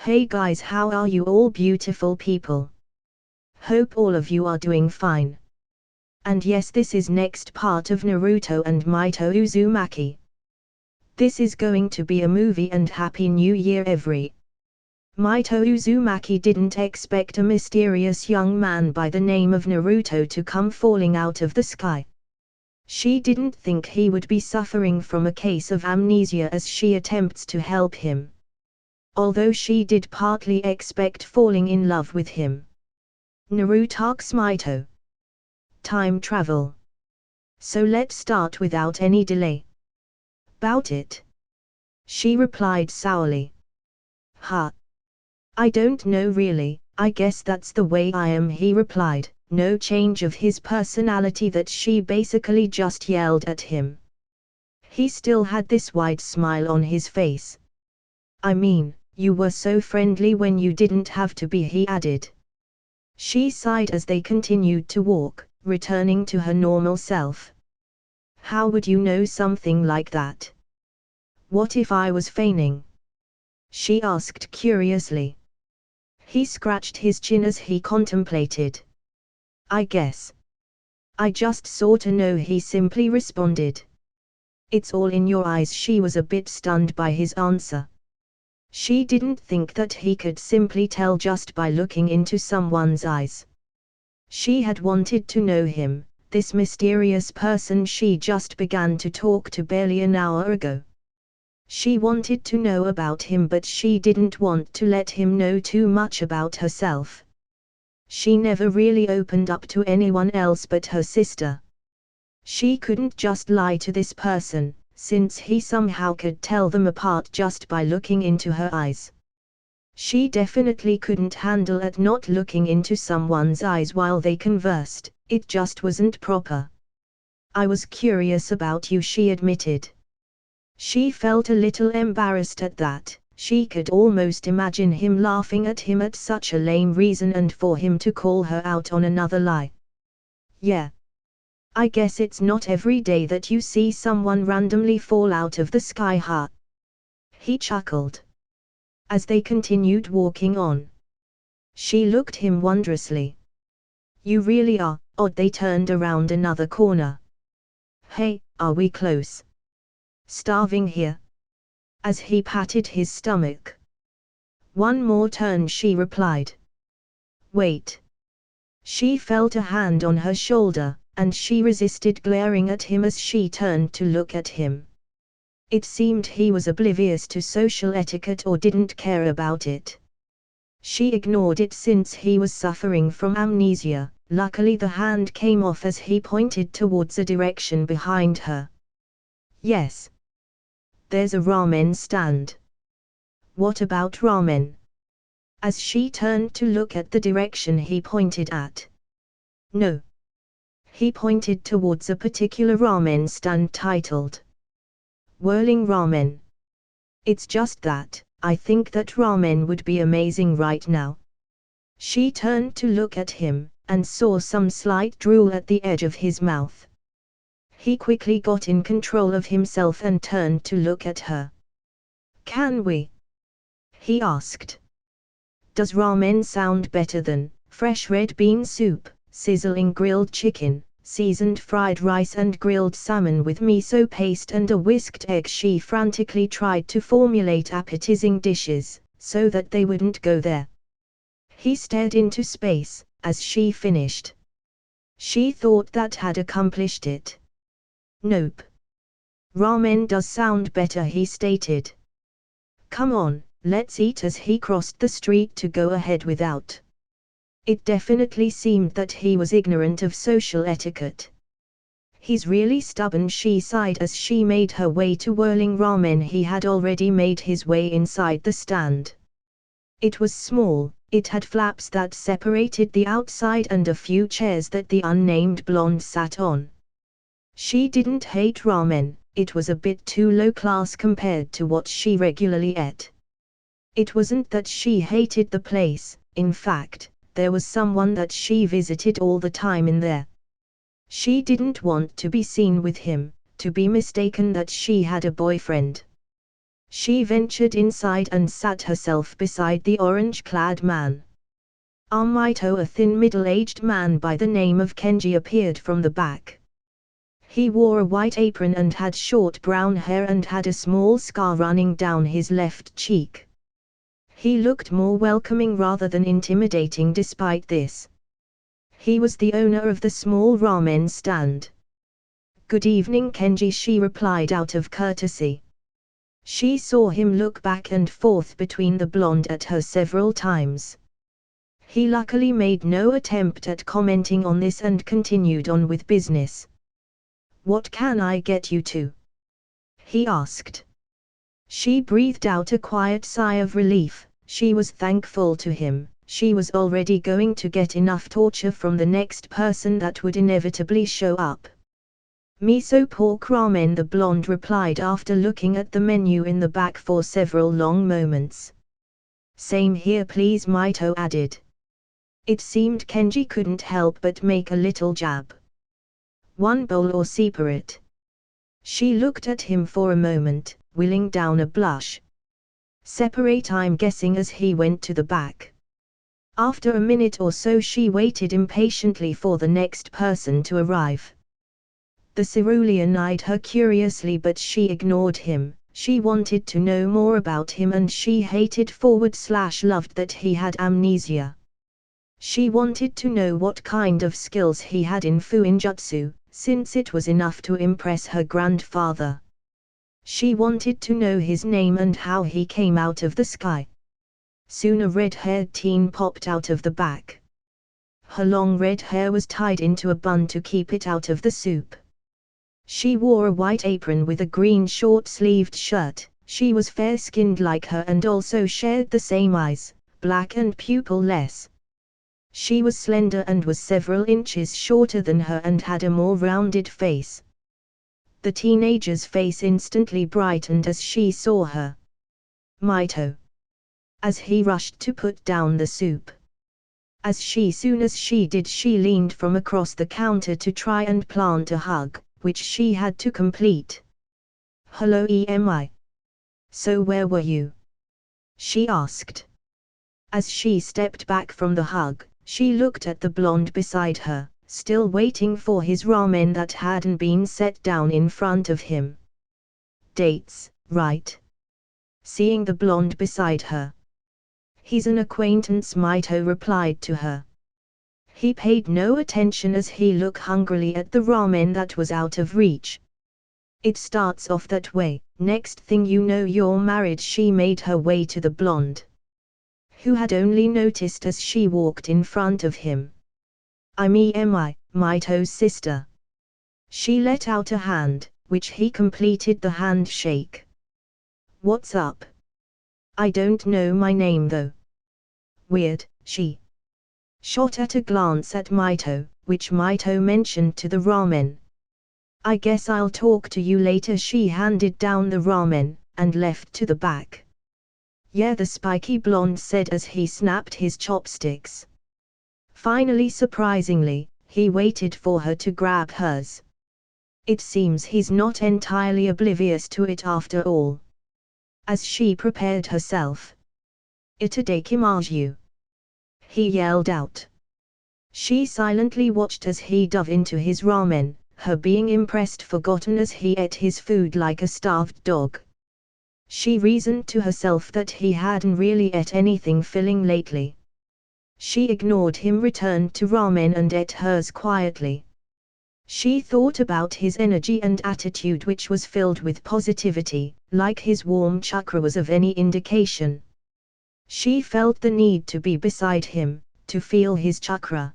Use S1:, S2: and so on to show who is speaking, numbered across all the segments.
S1: Hey guys, how are you all beautiful people? Hope all of you are doing fine. And yes, this is next part of Naruto and Mito Uzumaki. This is going to be a movie and Happy New Year every. Mito Uzumaki didn't expect a mysterious young man by the name of Naruto to come falling out of the sky. She didn't think he would be suffering from a case of amnesia as she attempts to help him. Although she did partly expect falling in love with him. NarutoxMito. Time travel. So let's start without any delay. About it? She replied sourly. Huh. I don't know really, I guess that's the way I am, he replied, no change of his personality that she basically just yelled at him. He still had this wide smile on his face. I mean, you were so friendly when you didn't have to be, he added. She sighed as they continued to walk, returning to her normal self. How would you know something like that? What if I was feigning? She asked curiously. He scratched his chin as he contemplated. I guess. I just sorta know, he simply responded. It's all in your eyes. She was a bit stunned by his answer. She didn't think that he could simply tell just by looking into someone's eyes. She had wanted to know him, this mysterious person she just began to talk to barely an hour ago. She wanted to know about him, but she didn't want to let him know too much about herself. She never really opened up to anyone else but her sister. She couldn't just lie to this person, since he somehow could tell them apart just by looking into her eyes. She definitely couldn't handle at not looking into someone's eyes while they conversed, it just wasn't proper. I was curious about you, she admitted. She felt a little embarrassed at that. She could almost imagine him laughing at him at such a lame reason and for him to call her out on another lie. Yeah. I guess it's not every day that you see someone randomly fall out of the sky, huh? He chuckled. As they continued walking on. She looked him wondrously. You really are. Odd. They turned around another corner. Hey, are we close? Starving here? As he patted his stomach. One more turn, she replied. Wait. She felt a hand on her shoulder, and she resisted glaring at him as she turned to look at him. It seemed he was oblivious to social etiquette or didn't care about it. She ignored it since he was suffering from amnesia. Luckily the hand came off as he pointed towards a direction behind her. Yes. There's a ramen stand. What about ramen? As she turned to look at the direction he pointed at. No. He pointed towards a particular ramen stand titled Whirling Ramen. It's just that, I think that ramen would be amazing right now. She turned to look at him, and saw some slight drool at the edge of his mouth. He quickly got in control of himself and turned to look at her. Can we? He asked. Does ramen sound better than fresh red bean soup, sizzling grilled chicken, seasoned fried rice and grilled salmon with miso paste and a whisked egg? She frantically tried to formulate appetizing dishes, so that they wouldn't go there. He stared into space, as she finished. She thought that had accomplished it. Nope. Ramen does sound better, he stated. Come on, let's eat, as he crossed the street to go ahead without. It definitely seemed that he was ignorant of social etiquette. He's really stubborn, she sighed as she made her way to Whirling Ramen. He had already made his way inside the stand. It was small, it had flaps that separated the outside and a few chairs that the unnamed blonde sat on. She didn't hate ramen, it was a bit too low class compared to what she regularly ate. It wasn't that she hated the place, in fact, there was someone that she visited all the time in there. She didn't want to be seen with him, to be mistaken that she had a boyfriend. She ventured inside and sat herself beside the orange-clad man. Mito, a thin middle-aged man by the name of Kenji, appeared from the back. He wore a white apron and had short brown hair and had a small scar running down his left cheek. He looked more welcoming rather than intimidating despite this. He was the owner of the small ramen stand. "Good evening, Kenji," she replied out of courtesy. She saw him look back and forth between the blonde at her several times. He luckily made no attempt at commenting on this and continued on with business. "What can I get you to?" he asked. She breathed out a quiet sigh of relief. She was thankful to him. She was already going to get enough torture from the next person that would inevitably show up. "Miso pork ramen," the blonde replied after looking at the menu in the back for several long moments. "Same here please," Mito added. It seemed Kenji couldn't help but make a little jab. "One bowl or separate?" She looked at him for a moment, willing down a blush. "Separate, I'm guessing," as he went to the back. After a minute or so she waited impatiently for the next person to arrive. The cerulean eyed her curiously but she ignored him. She wanted to know more about him and she hated/loved that he had amnesia. She wanted to know what kind of skills he had in fuinjutsu, since it was enough to impress her grandfather. She wanted to know his name and how he came out of the sky. Soon a red-haired teen popped out of the back. Her long red hair was tied into a bun to keep it out of the soup. She wore a white apron with a green short-sleeved shirt. She was fair-skinned like her and also shared the same eyes, black and pupil-less. She was slender and was several inches shorter than her and had a more rounded face. The teenager's face instantly brightened as she saw her. "Mito." As he rushed to put down the soup. Soon as she did, she leaned from across the counter to try and plant a hug, which she had to complete. "Hello EMI. So where were you?" she asked. As she stepped back from the hug, she looked at the blonde beside her, still waiting for his ramen that hadn't been set down in front of him. "Dates, right?" Seeing the blonde beside her. "He's an acquaintance," Mito replied to her. He paid no attention as he looked hungrily at the ramen that was out of reach. "It starts off that way, next thing you know you're married." She made her way to the blonde, who had only noticed as she walked in front of him. "I'm EMI, Mito's sister." She let out a hand, which he completed the handshake. "What's up?" "I don't know my name though." "Weird," she shot at a glance at Mito, which Mito mentioned to the ramen. "I guess I'll talk to you later." She handed down the ramen, and left to the back. "Yeah," the spiky blonde said as he snapped his chopsticks. Finally, surprisingly, he waited for her to grab hers. It seems he's not entirely oblivious to it after all. As she prepared herself. "Itadakimasu," he yelled out. She silently watched as he dove into his ramen, her being impressed forgotten as he ate his food like a starved dog. She reasoned to herself that he hadn't really ate anything filling lately. She ignored him, returned to ramen and ate hers quietly. She thought about his energy and attitude, which was filled with positivity, like his warm chakra was of any indication. She felt the need to be beside him, to feel his chakra.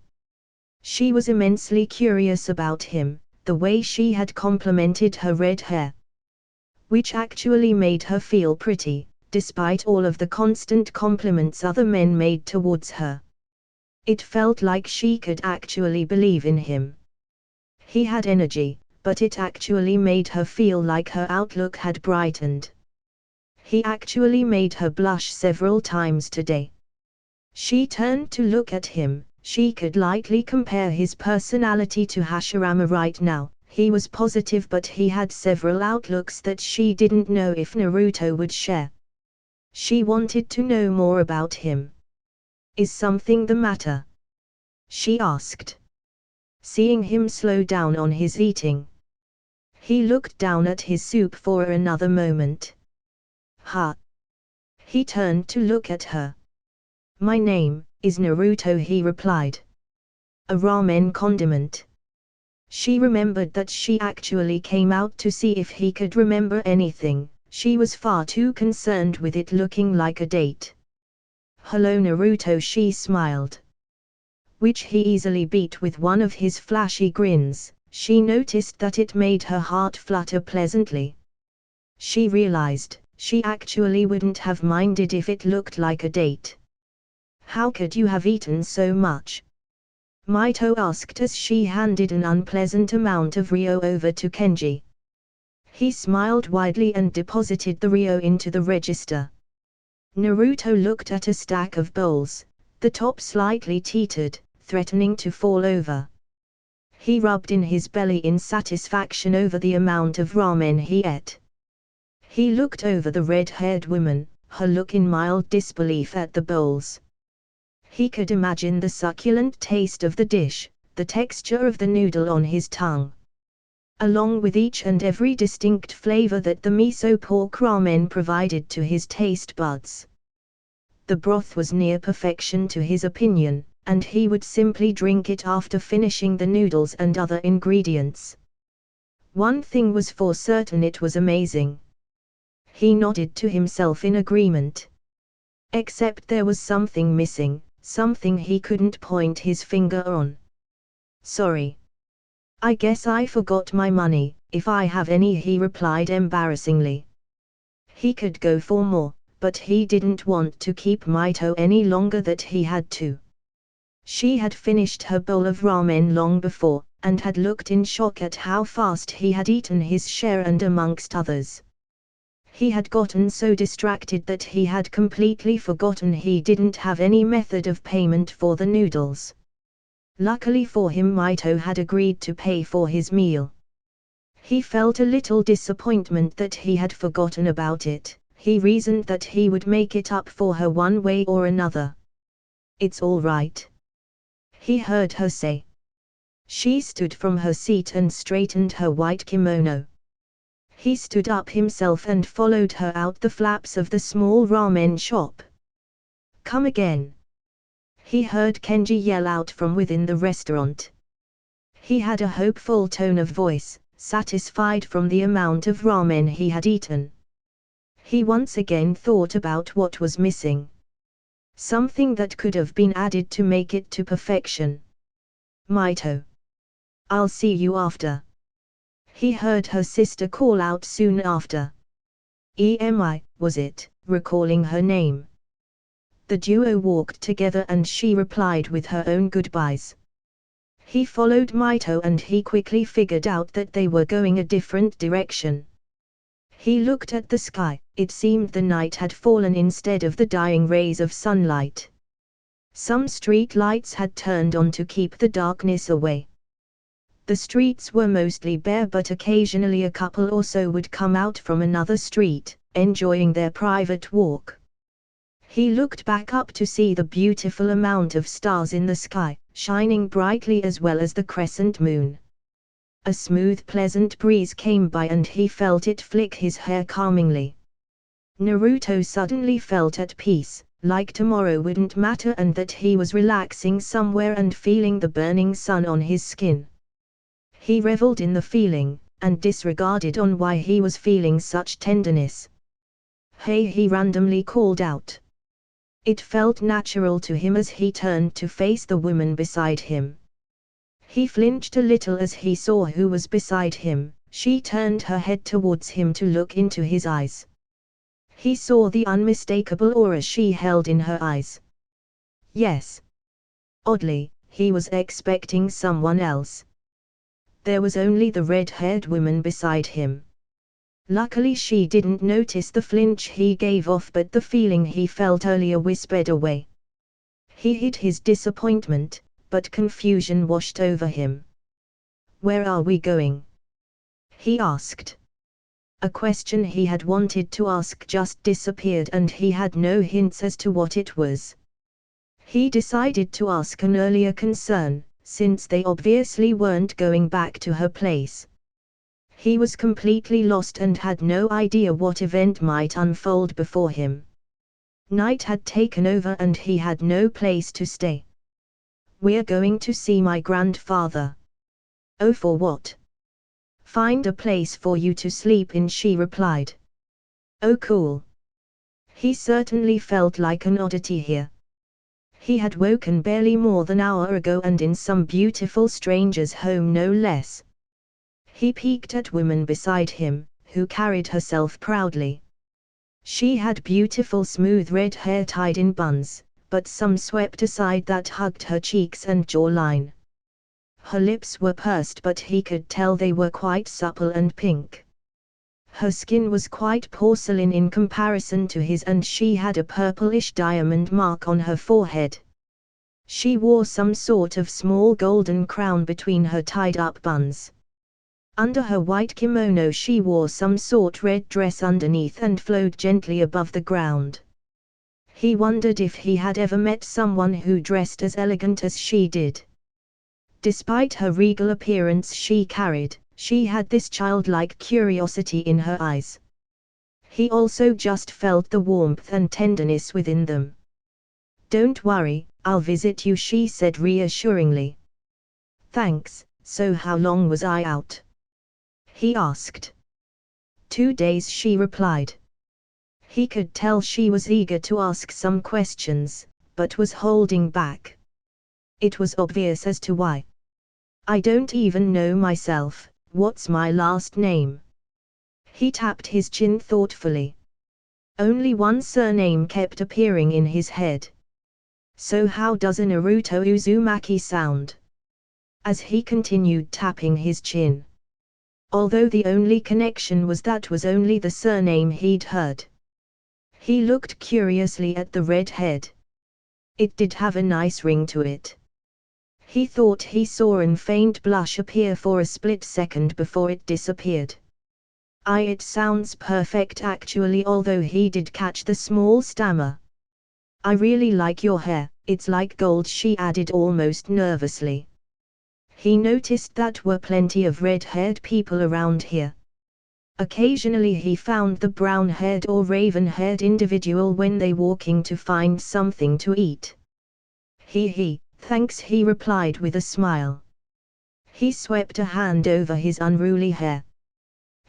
S1: She was immensely curious about him, the way she had complimented her red hair, which actually made her feel pretty, despite all of the constant compliments other men made towards her. It felt like she could actually believe in him. He had energy, but it actually made her feel like her outlook had brightened. He actually made her blush several times today. She turned to look at him. She could lightly compare his personality to Hashirama right now. He was positive, but he had several outlooks that she didn't know if Naruto would share. She wanted to know more about him. Is something the matter? She asked, seeing him slow down on his eating. He looked down at his soup for another moment. Huh? He turned to look at her. My name is Naruto, he replied. A ramen condiment. She remembered that she actually came out to see if he could remember anything. She was far too concerned with it looking like a date. Hello Naruto, she smiled, which he easily beat with one of his flashy grins. She noticed that it made her heart flutter pleasantly. She realized she actually wouldn't have minded if it looked like a date. How could you have eaten so much? Mito asked as she handed an unpleasant amount of Ryo over to Kenji. He smiled widely and deposited the Ryo into the register. Naruto looked at a stack of bowls. The top slightly teetered, threatening to fall over. He rubbed in his belly in satisfaction over the amount of ramen he ate. He looked over the red-haired woman, her look in mild disbelief at the bowls. He could imagine the succulent taste of the dish, the texture of the noodle on his tongue, along with each and every distinct flavor that the miso pork ramen provided to his taste buds. The broth was near perfection to his opinion, and he would simply drink it after finishing the noodles and other ingredients. One thing was for certain, it was amazing. He nodded to himself in agreement. Except there was something missing, something he couldn't point his finger on. Sorry. I guess I forgot my money, if I have any, he replied embarrassingly. He could go for more, but he didn't want to keep Mito any longer than he had to. She had finished her bowl of ramen long before, and had looked in shock at how fast he had eaten his share, and amongst others, he had gotten so distracted that he had completely forgotten he didn't have any method of payment for the noodles. Luckily for him, Mito had agreed to pay for his meal. He felt a little disappointment that he had forgotten about it. He reasoned that he would make it up for her one way or another. It's all right, he heard her say. She stood from her seat and straightened her white kimono. He stood up himself and followed her out the flaps of the small ramen shop. Come again, he heard Kenji yell out from within the restaurant. He had a hopeful tone of voice, satisfied from the amount of ramen he had eaten. He once again thought about what was missing. Something that could have been added to make it to perfection. Mito, I'll see you after, he heard her sister call out soon after. EMI, was it, recalling her name. The duo walked together and she replied with her own goodbyes. He followed Mito and he quickly figured out that they were going a different direction. He looked at the sky. It seemed the night had fallen instead of the dying rays of sunlight. Some street lights had turned on to keep the darkness away. The streets were mostly bare, but occasionally a couple or so would come out from another street, enjoying their private walk. He looked back up to see the beautiful amount of stars in the sky, shining brightly, as well as the crescent moon. A smooth, pleasant breeze came by and he felt it flick his hair calmingly. Naruto suddenly felt at peace, like tomorrow wouldn't matter and that he was relaxing somewhere and feeling the burning sun on his skin. He reveled in the feeling, and disregarded on why he was feeling such tenderness. Hey, he randomly called out. It felt natural to him as he turned to face the woman beside him. He flinched a little as he saw who was beside him. She turned her head towards him to look into his eyes. He saw the unmistakable aura she held in her eyes. Yes. Oddly, he was expecting someone else. There was only the red-haired woman beside him. Luckily she didn't notice the flinch he gave off, but the feeling he felt earlier whispered away. He hid his disappointment, but confusion washed over him. Where are we going? he asked. A question he had wanted to ask just disappeared and he had no hints as to what it was. He decided to ask an earlier concern, since they obviously weren't going back to her place. He was completely lost and had no idea what event might unfold before him. Night had taken over and he had no place to stay. "We're going to see my grandfather." "Oh, for what?" "Find a place for you to sleep in," she replied. "Oh, cool." He certainly felt like an oddity here. He had woken barely more than an hour ago and in some beautiful stranger's home no less. He peeked at woman beside him, who carried herself proudly. She had beautiful smooth red hair tied in buns, but some swept aside that hugged her cheeks and jawline. Her lips were pursed but he could tell they were quite supple and pink. Her skin was quite porcelain in comparison to his and she had a purplish diamond mark on her forehead. She wore some sort of small golden crown between her tied-up buns. Under her white kimono she wore some sort red dress underneath and flowed gently above the ground. He wondered if he had ever met someone who dressed as elegant as she did. Despite her regal appearance she had this childlike curiosity in her eyes. He also just felt the warmth and tenderness within them. "Don't worry, I'll visit you," she said reassuringly. "Thanks." "So how long was I out?" he asked. 2 days, she replied. He could tell she was eager to ask some questions, but was holding back. It was obvious as to why. "I don't even know myself. What's my last name?" He tapped his chin thoughtfully. Only one surname kept appearing in his head. "So how does a Naruto Uzumaki sound?" As he continued tapping his chin. Although the only connection was that was only the surname he'd heard. He looked curiously at the red head. It did have a nice ring to it. He thought he saw a faint blush appear for a split second before it disappeared. It sounds perfect actually," although he did catch the small stammer. "I really like your hair, it's like gold," she added almost nervously. He noticed that were plenty of red-haired people around here. Occasionally he found the brown-haired or raven-haired individual when they walking to find something to eat. Thanks," he replied with a smile. He swept a hand over his unruly hair.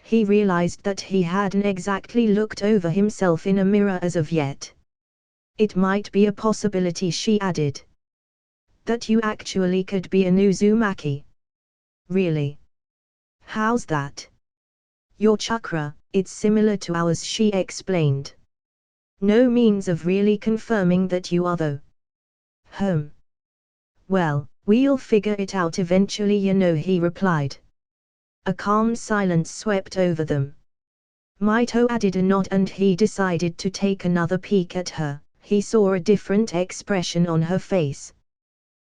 S1: He realized that he hadn't exactly looked over himself in a mirror as of yet. "It might be a possibility," she added. "That you actually could be an Uzumaki." "Really? How's that?" "Your chakra, it's similar to ours," she explained. "No means of really confirming that you are though." "Well, we'll figure it out eventually, you know," he replied. A calm silence swept over them. Mito added a nod and he decided to take another peek at her. He saw a different expression on her face.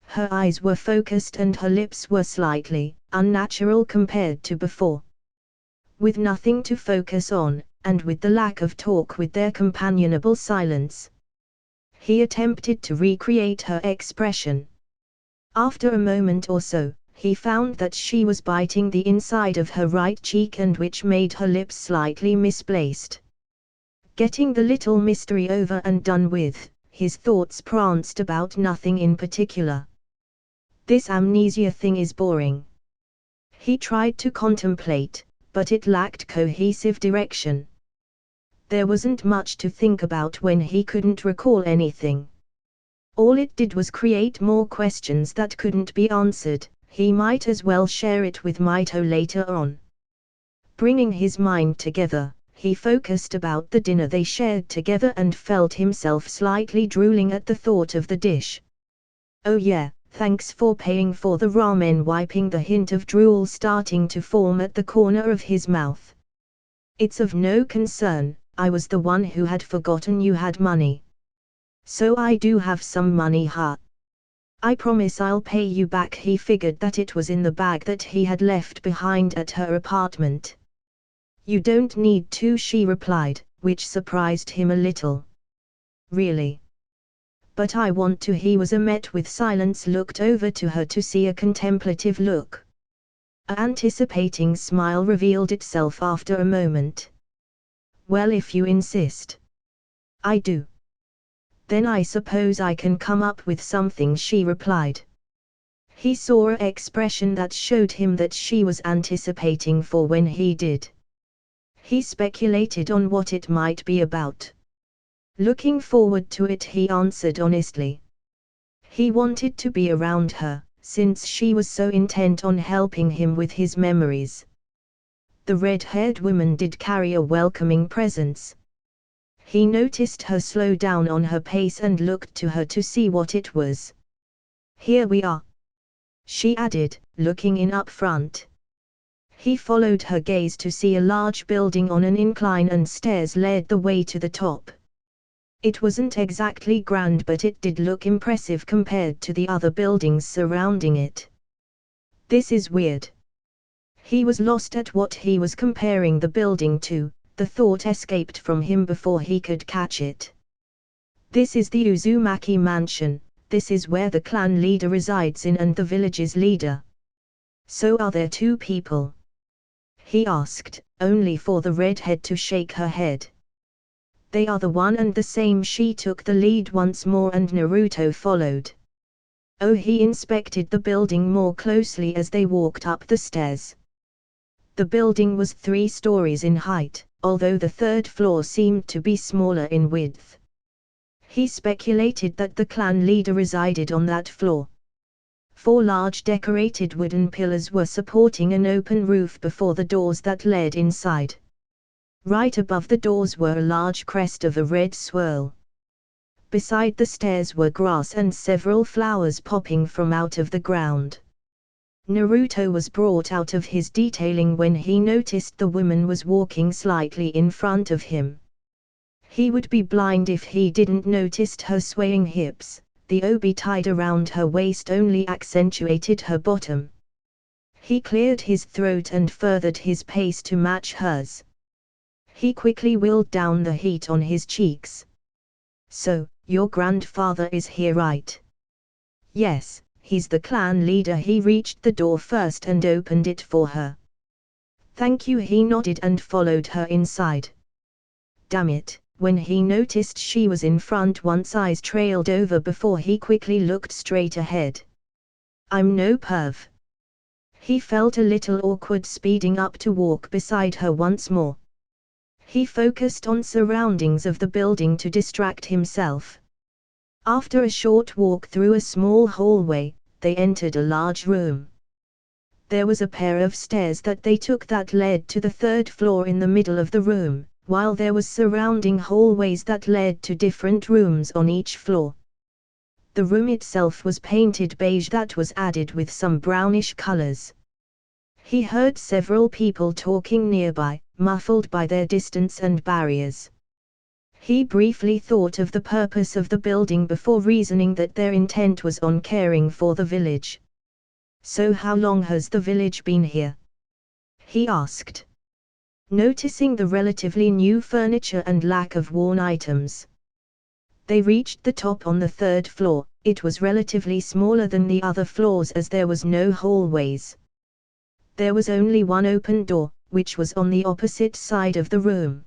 S1: Her eyes were focused and her lips were slightly unnatural compared to before. With nothing to focus on, and with the lack of talk with their companionable silence, he attempted to recreate her expression. After a moment or so, he found that she was biting the inside of her right cheek and which made her lips slightly misplaced. Getting the little mystery over and done with, his thoughts pranced about nothing in particular. This amnesia thing is boring. He tried to contemplate, but it lacked cohesive direction. There wasn't much to think about when he couldn't recall anything. All it did was create more questions that couldn't be answered. He might as well share it with Mito later on. Bringing his mind together, he focused about the dinner they shared together and felt himself slightly drooling at the thought of the dish. "Oh yeah, thanks for paying for the ramen," wiping the hint of drool starting to form at the corner of his mouth. "It's of no concern, I was the one who had forgotten you had money. So I do have some money, huh? I promise I'll pay you back. He figured that it was in the bag that he had left behind at her apartment. You don't need to, she replied, which surprised him a little. Really? But I want to. He was met with silence, looked over to her to see a contemplative look. An anticipating smile revealed itself after a moment. Well, if you insist. I do. Then I suppose I can come up with something, she replied. He saw an expression that showed him that she was anticipating for when he did. He speculated on what it might be about. Looking forward to it, he answered honestly. He wanted to be around her, since she was so intent on helping him with his memories. The red-haired woman did carry a welcoming presence. He noticed her slow down on her pace and looked to her to see what it was. Here we are, she added, looking in up front. He followed her gaze to see a large building on an incline, and stairs led the way to the top. It wasn't exactly grand, but it did look impressive compared to the other buildings surrounding it. This is weird. He was lost at what he was comparing the building to. The thought escaped from him before he could catch it. This is the Uzumaki mansion. This is where the clan leader resides in and the village's leader. So are there two people? He asked, only for the redhead to shake her head. They are the one and the same. She took the lead once more and Naruto followed. Oh, he inspected the building more closely as they walked up the stairs. The building was 3 stories in height, although the third floor seemed to be smaller in width. He speculated that the clan leader resided on that floor. 4 large decorated wooden pillars were supporting an open roof before the doors that led inside. Right above the doors were a large crest of a red swirl. Beside the stairs were grass and several flowers popping from out of the ground. Naruto was brought out of his detailing when he noticed the woman was walking slightly in front of him. He would be blind if he didn't notice her swaying hips. The obi tied around her waist only accentuated her bottom. He cleared his throat and furthered his pace to match hers. He quickly willed down the heat on his cheeks. So, your grandfather is here, right? Yes. He's the clan leader. He reached the door first and opened it for her. Thank you, he nodded and followed her inside. Damn it, when he noticed she was in front, one's eyes trailed over before he quickly looked straight ahead. I'm no perv. He felt a little awkward speeding up to walk beside her once more. He focused on surroundings of the building to distract himself. After a short walk through a small hallway, they entered a large room. There was a pair of stairs that they took that led to the 3rd floor in the middle of the room, while there was surrounding hallways that led to different rooms on each floor. The room itself was painted beige that was added with some brownish colors. He heard several people talking nearby, muffled by their distance and barriers. He briefly thought of the purpose of the building before reasoning that their intent was on caring for the village. So how long has the village been here? He asked, noticing the relatively new furniture and lack of worn items. They reached the top on the 3rd floor. It was relatively smaller than the other floors as there was no hallways. There was only one open door, which was on the opposite side of the room.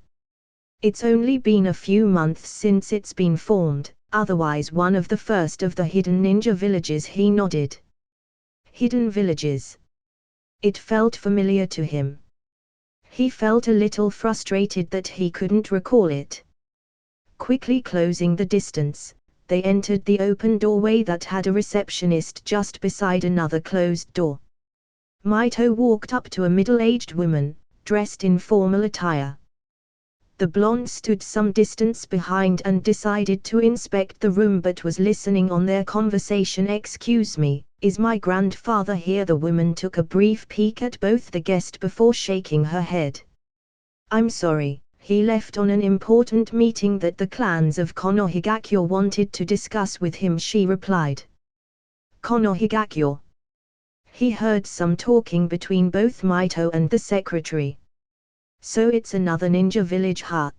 S1: It's only been a few months since it's been formed, otherwise one of the first of the hidden ninja villages. He nodded. Hidden villages. It felt familiar to him. He felt a little frustrated that he couldn't recall it. Quickly closing the distance, they entered the open doorway that had a receptionist just beside another closed door. Mito walked up to a middle-aged woman, dressed in formal attire. The blonde stood some distance behind and decided to inspect the room but was listening on their conversation. Excuse me, is my grandfather here? The woman took a brief peek at both the guest before shaking her head. I'm sorry, he left on an important meeting that the clans of Konohagakure wanted to discuss with him, she replied. Konohigakyo. He heard some talking between both Mito and the secretary. So it's another ninja village, huh?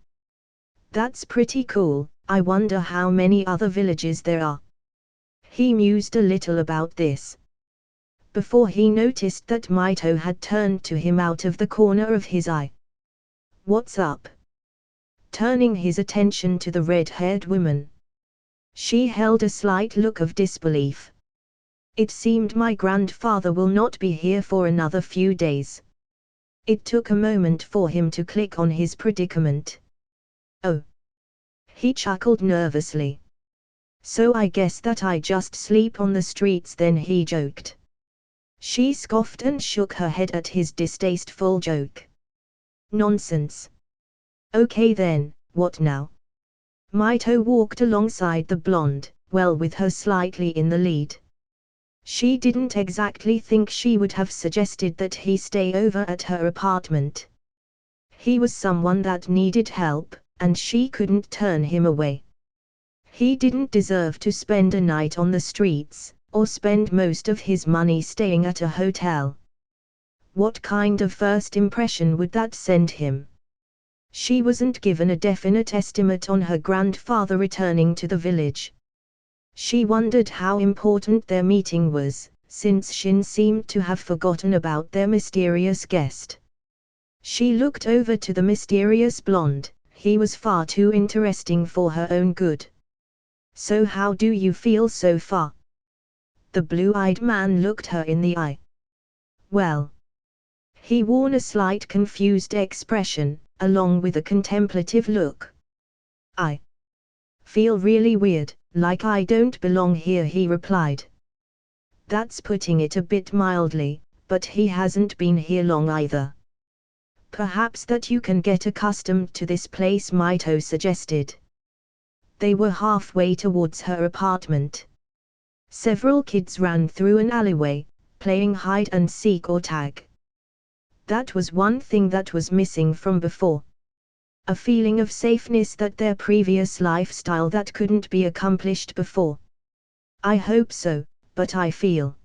S1: That's pretty cool. I wonder how many other villages there are. He mused a little about this, before he noticed that Mito had turned to him out of the corner of his eye. What's up? Turning his attention to the red-haired woman, she held a slight look of disbelief. It seemed my grandfather will not be here for another few days. It took a moment for him to click on his predicament. Oh. He chuckled nervously. So I guess that I just sleep on the streets then, he joked. She scoffed and shook her head at his distasteful joke. Nonsense. Okay then, what now? Mito walked alongside the blonde, well with her slightly in the lead. She didn't exactly think she would have suggested that he stay over at her apartment. He was someone that needed help, and she couldn't turn him away. He didn't deserve to spend a night on the streets, or spend most of his money staying at a hotel. What kind of first impression would that send him? She wasn't given a definite estimate on her grandfather returning to the village. She wondered how important their meeting was, since Shin seemed to have forgotten about their mysterious guest. She looked over to the mysterious blonde. He was far too interesting for her own good. So how do you feel so far? The blue-eyed man looked her in the eye. Well. He wore a slight confused expression, along with a contemplative look. I feel really weird, like I don't belong here, he replied. That's putting it a bit mildly, but he hasn't been here long either. Perhaps that you can get accustomed to this place, Mito suggested. They were halfway towards her apartment. Several kids ran through an alleyway, playing hide and seek or tag. That was one thing that was missing from before. A feeling of safeness that their previous lifestyle that couldn't be accomplished before. I hope so, but I feel.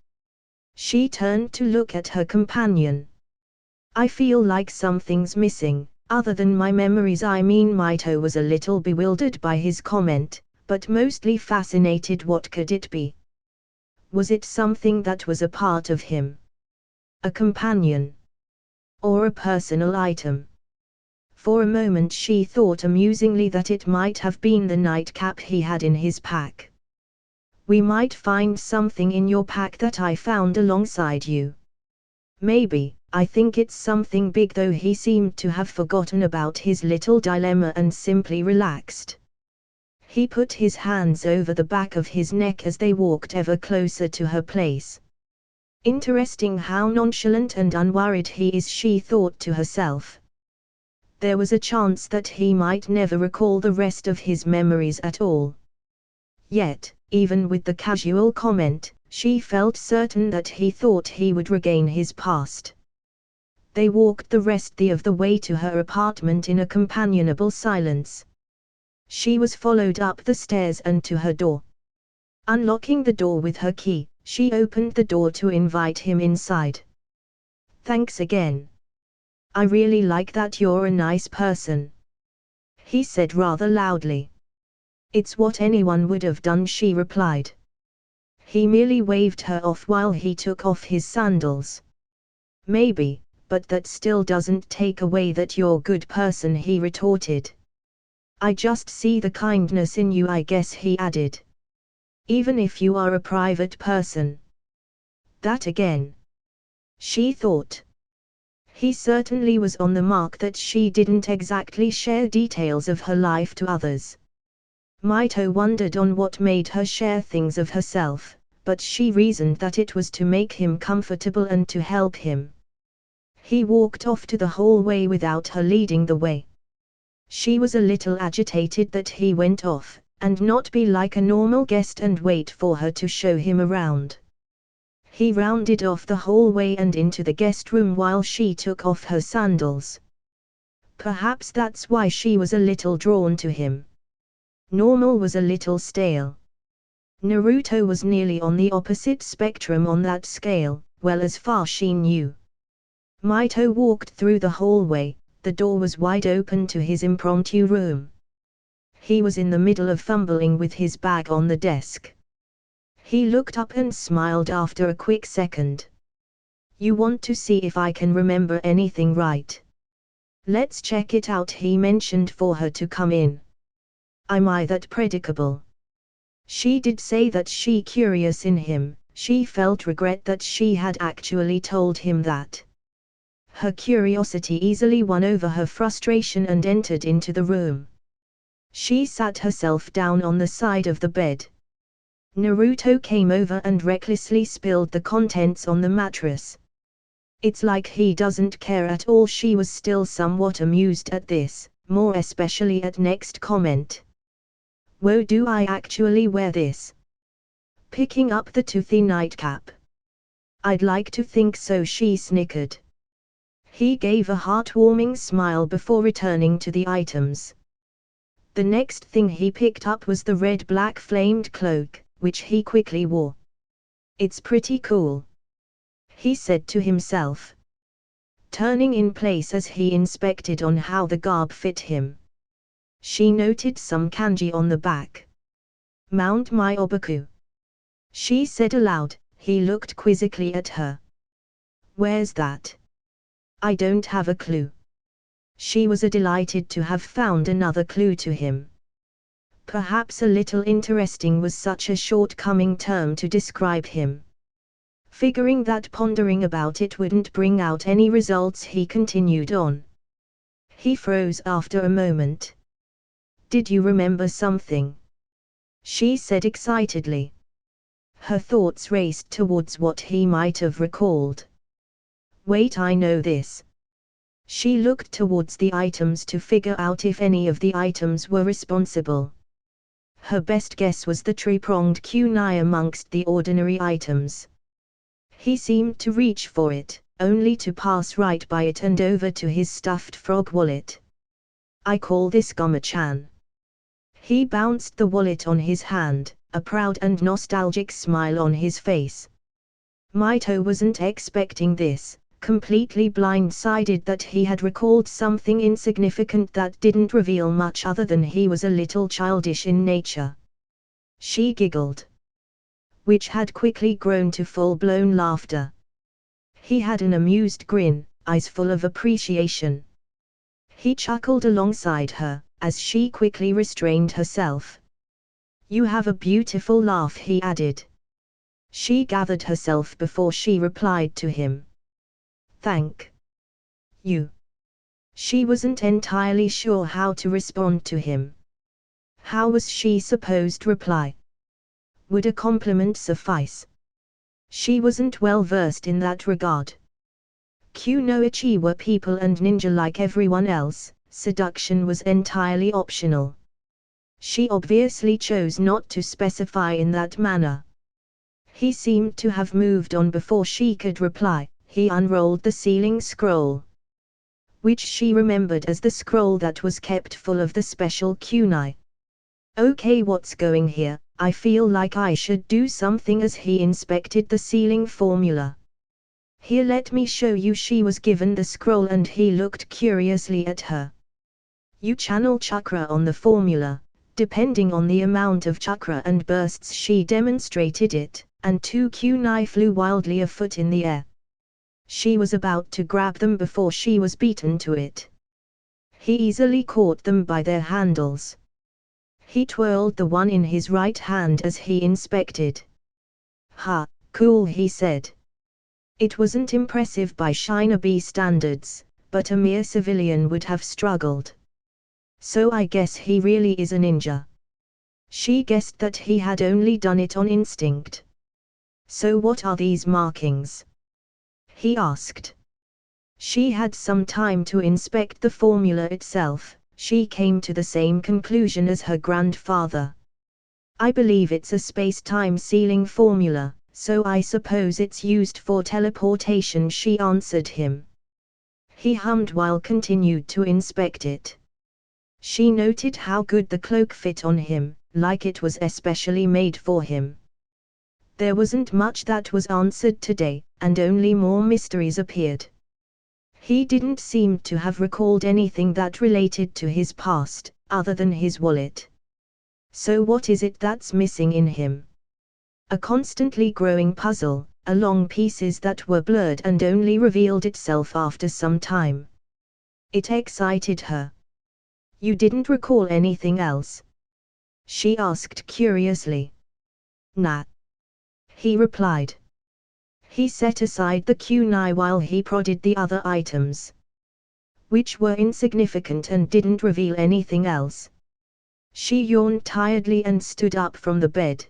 S1: She turned to look at her companion. I feel like something's missing, other than my memories. I mean, Mito was a little bewildered by his comment, but mostly fascinated. What could it be? Was it something that was a part of him? A companion? Or a personal item? For a moment she thought amusingly that it might have been the nightcap he had in his pack. We might find something in your pack that I found alongside you. Maybe. I think it's something big, though. He seemed to have forgotten about his little dilemma and simply relaxed. He put his hands over the back of his neck as they walked ever closer to her place. Interesting how nonchalant and unworried he is, she thought to herself. There was a chance that he might never recall the rest of his memories at all. Yet, even with the casual comment, she felt certain that he thought he would regain his past. They walked the rest of the way to her apartment in a companionable silence. She was followed up the stairs and to her door. Unlocking the door with her key, she opened the door to invite him inside. Thanks again. I really like that you're a nice person, he said rather loudly. It's what anyone would have done, she replied. He merely waved her off while he took off his sandals. Maybe, but that still doesn't take away that you're a good person, he retorted. I just see the kindness in you, I guess, he added. Even if you are a private person. That again. She thought. He certainly was on the mark that she didn't exactly share details of her life to others. Mito wondered on what made her share things of herself, but she reasoned that it was to make him comfortable and to help him. He walked off to the hallway without her leading the way. She was a little agitated that he went off, and not be like a normal guest and wait for her to show him around. He rounded off the hallway and into the guest room while she took off her sandals. Perhaps that's why she was a little drawn to him. Normal was a little stale. Naruto was nearly on the opposite spectrum on that scale, well as far she knew. Mito walked through the hallway, the door was wide open to his impromptu room. He was in the middle of fumbling with his bag on the desk. He looked up and smiled after a quick second. "You want to see if I can remember anything, right? Let's check it out," he mentioned for her to come in. "Am I that predictable?" She did say that she curious in him. She felt regret that she had actually told him that. Her curiosity easily won over her frustration and entered into the room. She sat herself down on the side of the bed. Naruto came over and recklessly spilled the contents on the mattress. "It's like he doesn't care at all." She was still somewhat amused at this, more especially at next comment. "Whoa, do I actually wear this?" Picking up the toothy nightcap. "I'd like to think so," she snickered. He gave a heartwarming smile before returning to the items. The next thing he picked up was the red-black flamed cloak, which he quickly wore. "It's pretty cool," he said to himself, turning in place as he inspected on how the garb fit him. She noted some kanji on the back. "Mount my obaku," she said aloud. He looked quizzically at her. "Where's that?" "I don't have a clue." She was delighted to have found another clue to him. Perhaps a little interesting was such a shortcoming term to describe him. Figuring that pondering about it wouldn't bring out any results, he continued on. He froze after a moment. "Did you remember something?" she said excitedly. Her thoughts raced towards what he might have recalled. "Wait, I know this." She looked towards the items to figure out if any of the items were responsible. Her best guess was the three-pronged kunai amongst the ordinary items. He seemed to reach for it, only to pass right by it and over to his stuffed frog wallet. "I call this Goma-chan." He bounced the wallet on his hand, a proud and nostalgic smile on his face. Mito wasn't expecting this, completely blindsided that he had recalled something insignificant that didn't reveal much other than he was a little childish in nature. She giggled, which had quickly grown to full-blown laughter. He had an amused grin, eyes full of appreciation. He chuckled alongside her, as she quickly restrained herself. "You have a beautiful laugh," he added. She gathered herself before she replied to him. "Thank you." She wasn't entirely sure how to respond to him. How was she supposed to reply? Would a compliment suffice? She wasn't well versed in that regard. Kunoichi were people and ninja like everyone else. Seduction was entirely optional. She obviously chose not to specify in that manner. He seemed to have moved on before she could reply. He unrolled the sealing scroll, which she remembered as the scroll that was kept full of the special kunai. "Okay, what's going here? I feel like I should do something." As he inspected the sealing formula. "Here, let me show you." She was given the scroll and he looked curiously at her. "You channel chakra on the formula. Depending on the amount of chakra and bursts," she demonstrated it, and 2 kunai flew wildly afoot in the air. She was about to grab them before she was beaten to it. He easily caught them by their handles. He twirled the one in his right hand as he inspected. "Ha, cool," he said. It wasn't impressive by shinobi standards, but a mere civilian would have struggled. "So I guess he really is a ninja." She guessed that he had only done it on instinct. "So what are these markings?" he asked. She had some time to inspect the formula itself. She came to the same conclusion as her grandfather. "I believe it's a space-time sealing formula, so I suppose it's used for teleportation," she answered him. He hummed while continued to inspect it. She noted how good the cloak fit on him, like it was especially made for him. There wasn't much that was answered today, and only more mysteries appeared. He didn't seem to have recalled anything that related to his past, other than his wallet. So what is it that's missing in him? A constantly growing puzzle, along pieces that were blurred and only revealed itself after some time. It excited her. You didn't recall anything else? She asked curiously. Nah. He replied. He set aside the kunai while he prodded the other items, which were insignificant and didn't reveal anything else. She yawned tiredly and stood up from the bed.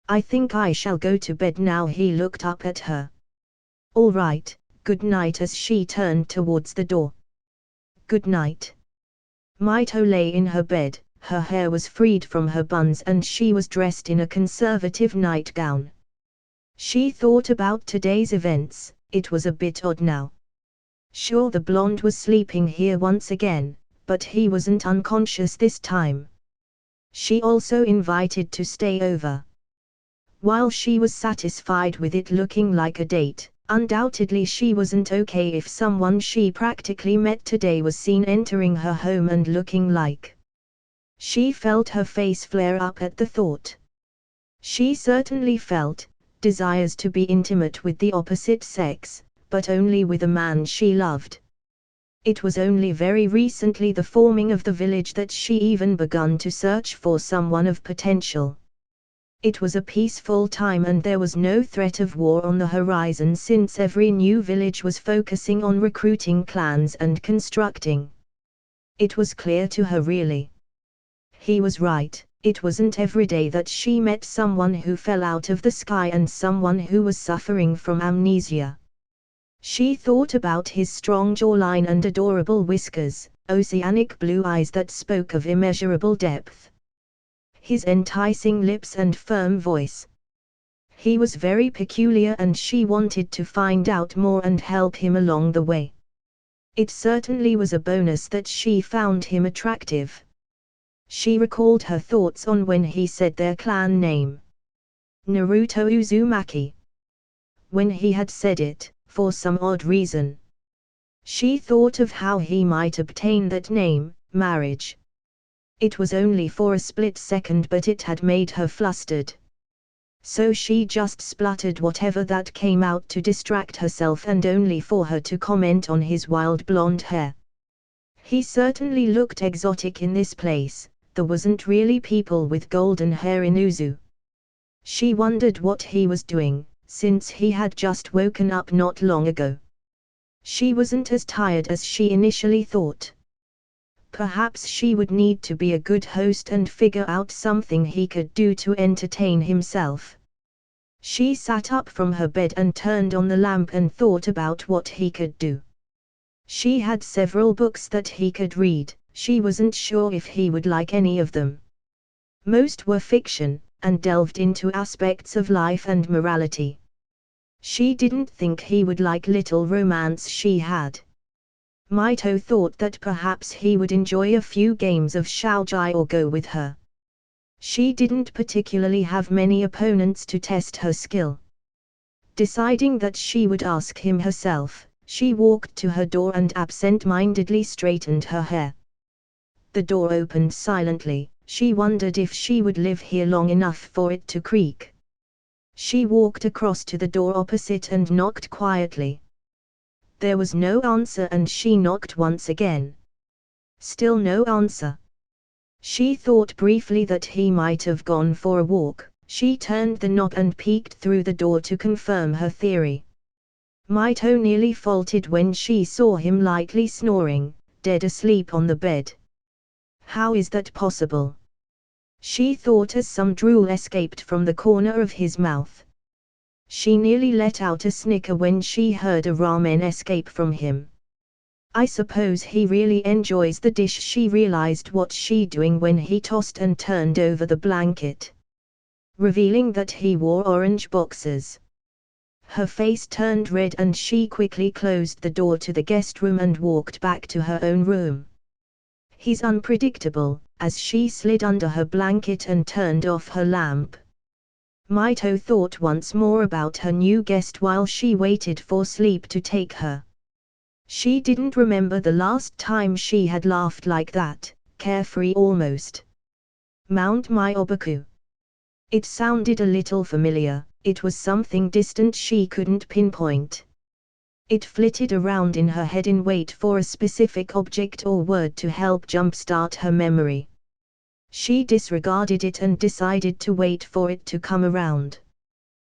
S1: I think I shall go to bed now. He looked up at her. All right, good night, as she turned towards the door. Good night. Mito lay in her bed, her hair was freed from her buns and she was dressed in a conservative nightgown. She thought about today's events. It was a bit odd now. Sure, the blonde was sleeping here once again, but he wasn't unconscious this time. She also invited to stay over. While she was satisfied with it looking like a date, undoubtedly she wasn't okay if someone she practically met today was seen entering her home and looking like. She felt her face flare up at the thought. She certainly felt desires to be intimate with the opposite sex, but only with a man she loved. It was only very recently, the forming of the village, that she even begun to search for someone of potential. It was a peaceful time and there was no threat of war on the horizon, since every new village was focusing on recruiting clans and constructing. It was clear to her really. He was right. It wasn't every day that she met someone who fell out of the sky and someone who was suffering from amnesia. She thought about his strong jawline and adorable whiskers, oceanic blue eyes that spoke of immeasurable depth. His enticing lips and firm voice. He was very peculiar and she wanted to find out more and help him along the way. It certainly was a bonus that she found him attractive. She recalled her thoughts on when he said their clan name. Naruto Uzumaki. When he had said it, for some odd reason, she thought of how he might obtain that name, marriage. It was only for a split second, but it had made her flustered. So she just spluttered whatever that came out to distract herself, and only for her to comment on his wild blonde hair. He certainly looked exotic in this place. There wasn't really people with golden hair in Uzu. She wondered what he was doing, since he had just woken up not long ago. She wasn't as tired as she initially thought. Perhaps she would need to be a good host and figure out something he could do to entertain himself. She sat up from her bed and turned on the lamp and thought about what he could do. She had several books that he could read. She wasn't sure if he would like any of them. Most were fiction, and delved into aspects of life and morality. She didn't think he would like little romance she had. Mito thought that perhaps he would enjoy a few games of Shaojai or Go with her. She didn't particularly have many opponents to test her skill. Deciding that she would ask him herself, she walked to her door and absent-mindedly straightened her hair. The door opened silently. She wondered if she would live here long enough for it to creak. She walked across to the door opposite and knocked quietly. There was no answer and she knocked once again. Still no answer. She thought briefly that he might have gone for a walk. She turned the knob and peeked through the door to confirm her theory. Mito nearly faltered when she saw him lightly snoring, dead asleep on the bed. How is that possible? She thought as some drool escaped from the corner of his mouth. She nearly let out a snicker when she heard a ramen escape from him. I suppose he really enjoys the dish. She realized what she doing when he tossed and turned over the blanket, revealing that he wore orange boxers. Her face turned red and she quickly closed the door to the guest room and walked back to her own room. He's unpredictable, as she slid under her blanket and turned off her lamp. Mito thought once more about her new guest while she waited for sleep to take her. She didn't remember the last time she had laughed like that, carefree almost. Mount Myoboku. It sounded a little familiar, it was something distant she couldn't pinpoint. It flitted around in her head in wait for a specific object or word to help jumpstart her memory. She disregarded it and decided to wait for it to come around.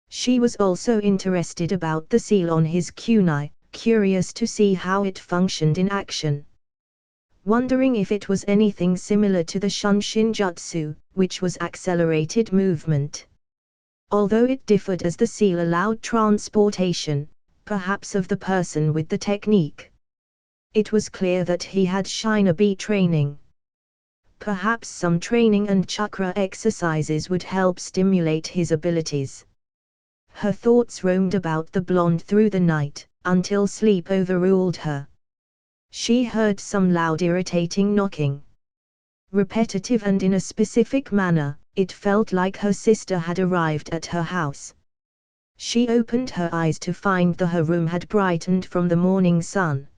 S1: She was also interested about the seal on his kunai, curious to see how it functioned in action. Wondering if it was anything similar to the Shunshin Jutsu, which was accelerated movement. Although it differed as the seal allowed transportation, perhaps of the person with the technique. It was clear that he had shinobi training. Perhaps some training and chakra exercises would help stimulate his abilities. Her thoughts roamed about the blonde through the night, until sleep overruled her. She heard some loud irritating knocking. Repetitive and in a specific manner, it felt like her sister had arrived at her house. She opened her eyes to find her room had brightened from the morning sun.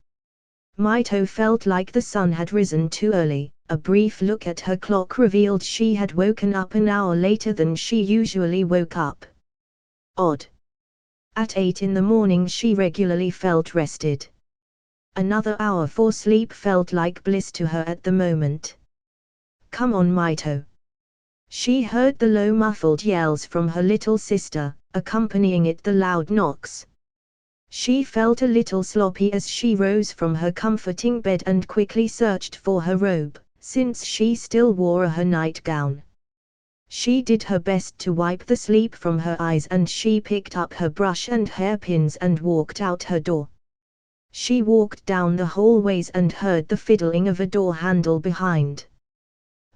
S1: Mito felt like the sun had risen too early. A brief look at her clock revealed she had woken up an hour later than she usually woke up. Odd. At 8 in the morning she regularly felt rested. Another hour for sleep felt like bliss to her at the moment. Come on, Mito. She heard the low muffled yells from her little sister, accompanying it the loud knocks. She felt a little sloppy as she rose from her comforting bed and quickly searched for her robe, since she still wore her nightgown. She did her best to wipe the sleep from her eyes and she picked up her brush and hairpins and walked out her door. She walked down the hallways and heard the fiddling of a door handle behind.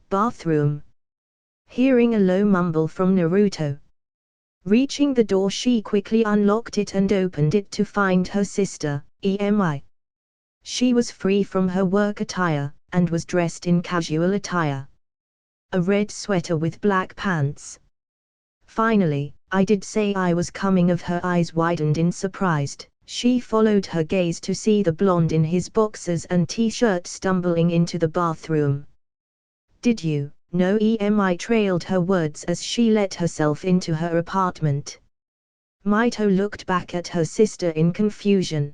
S1: Bathroom. Hearing a low mumble from Naruto. Reaching the door she quickly unlocked it and opened it to find her sister, Emi. She was free from her work attire, and was dressed in casual attire. A red sweater with black pants. Finally, I did say I was coming. Of her eyes widened in surprise. She followed her gaze to see the blonde in his boxers and t-shirt stumbling into the bathroom. Did you? No, Emi trailed her words as she let herself into her apartment. Mito looked back at her sister in confusion.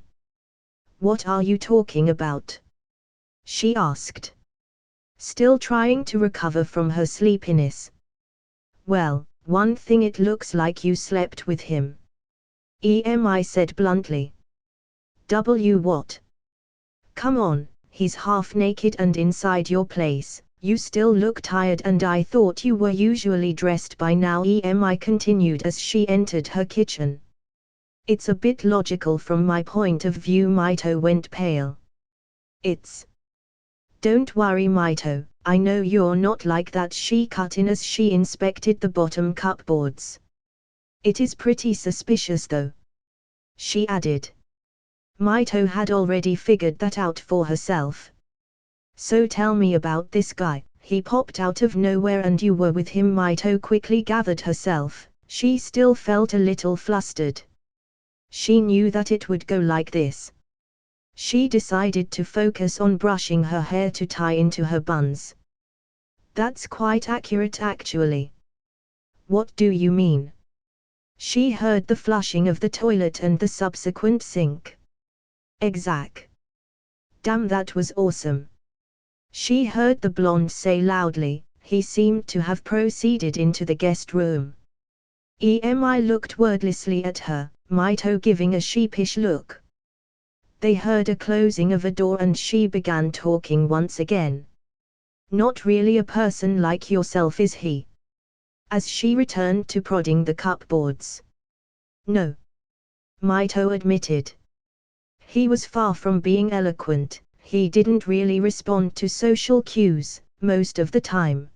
S1: What are you talking about? She asked. Still trying to recover from her sleepiness. Well, one thing, it looks like you slept with him. Emi said bluntly. What? Come on, he's half naked and inside your place. You still look tired and I thought you were usually dressed by now, Emi continued as she entered her kitchen. It's a bit logical from my point of view. Mito went pale. It's. Don't worry, Mito, I know you're not like that, she cut in as she inspected the bottom cupboards. It is pretty suspicious though, she added. Mito had already figured that out for herself. So tell me about this guy. He popped out of nowhere and you were with him. Mito quickly gathered herself. She still felt a little flustered. She knew that it would go like this. She decided to focus on brushing her hair to tie into her buns. That's quite accurate actually. What do you mean? She heard the flushing of the toilet and the subsequent sink. Exact. Damn, that was awesome. She heard the blonde say loudly. He seemed to have proceeded into the guest room. Emi looked wordlessly at her, Mito giving a sheepish look. They heard a closing of a door and she began talking once again. Not really a person like yourself, is he? As she returned to prodding the cupboards. No. Mito admitted. He was far from being eloquent. He didn't really respond to social cues, most of the time.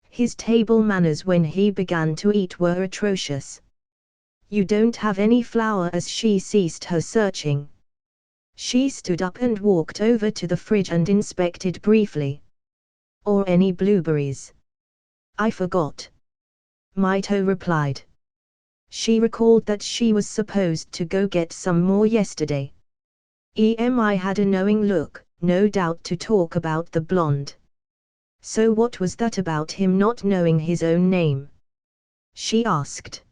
S1: His table manners when he began to eat were atrocious. You don't have any flour? As she ceased her searching. She stood up and walked over to the fridge and inspected briefly. Or any blueberries? I forgot. Mito replied. She recalled that she was supposed to go get some more yesterday. Emi had a knowing look, no doubt to talk about the blonde. So what was that about him not knowing his own name? She asked.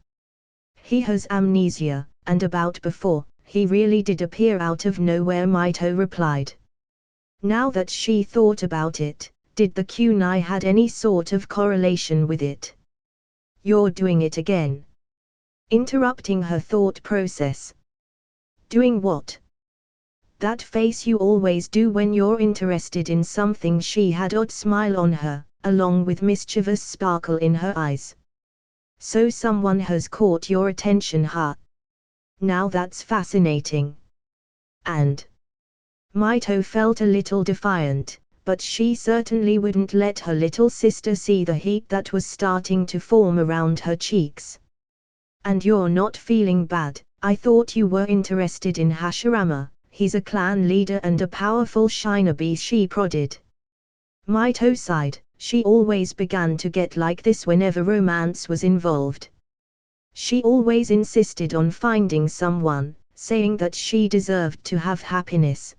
S1: He has amnesia, and about before, he really did appear out of nowhere, Mito replied. Now that she thought about it, did the kunai had any sort of correlation with it? You're doing it again. Interrupting her thought process. Doing what? That face you always do when you're interested in something. She had odd smile on her, along with mischievous sparkle in her eyes. So someone has caught your attention, huh? Now that's fascinating. And Mito felt a little defiant, but she certainly wouldn't let her little sister see the heat that was starting to form around her cheeks. And you're not feeling bad? I thought you were interested in Hashirama. He's a clan leader and a powerful shinobi, she prodded. Mito sighed. She always began to get like this whenever romance was involved. She always insisted on finding someone, saying that she deserved to have happiness.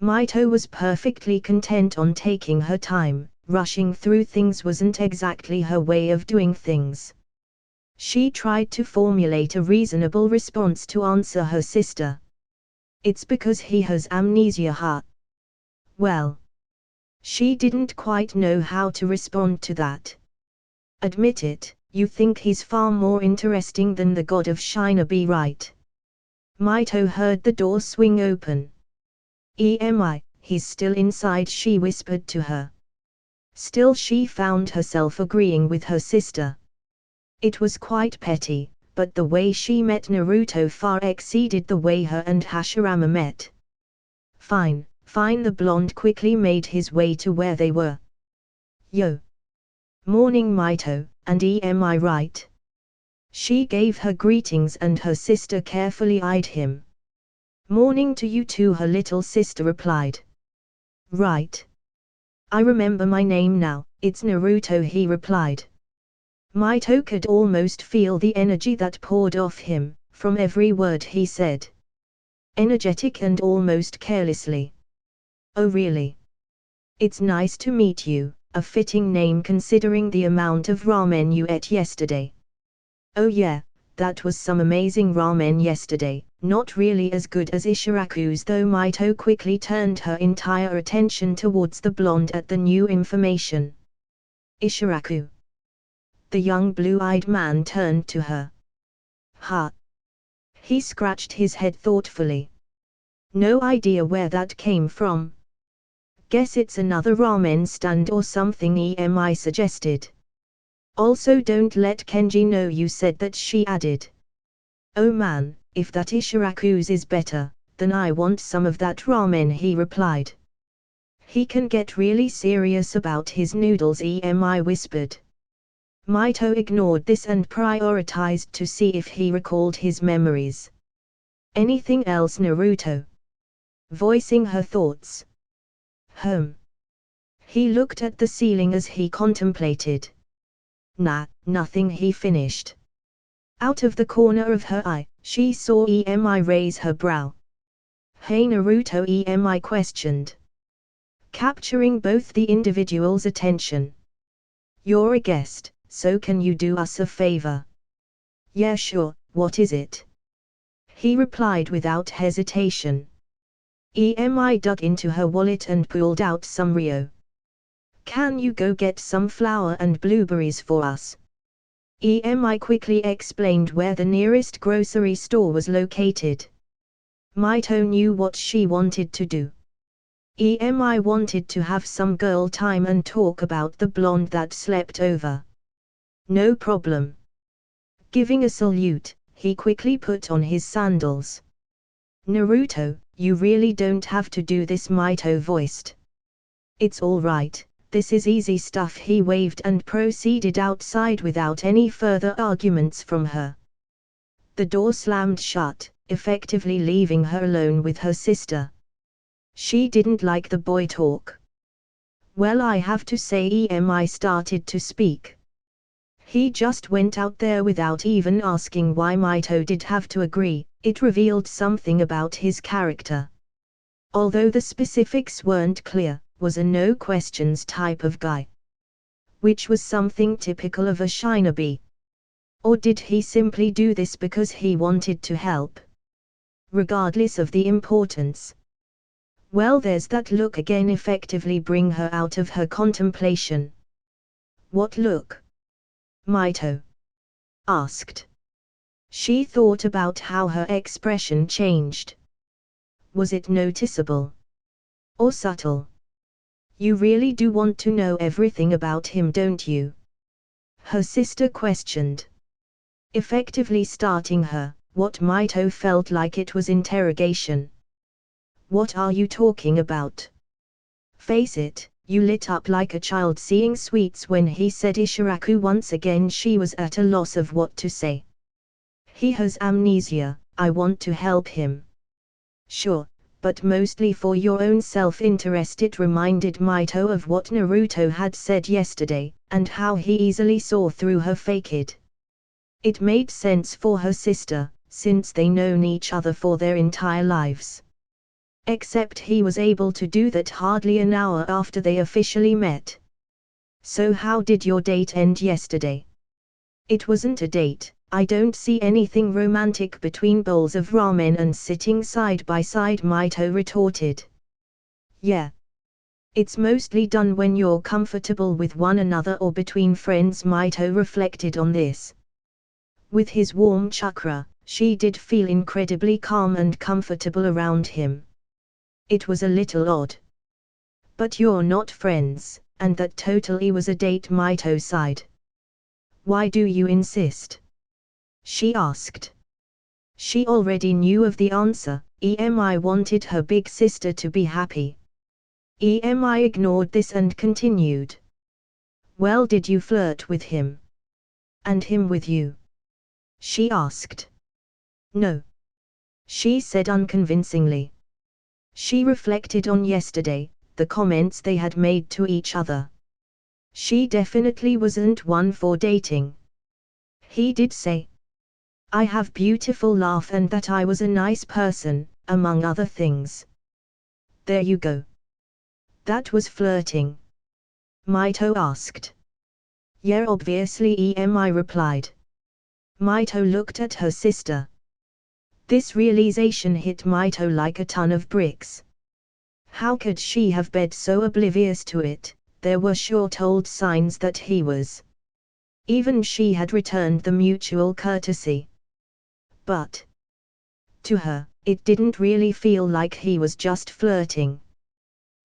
S1: Mito was perfectly content on taking her time. Rushing through things wasn't exactly her way of doing things. She tried to formulate a reasonable response to answer her sister. It's because he has amnesia, huh? Well. She didn't quite know how to respond to that. Admit it, you think he's far more interesting than the god of shinobi, right? Mito heard the door swing open. Emi, he's still inside, she whispered to her. Still, she found herself agreeing with her sister. It was quite petty, but the way she met Naruto far exceeded the way her and Hashirama met. Fine, fine. The blonde quickly made his way to where they were. Yo. Morning, Mito, and Emi, right? She gave her greetings and her sister carefully eyed him. Morning to you too, her little sister replied. Right. I remember my name now, it's Naruto, he replied. Mito could almost feel the energy that poured off him, from every word he said. Energetic and almost carelessly. Oh really? It's nice to meet you, a fitting name considering the amount of ramen you ate yesterday. Oh yeah, that was some amazing ramen yesterday, not really as good as Ishiraku's though. Mito quickly turned her entire attention towards the blonde at the new information. Ishiraku. The young blue-eyed man turned to her. Ha! He scratched his head thoughtfully. No idea where that came from. Guess it's another ramen stand or something, Emi suggested. Also don't let Kenji know you said that, she added. Oh man, if that Ishiraku's is better, then I want some of that ramen, he replied. He can get really serious about his noodles, Emi whispered. Mito ignored this and prioritized to see if he recalled his memories. Anything else, Naruto? Voicing her thoughts. He looked at the ceiling as he contemplated. Nah, nothing, he finished. Out of the corner of her eye, she saw Emi raise her brow. Hey Naruto, Emi questioned. Capturing both the individual's attention. You're a guest, so can you do us a favor? Yeah sure, what is it? He replied without hesitation. Emi dug into her wallet and pulled out some Rio. Can you go get some flour and blueberries for us? Emi quickly explained where the nearest grocery store was located. Mito knew what she wanted to do. Emi wanted to have some girl time and talk about the blonde that slept over. No problem. Giving a salute, he quickly put on his sandals. Naruto, you really don't have to do this, Mito voiced. It's all right, this is easy stuff, he waved and proceeded outside without any further arguments from her. The door slammed shut, effectively leaving her alone with her sister. She didn't like the boy talk. Well, I have to say, Emi started to speak. He just went out there without even asking why Mito did have to agree. It revealed something about his character. Although the specifics weren't clear, was a no-questions type of guy. Which was something typical of a shinobi. Or did he simply do this because he wanted to help? Regardless of the importance. Well, there's that look again, effectively bring her out of her contemplation. What look? Mito asked. She thought about how her expression changed. Was it noticeable? Or subtle? You really do want to know everything about him, don't you? Her sister questioned. Effectively starting her, what Mito felt like it was interrogation. What are you talking about? Face it, you lit up like a child seeing sweets when he said Ishiraku. Once again she was at a loss of what to say. He has amnesia, I want to help him. Sure, but mostly for your own self-interest. It reminded Mito of what Naruto had said yesterday, and how he easily saw through her facade. It made sense for her sister, since they known each other for their entire lives. Except he was able to do that hardly an hour after they officially met. So how did your date end yesterday? It wasn't a date. I don't see anything romantic between bowls of ramen and sitting side by side, Mito retorted. Yeah. It's mostly done when you're comfortable with one another or between friends. Mito reflected on this. With his warm chakra, she did feel incredibly calm and comfortable around him. It was a little odd. But you're not friends, and that totally was a date, Mito sighed. Why do you insist? She asked. She already knew of the answer. EMI wanted her big sister to be happy. EMI ignored this and continued. Well, did you flirt with him? And him with you? She asked. No. She said unconvincingly. She reflected on yesterday, the comments they had made to each other. She definitely wasn't one for dating. He did say, I have beautiful laugh and that I was a nice person, among other things. There you go. That was flirting? Mito asked. Yeah, obviously, EMI replied. Mito looked at her sister. This realization hit Mito like a ton of bricks. How could she have been so oblivious to it? There were sure told signs that he was. Even she had returned the mutual courtesy. But to her, it didn't really feel like he was just flirting.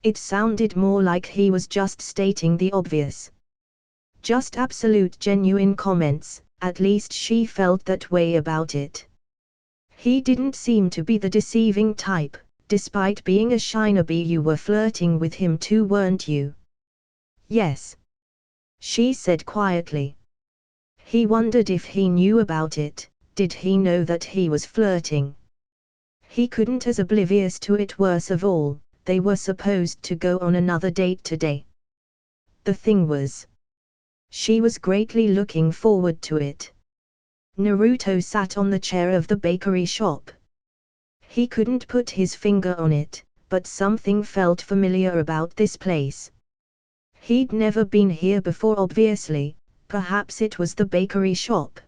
S1: It sounded more like he was just stating the obvious. Just absolute genuine comments, at least she felt that way about it. He didn't seem to be the deceiving type, despite being a shinobi. You were flirting with him too, weren't you? Yes. She said quietly. He wondered if he knew about it. Did he know that he was flirting? He couldn't as oblivious to it. Worse of all, they were supposed to go on another date today. The thing was, she was greatly looking forward to it. Naruto sat on the chair of the bakery shop. He couldn't put his finger on it, but something felt familiar about this place. He'd never been here before, obviously. Perhaps it was the bakery shop.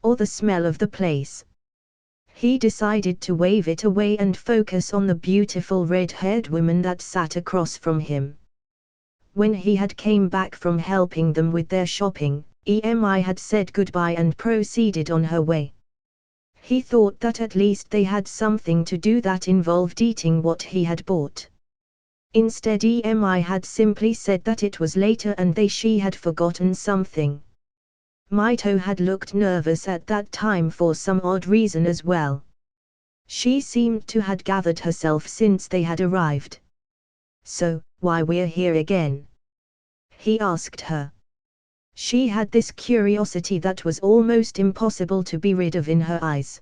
S1: Or the smell of the place. He decided to wave it away and focus on the beautiful red-haired woman that sat across from him. When he had came back from helping them with their shopping, EMI had said goodbye and proceeded on her way. He thought that at least they had something to do that involved eating what he had bought. Instead, EMI had simply said that it was later and she had forgotten something. Mito had looked nervous at that time for some odd reason as well. She seemed to had gathered herself since they had arrived. So, why we're here again? He asked her. She had this curiosity that was almost impossible to be rid of in her eyes.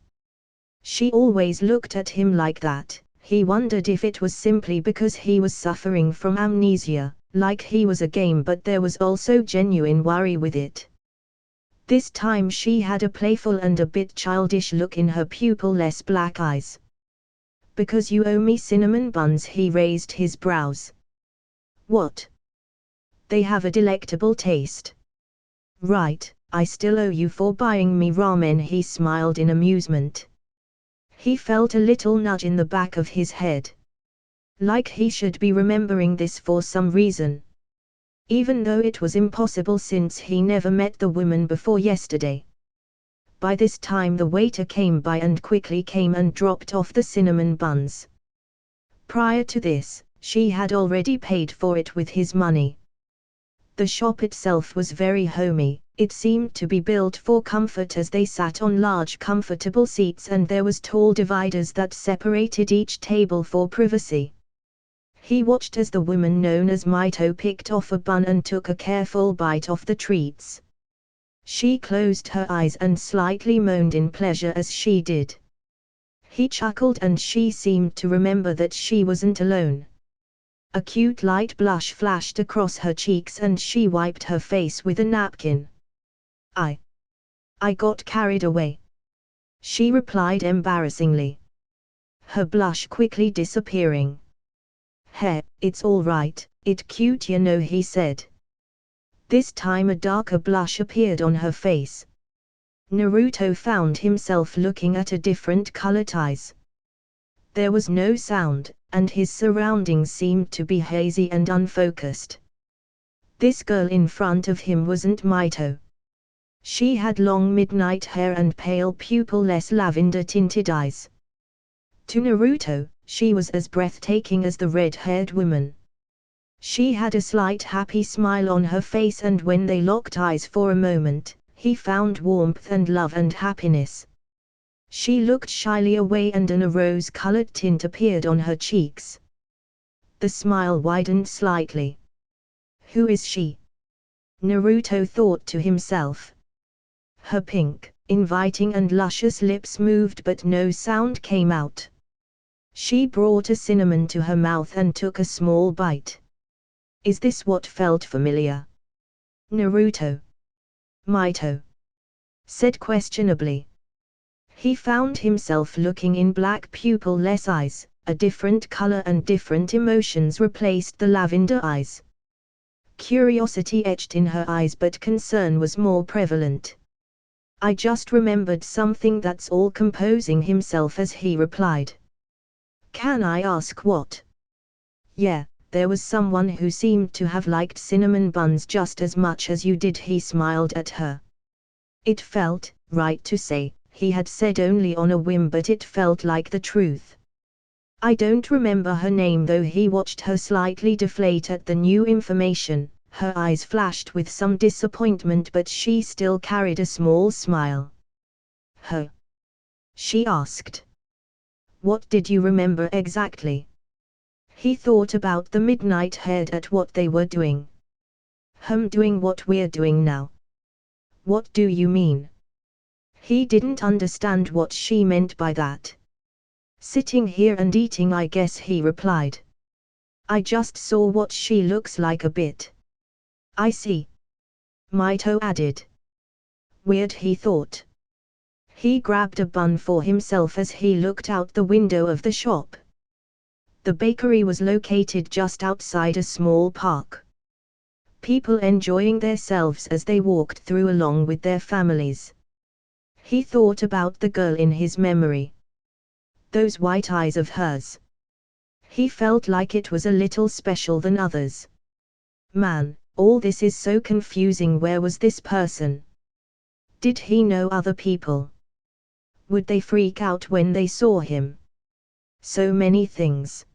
S1: She always looked at him like that. He wondered if it was simply because he was suffering from amnesia, like he was a game, but there was also genuine worry with it. This time she had a playful and a bit childish look in her pupil-less black eyes. Because you owe me cinnamon buns, he raised his brows. What? They have a delectable taste. Right, I still owe you for buying me ramen, he smiled in amusement. He felt a little nudge in the back of his head. Like he should be remembering this for some reason. Even though it was impossible since he never met the woman before yesterday. By this time the waiter came by and quickly came and dropped off the cinnamon buns. Prior to this, she had already paid for it with his money. The shop itself was very homey. It seemed to be built for comfort as they sat on large comfortable seats, and there was tall dividers that separated each table for privacy. He watched as the woman known as Mito picked off a bun and took a careful bite of the treats. She closed her eyes and slightly moaned in pleasure as she did. He chuckled and she seemed to remember that she wasn't alone. A cute light blush flashed across her cheeks and she wiped her face with a napkin. I got carried away, she replied embarrassingly. Her blush quickly disappearing. Hey, it's all right, it's cute you know, he said. This time a darker blush appeared on her face. Naruto found himself looking at a different colored eyes. There was no sound, and his surroundings seemed to be hazy and unfocused. This girl in front of him wasn't Mito. She had long midnight hair and pale pupil-less lavender-tinted eyes. To Naruto, she was as breathtaking as the red-haired woman. She had a slight happy smile on her face, and when they locked eyes for a moment, he found warmth and love and happiness. She looked shyly away and a rose-colored tint appeared on her cheeks. The smile widened slightly. Who is she? Naruto thought to himself. Her pink, inviting and luscious lips moved but no sound came out. She brought a cinnamon to her mouth and took a small bite. Is this what felt familiar? Naruto. Mito said questionably. He found himself looking in black pupil-less eyes. A different color and different emotions replaced the lavender eyes. Curiosity etched in her eyes, but concern was more prevalent. I just remembered something, that's all, composing himself as he replied. Can I ask what? Yeah, there was someone who seemed to have liked cinnamon buns just as much as you did, he smiled at her. It felt right to say, he had said only on a whim, but it felt like the truth. I don't remember her name though. He watched her slightly deflate at the new information. Her eyes flashed with some disappointment, but she still carried a small smile. Her? She asked. What did you remember exactly? He thought about the midnight head at what they were doing. Doing what we're doing now. What do you mean? He didn't understand what she meant by that. Sitting here and eating, I guess, he replied. I just saw what she looks like a bit. I see. Mito added. Weird, he thought. He grabbed a bun for himself as he looked out the window of the shop. The bakery was located just outside a small park. People enjoying themselves as they walked through along with their families. He thought about the girl in his memory. Those white eyes of hers. He felt like it was a little special than others. Man, all this is so confusing. Where was this person? Did he know other people? Would they freak out when they saw him? So many things.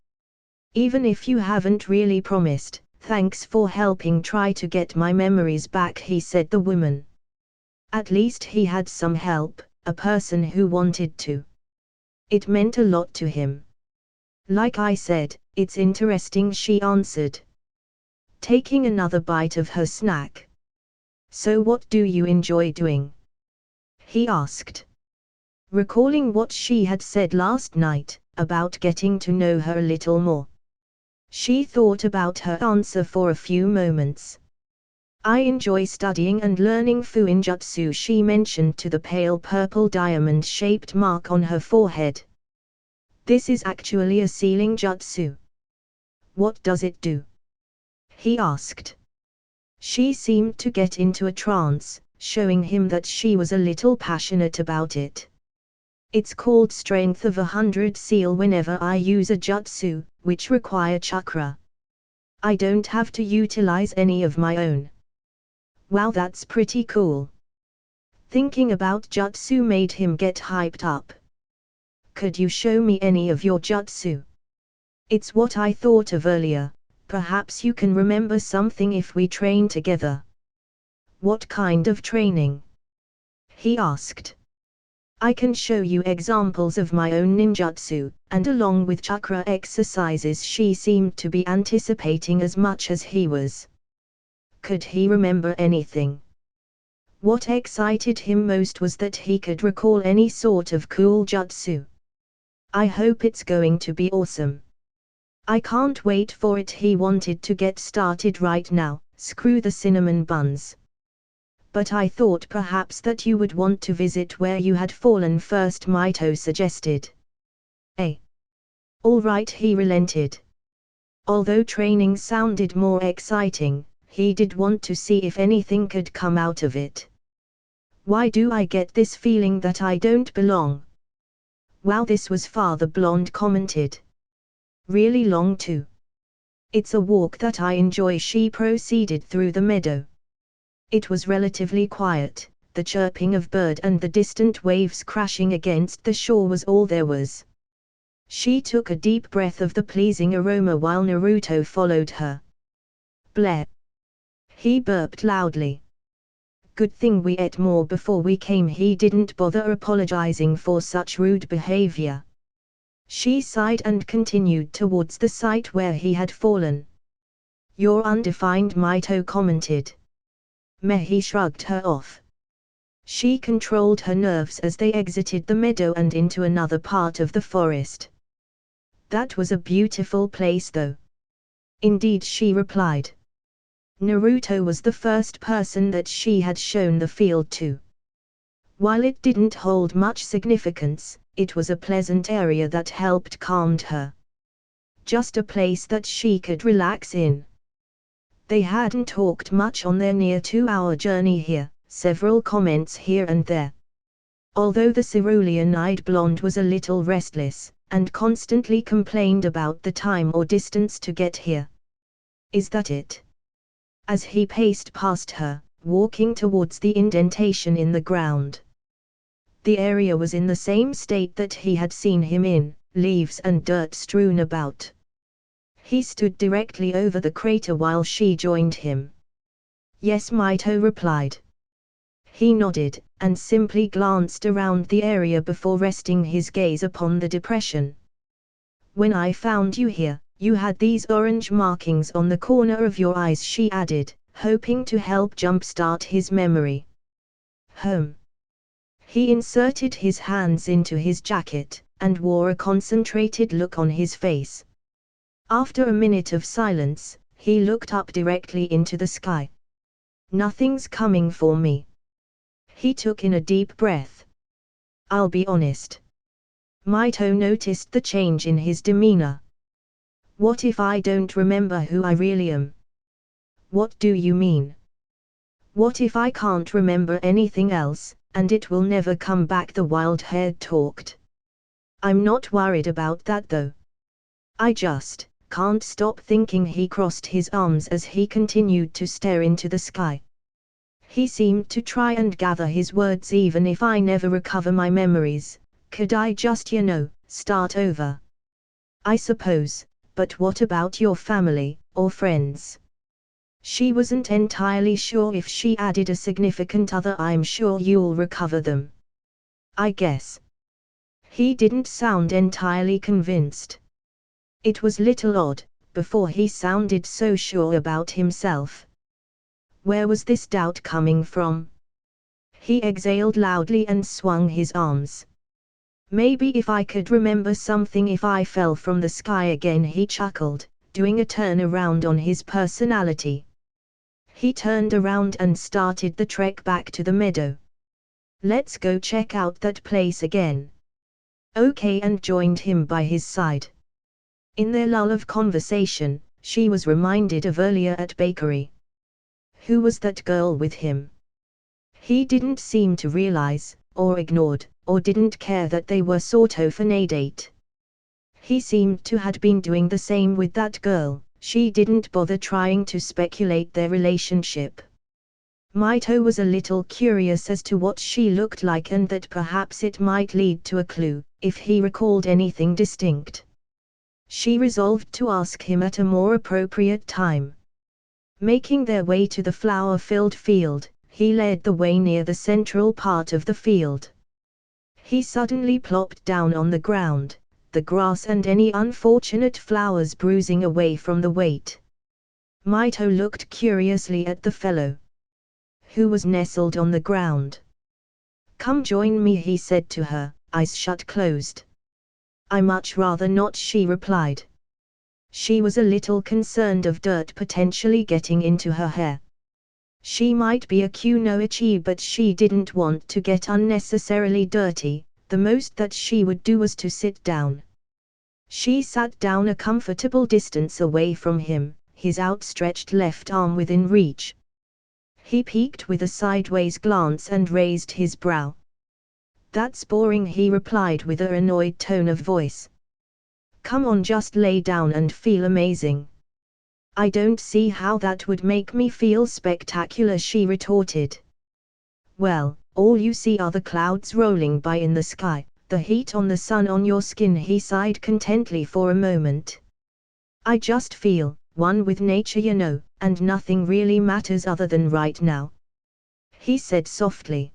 S1: Even if you haven't really promised, thanks for helping try to get my memories back, he said the woman. At least he had some help, a person who wanted to. It meant a lot to him. Like I said, it's interesting, she answered, taking another bite of her snack. So what do you enjoy doing? He asked. Recalling what she had said last night, about getting to know her a little more. She thought about her answer for a few moments. I enjoy studying and learning Fuinjutsu, she mentioned to the pale purple diamond-shaped mark on her forehead. This is actually a sealing jutsu. What does it do? He asked. She seemed to get into a trance, showing him that she was a little passionate about it. It's called Strength of 100 Seal whenever I use a jutsu, which require chakra. I don't have to utilize any of my own. Wow, that's pretty cool. Thinking about jutsu made him get hyped up. Could you show me any of your jutsu? It's what I thought of earlier. Perhaps you can remember something if we train together. What kind of training? He asked. I can show you examples of my own ninjutsu, and along with chakra exercises. She seemed to be anticipating as much as he was. Could he remember anything? What excited him most was that he could recall any sort of cool jutsu. I hope it's going to be awesome. I can't wait for it. He wanted to get started right now, screw the cinnamon buns. But I thought perhaps that you would want to visit where you had fallen first, Mito suggested. All right, he relented. Although training sounded more exciting, he did want to see if anything could come out of it. Why do I get this feeling that I don't belong? Wow, this was far, the blonde commented. Really long too. It's a walk that I enjoy. She proceeded through the meadow. It was relatively quiet, the chirping of bird and the distant waves crashing against the shore was all there was. She took a deep breath of the pleasing aroma while Naruto followed her. Bleh. He burped loudly. Good thing we ate more before we came. He didn't bother apologizing for such rude behavior. She sighed and continued towards the site where he had fallen. You're undefined, Mito commented. Meh, he shrugged her off. She controlled her nerves as they exited the meadow and into another part of the forest. That was a beautiful place though. Indeed, she replied. Naruto was the first person that she had shown the field to. While it didn't hold much significance, it was a pleasant area that helped calm her. Just a place that she could relax in. They hadn't talked much on their near 2-hour journey here, several comments here and there. Although the cerulean-eyed blonde was a little restless, and constantly complained about the time or distance to get here. Is that it? As he paced past her, walking towards the indentation in the ground. The area was in the same state that he had seen him in, leaves and dirt strewn about. He stood directly over the crater while she joined him. Yes, Mito replied. He nodded, and simply glanced around the area before resting his gaze upon the depression. When I found you here, you had these orange markings on the corner of your eyes, she added, hoping to help jumpstart his memory. He inserted his hands into his jacket, and wore a concentrated look on his face. After a minute of silence, he looked up directly into the sky. Nothing's coming for me. He took in a deep breath. I'll be honest. Mito noticed the change in his demeanor. What if I don't remember who I really am? What do you mean? What if I can't remember anything else, and it will never come back? The wild-haired talked. I'm not worried about that though. I just can't stop thinking. He crossed his arms as he continued to stare into the sky. He seemed to try and gather his words. Even if I never recover my memories, could I just, start over? I suppose, but what about your family, or friends? She wasn't entirely sure if she added a significant other. I'm sure you'll recover them. I guess. He didn't sound entirely convinced. It was little odd, before he sounded so sure about himself. Where was this doubt coming from? He exhaled loudly and swung his arms. Maybe if I could remember something if I fell from the sky again, he chuckled, doing a turn around on his personality. He turned around and started the trek back to the meadow. Let's go check out that place again. Okay, and joined him by his side. In their lull of conversation, she was reminded of earlier at bakery. Who was that girl with him? He didn't seem to realize, or ignored, or didn't care that they were sort of on a date. He seemed to had been doing the same with that girl. She didn't bother trying to speculate their relationship. Mito was a little curious as to what she looked like and that perhaps it might lead to a clue, if he recalled anything distinct. She resolved to ask him at a more appropriate time. Making their way to the flower-filled field, he led the way near the central part of the field. He suddenly plopped down on the ground, the grass and any unfortunate flowers bruising away from the weight. Mito looked curiously at the fellow, who was nestled on the ground. Come join me, he said to her, eyes shut closed. I much rather not, she replied. She was a little concerned of dirt potentially getting into her hair. She might be a kunoichi, but she didn't want to get unnecessarily dirty. The most that she would do was to sit down. She sat down a comfortable distance away from him, his outstretched left arm within reach. He peeked with a sideways glance and raised his brow. That's boring, he replied with an annoyed tone of voice. Come on, just lay down and feel amazing. I don't see how that would make me feel spectacular, she retorted. Well, all you see are the clouds rolling by in the sky, the heat on the sun on your skin, he sighed contentedly for a moment. I just feel one with nature, you know, and nothing really matters other than right now, he said softly.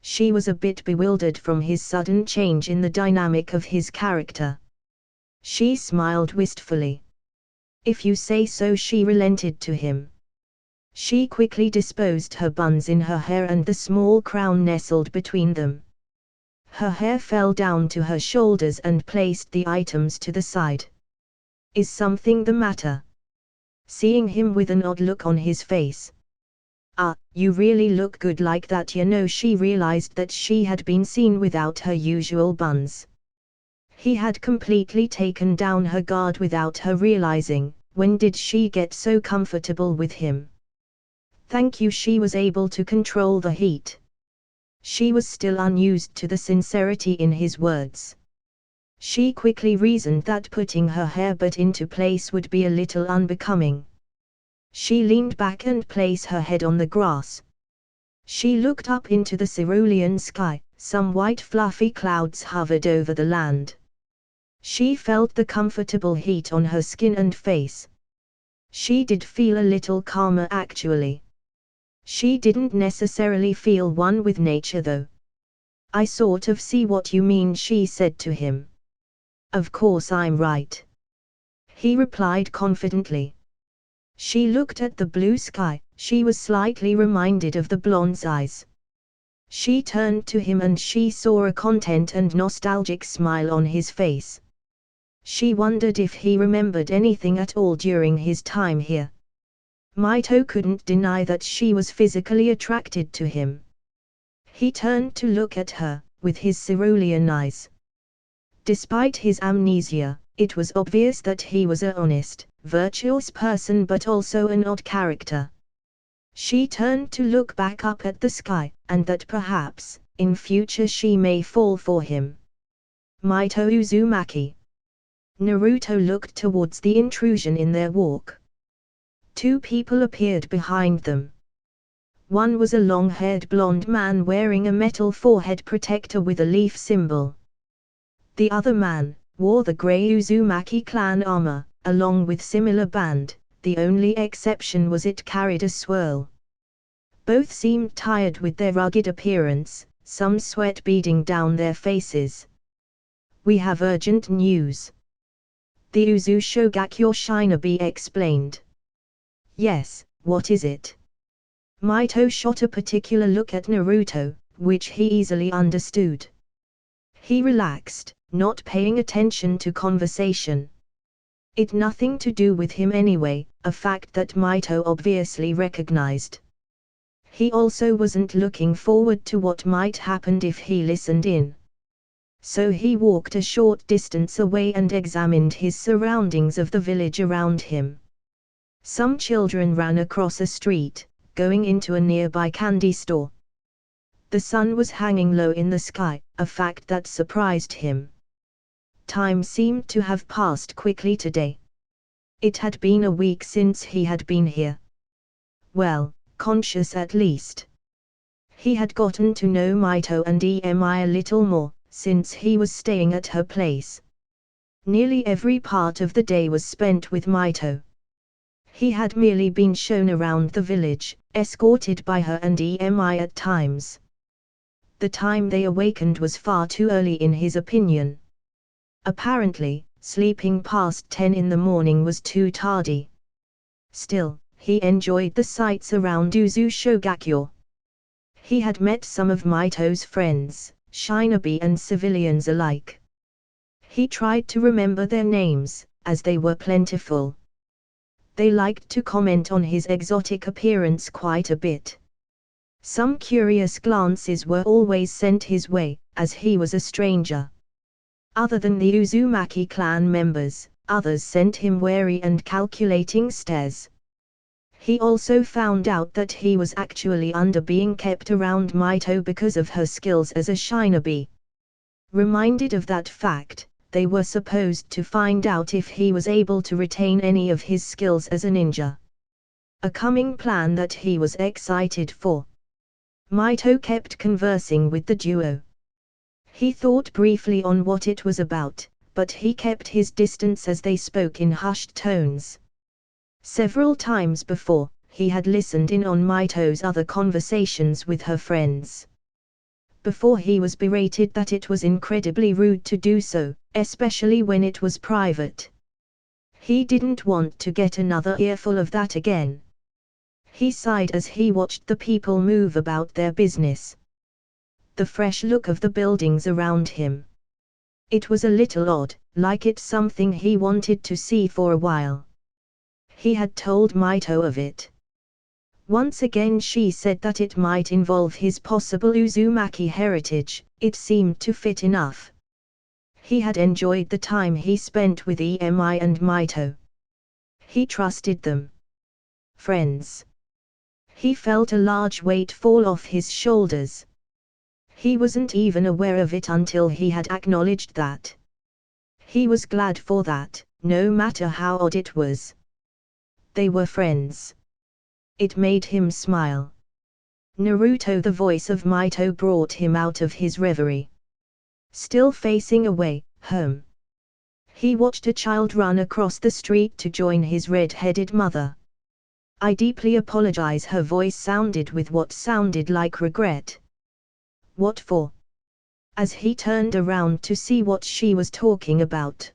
S1: She was a bit bewildered from his sudden change in the dynamic of his character. She smiled wistfully. If you say so, she relented to him. She quickly disposed her buns in her hair and the small crown nestled between them. Her hair fell down to her shoulders and placed the items to the side. Is something the matter? Seeing him with an odd look on his face. You really look good like that, you know, she realized that she had been seen without her usual buns. He had completely taken down her guard without her realizing. When did she get so comfortable with him? Thank you, she was able to control the heat. She was still unused to the sincerity in his words. She quickly reasoned that putting her hair butt into place would be a little unbecoming. She leaned back and placed her head on the grass. She looked up into the cerulean sky. Some white fluffy clouds hovered over the land. She felt the comfortable heat on her skin and face. She did feel a little calmer actually. She didn't necessarily feel one with nature though. I sort of see what you mean, she said to him. Of course I'm right, he replied confidently. She looked at the blue sky. She was slightly reminded of the blonde's eyes. She turned to him and she saw a content and nostalgic smile on his face. She wondered if he remembered anything at all during his time here. Mito couldn't deny that she was physically attracted to him. He turned to look at her, with his cerulean eyes. Despite his amnesia, it was obvious that he was an honest, virtuous person but also an odd character. She turned to look back up at the sky, and that perhaps, in future she may fall for him. Mito Uzumaki. Naruto looked towards the intrusion in their walk. Two people appeared behind them. One was a long-haired blonde man wearing a metal forehead protector with a leaf symbol. The other man wore the grey Uzumaki clan armor, along with similar band. The only exception was it carried a swirl. Both seemed tired with their rugged appearance, some sweat beading down their faces. We have urgent news, the Uzu Shogakyo Shinobi explained. Yes, what is it? Mito shot a particular look at Naruto, which he easily understood. He relaxed, not paying attention to conversation. It nothing to do with him anyway, a fact that Mito obviously recognized. He also wasn't looking forward to what might happen if he listened in. So he walked a short distance away and examined his surroundings of the village around him. Some children ran across a street, going into a nearby candy store. The sun was hanging low in the sky, a fact that surprised him. Time seemed to have passed quickly today. It had been a week since he had been here. Well, conscious at least. He had gotten to know Mito and Emi a little more, since he was staying at her place. Nearly every part of the day was spent with Mito. He had merely been shown around the village, escorted by her and Emi at times. The time they awakened was far too early in his opinion. Apparently, sleeping past 10 in the morning was too tardy. Still, he enjoyed the sights around Uzumaki. He had met some of Mito's friends, shinobi and civilians alike. He tried to remember their names, as they were plentiful. They liked to comment on his exotic appearance quite a bit. Some curious glances were always sent his way, as he was a stranger. Other than the Uzumaki clan members, others sent him wary and calculating stares. He also found out that he was actually being kept around Mito because of her skills as a shinobi. Reminded of that fact, they were supposed to find out if he was able to retain any of his skills as a ninja. A coming plan that he was excited for. Mito kept conversing with the duo. He thought briefly on what it was about, but he kept his distance as they spoke in hushed tones. Several times before, he had listened in on Mito's other conversations with her friends. Before he was berated that it was incredibly rude to do so, especially when it was private. He didn't want to get another earful of that again. He sighed as he watched the people move about their business. The fresh look of the buildings around him. It was a little odd, like it's something he wanted to see for a while. He had told Mito of it. Once again she said that it might involve his possible Uzumaki heritage, it seemed to fit enough. He had enjoyed the time he spent with Emi and Mito. He trusted them. Friends. He felt a large weight fall off his shoulders. He wasn't even aware of it until he had acknowledged that. He was glad for that, no matter how odd it was. They were friends. It made him smile. Naruto, the voice of Mito, brought him out of his reverie. Still facing away, home. He watched a child run across the street to join his red-headed mother. I deeply apologize, her voice sounded with what sounded like regret. What for? As he turned around to see what she was talking about.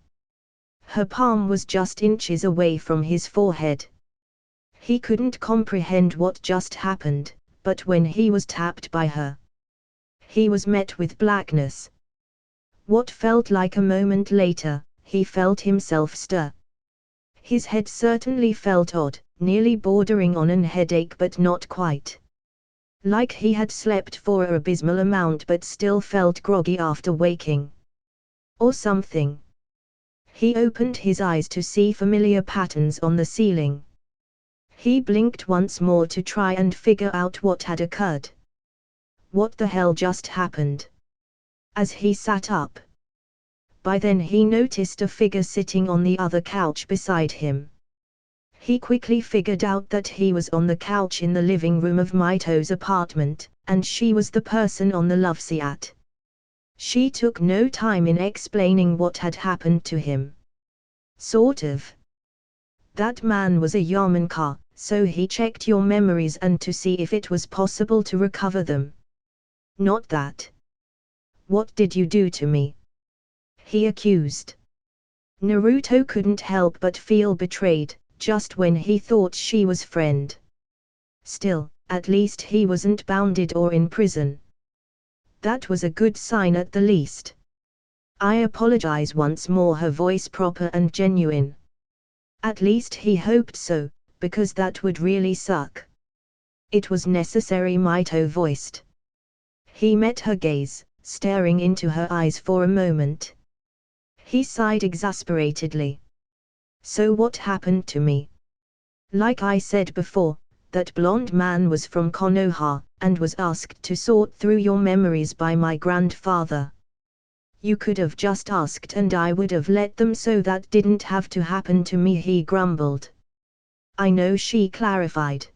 S1: Her palm was just inches away from his forehead. He couldn't comprehend what just happened, but when he was tapped by her, he was met with blackness. What felt like a moment later, he felt himself stir. His head certainly felt odd, nearly bordering on an headache but not quite. Like he had slept for an abysmal amount but still felt groggy after waking. Or something. He opened his eyes to see familiar patterns on the ceiling. He blinked once more to try and figure out what had occurred. What the hell just happened? As he sat up. By then he noticed a figure sitting on the other couch beside him. He quickly figured out that he was on the couch in the living room of Mito's apartment, and she was the person on the loveseat. She took no time in explaining what had happened to him. Sort of. That man was a Yamanka, so he checked your memories and to see if it was possible to recover them. Not that. What did you do to me? He accused. Naruto couldn't help but feel betrayed, just when he thought she was friend. Still, at least he wasn't bounded or in prison. That was a good sign at the least. I apologize once more, her voice proper and genuine. At least he hoped so, because that would really suck. It was necessary, Mito voiced. He met her gaze, staring into her eyes for a moment. He sighed exasperatedly. So what happened to me? Like I said before, that blonde man was from Konoha, and was asked to sort through your memories by my grandfather. You could have just asked and I would have let them, so that didn't have to happen to me, he grumbled. I know, she clarified.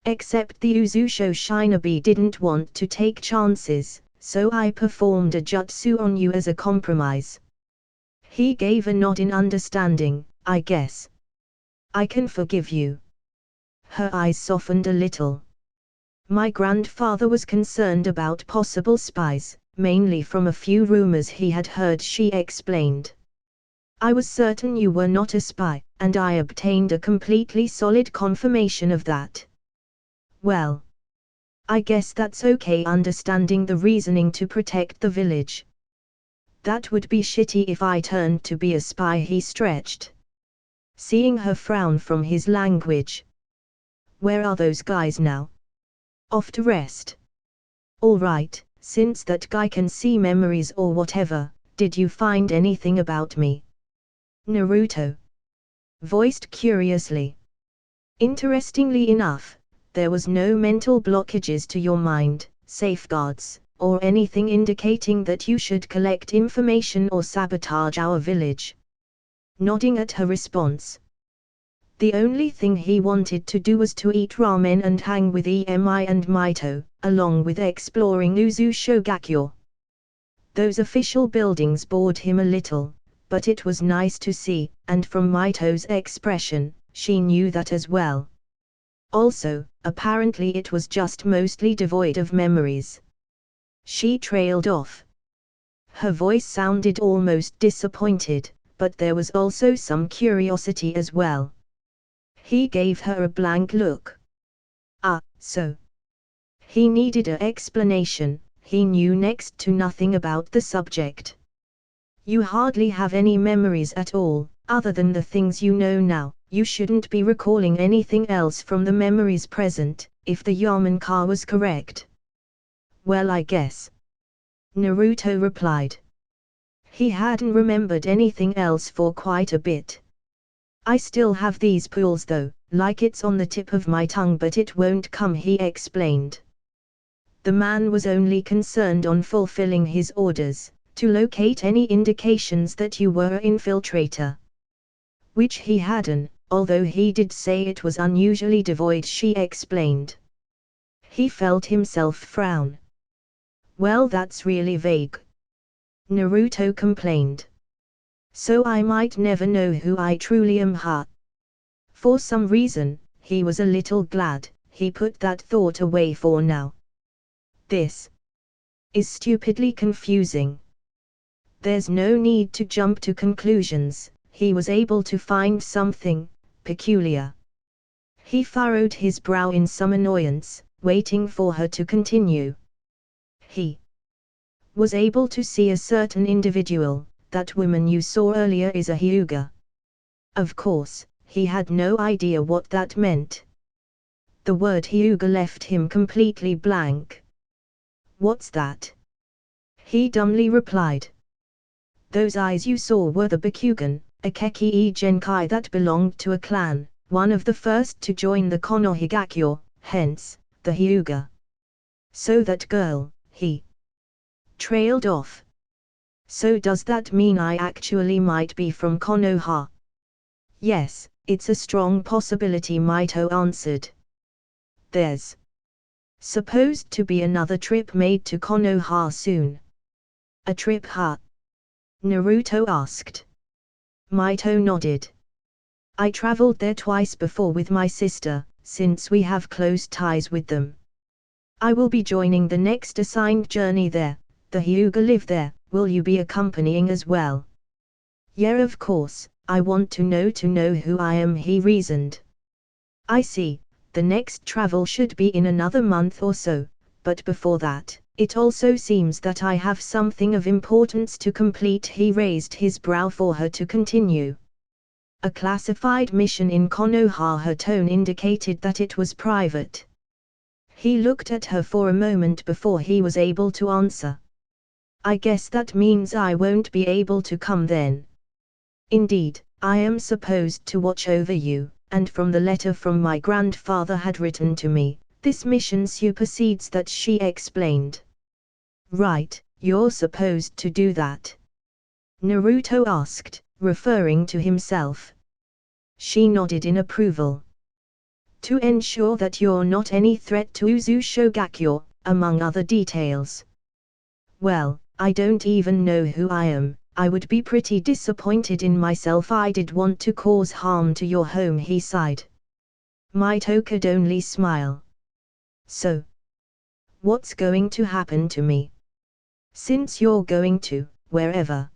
S1: Except the Uzusho Shinobi didn't want to take chances, so I performed a jutsu on you as a compromise. He gave a nod in understanding. I guess I can forgive you. Her eyes softened a little. My grandfather was concerned about possible spies, mainly from a few rumors he had heard, she explained. I was certain you were not a spy, and I obtained a completely solid confirmation of that. Well, I guess that's okay, understanding the reasoning to protect the village. That would be shitty if I turned to be a spy, he stretched. Seeing her frown from his language. Where are those guys now? Off to rest. All right, since that guy can see memories or whatever, did you find anything about me? Naruto voiced curiously. Interestingly enough, there was no mental blockages to your mind, safeguards, or anything indicating that you should collect information or sabotage our village. Nodding at her response. The only thing he wanted to do was to eat ramen and hang with Emi and Mito, along with exploring Uzushogakyo. Those official buildings bored him a little, but it was nice to see, and from Mito's expression, she knew that as well. Also, apparently it was just mostly devoid of memories. She trailed off. Her voice sounded almost disappointed, but there was also some curiosity as well. He gave her a blank look. Ah, so. He needed an explanation. He knew next to nothing about the subject. You hardly have any memories at all, other than the things you know now. You shouldn't be recalling anything else from the memories present, if the Yamanka was correct. Well, I guess. Naruto replied. He hadn't remembered anything else for quite a bit. I still have these pools though, like it's on the tip of my tongue, but it won't come, he explained. The man was only concerned on fulfilling his orders, to locate any indications that you were an infiltrator. Which he hadn't, although he did say it was unusually devoid, she explained. He felt himself frown. Well, that's really vague. Naruto complained. So I might never know who I truly am, huh? For some reason, he was a little glad he put that thought away for now. This is stupidly confusing. There's no need to jump to conclusions, he was able to find something peculiar. He furrowed his brow in some annoyance, waiting for her to continue. He was able to see a certain individual. That woman you saw earlier is a Hyuga. Of course, he had no idea what that meant. The word Hyuga left him completely blank. What's that? He dumbly replied. Those eyes you saw were the Bakugan, a Kekii Genkai that belonged to a clan, one of the first to join the Konohigakyo, hence, the Hyuga. So that girl, he trailed off. So does that mean I actually might be from Konoha? Yes, it's a strong possibility, Mito answered. There's supposed to be another trip made to Konoha soon. A trip, huh? Naruto asked. Mito nodded. I traveled there twice before with my sister, since we have close ties with them. I will be joining the next assigned journey there. The Hyuga live there. Will you be accompanying as well? Yeah, of course, I want to know who I am, he reasoned. I see, the next travel should be in another month or so, but before that, it also seems that I have something of importance to complete. He raised his brow for her to continue. a classified mission in Konoha. Her tone indicated that it was private. He looked at her for a moment before he was able to answer. I guess that means I won't be able to come then. Indeed, I am supposed to watch over you, and from the letter from my grandfather had written to me, this mission supersedes that, she explained. Right, you're supposed to do that? Naruto asked, referring to himself. She nodded in approval. To ensure that you're not any threat to Uzushogakyo, among other details. Well, I don't even know who I am. I would be pretty disappointed in myself. I did want to cause harm to your home, he sighed. Mito could only smile. So, what's going to happen to me? Since you're going to, wherever.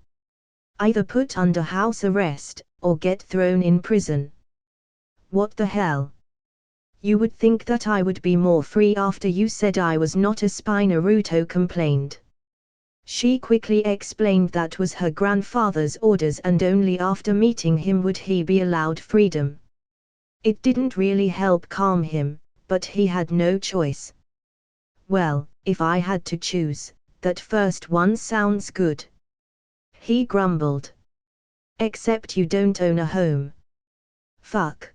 S1: Either put under house arrest, or get thrown in prison. What the hell? You would think that I would be more free after you said I was not a spy, Naruto complained. She quickly explained that was her grandfather's orders, and only after meeting him would he be allowed freedom. It didn't really help calm him, but he had no choice. Well, if I had to choose, that first one sounds good. He grumbled. Except you don't own a home. Fuck.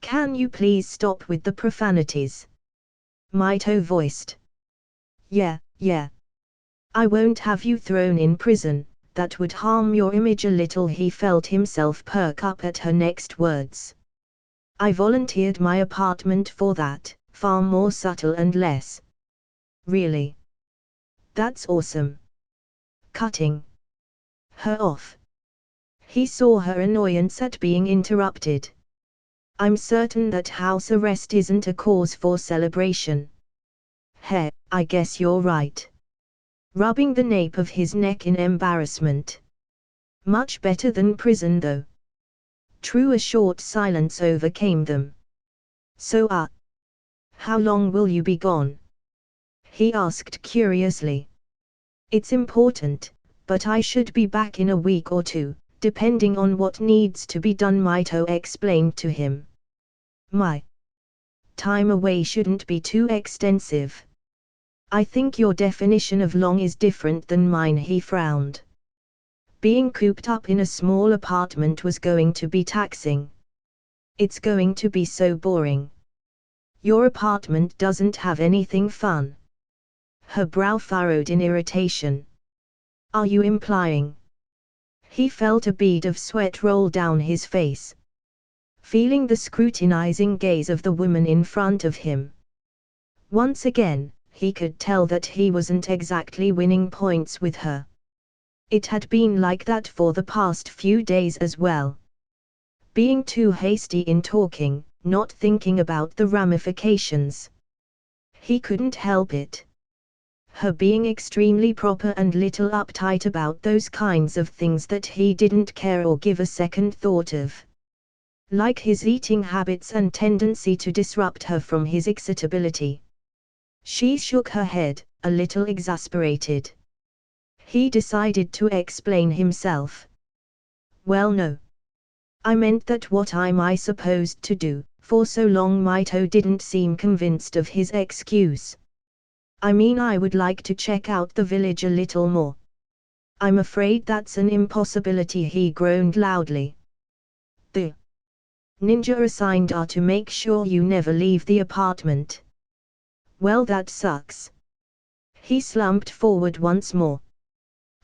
S1: Can you please stop with the profanities? Mito voiced. Yeah. I won't have you thrown in prison, that would harm your image a little. He felt himself perk up at her next words. I volunteered my apartment for that, far more subtle and less. Really? That's awesome. Cutting her off. He saw her annoyance at being interrupted. I'm certain that house arrest isn't a cause for celebration. Heh, I guess you're right. Rubbing the nape of his neck in embarrassment. Much better than prison though. True. A short silence overcame them. So how long will you be gone? He asked curiously. It's important, but I should be back in a week or two, depending on what needs to be done, Mito explained to him. My time away shouldn't be too extensive. I think your definition of long is different than mine, he frowned. Being cooped up in a small apartment was going to be taxing. It's going to be so boring. Your apartment doesn't have anything fun. Her brow furrowed in irritation. Are you implying? He felt a bead of sweat roll down his face. Feeling the scrutinizing gaze of the woman in front of him. Once again, he could tell that he wasn't exactly winning points with her. It had been like that for the past few days as well. Being too hasty in talking, not thinking about the ramifications. He couldn't help it. Her being extremely proper and little uptight about those kinds of things that he didn't care or give a second thought of. Like his eating habits and tendency to disrupt her from his excitability. She shook her head, a little exasperated. He decided to explain himself. Well, no. I meant that what am I supposed to do? For so long Mito didn't seem convinced of his excuse. I mean, I would like to check out the village a little more. I'm afraid that's an impossibility, he groaned loudly. The ninja assigned are to make sure you never leave the apartment. Well, that sucks. He slumped forward once more.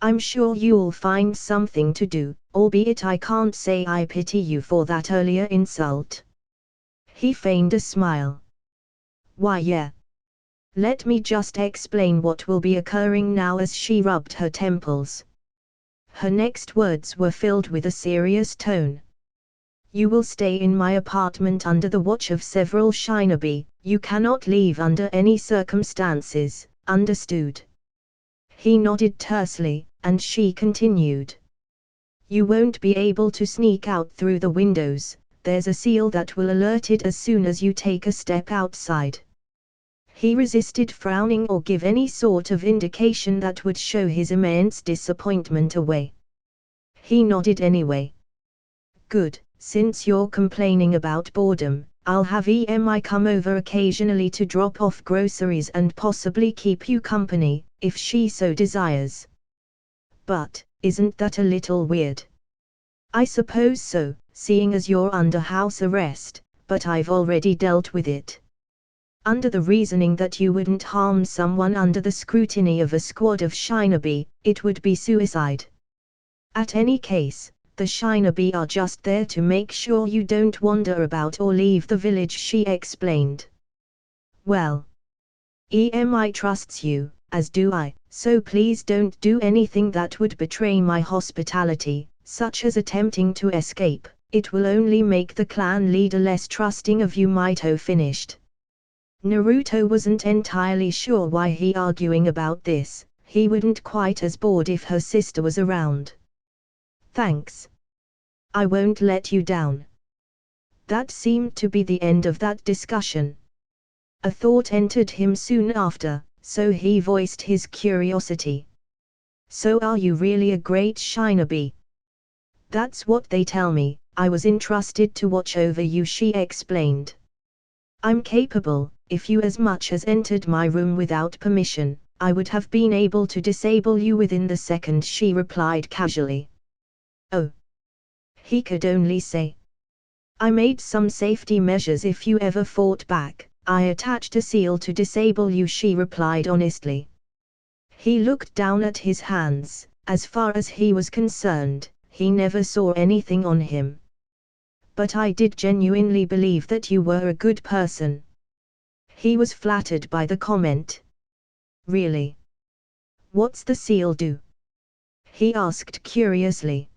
S1: I'm sure you'll find something to do, albeit I can't say I pity you for that earlier insult. He feigned a smile. Why, yeah. Let me just explain what will be occurring now, as she rubbed her temples. Her next words were filled with a serious tone. You will stay in my apartment under the watch of several shinobi. You cannot leave under any circumstances, understood? He nodded tersely, and she continued. You won't be able to sneak out through the windows, there's a seal that will alert it as soon as you take a step outside. He resisted frowning or give any sort of indication that would show his immense disappointment away. He nodded anyway. Good, since you're complaining about boredom, I'll have EMI come over occasionally to drop off groceries and possibly keep you company, if she so desires. But, isn't that a little weird? I suppose so, seeing as you're under house arrest, but I've already dealt with it. Under the reasoning that you wouldn't harm someone under the scrutiny of a squad of shinobi, it would be suicide. At any case, the shinobi are just there to make sure you don't wander about or leave the village, she explained. Well, EMI trusts you, as do I, so please don't do anything that would betray my hospitality, such as attempting to escape. It will only make the clan leader less trusting of you, Mito finished. Naruto wasn't entirely sure why he arguing about this. He wouldn't quite as bored if her sister was around. Thanks. I won't let you down. That seemed to be the end of that discussion. A thought entered him soon after, so he voiced his curiosity. So are you really a great shinobi? That's what they tell me. I was entrusted to watch over you, she explained. I'm capable. If you as much as entered my room without permission, I would have been able to disable you within the second, she replied casually. Oh. He could only say. I made some safety measures if you ever fought back. I attached a seal to disable you, she replied honestly. He looked down at his hands. As far as he was concerned, he never saw anything on him. But I did genuinely believe that you were a good person. He was flattered by the comment. Really? What's the seal do? He asked curiously.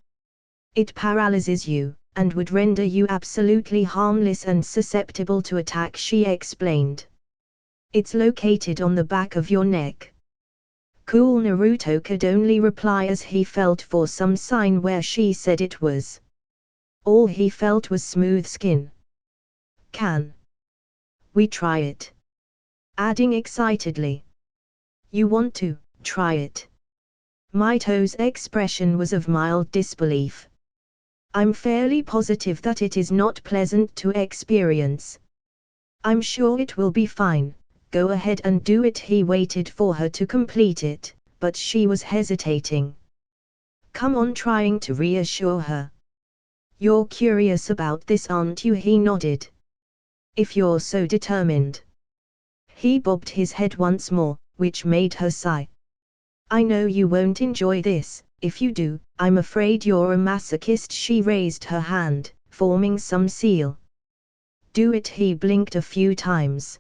S1: It paralyzes you, and would render you absolutely harmless and susceptible to attack, she explained. It's located on the back of your neck. Cool, Naruto could only reply as he felt for some sign where she said it was. All he felt was smooth skin. Can we try it? Adding excitedly. You want to try it? Mito's expression was of mild disbelief. I'm fairly positive that it is not pleasant to experience. I'm sure it will be fine. Go ahead and do it. He waited for her to complete it, but she was hesitating. Come on, trying to reassure her. You're curious about this, aren't you? He nodded. If you're so determined. He bobbed his head once more, which made her sigh. I know you won't enjoy this. If you do, I'm afraid you're a masochist. She raised her hand, forming some seal. Do it. He blinked a few times.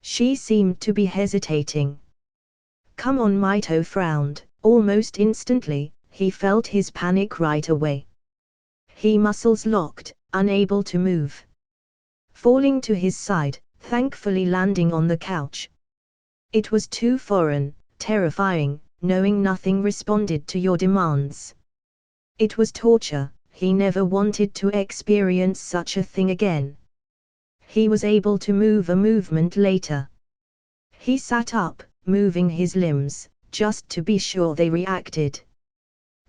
S1: She seemed to be hesitating. Come on, Mito frowned. Almost instantly, he felt his panic right away. His muscles locked, unable to move. Falling to his side, thankfully landing on the couch. It was too foreign, terrifying, knowing nothing responded to your demands. It was torture. He never wanted to experience such a thing again. He was able to move a movement later. He sat up, moving his limbs, just to be sure they reacted.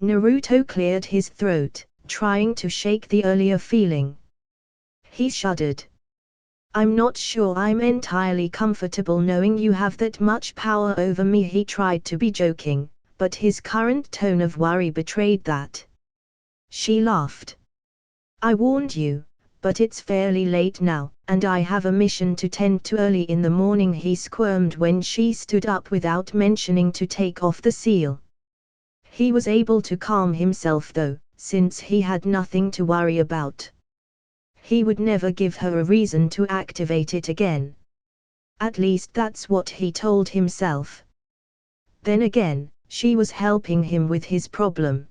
S1: Naruto cleared his throat, trying to shake the earlier feeling. He shuddered. I'm not sure I'm entirely comfortable knowing you have that much power over me. He tried to be joking, but his current tone of worry betrayed that. She laughed. I warned you, but it's fairly late now, and I have a mission to tend to early in the morning. He squirmed when she stood up without mentioning to take off the seal. He was able to calm himself though, since he had nothing to worry about. He would never give her a reason to activate it again. At least that's what he told himself. Then again, she was helping him with his problem.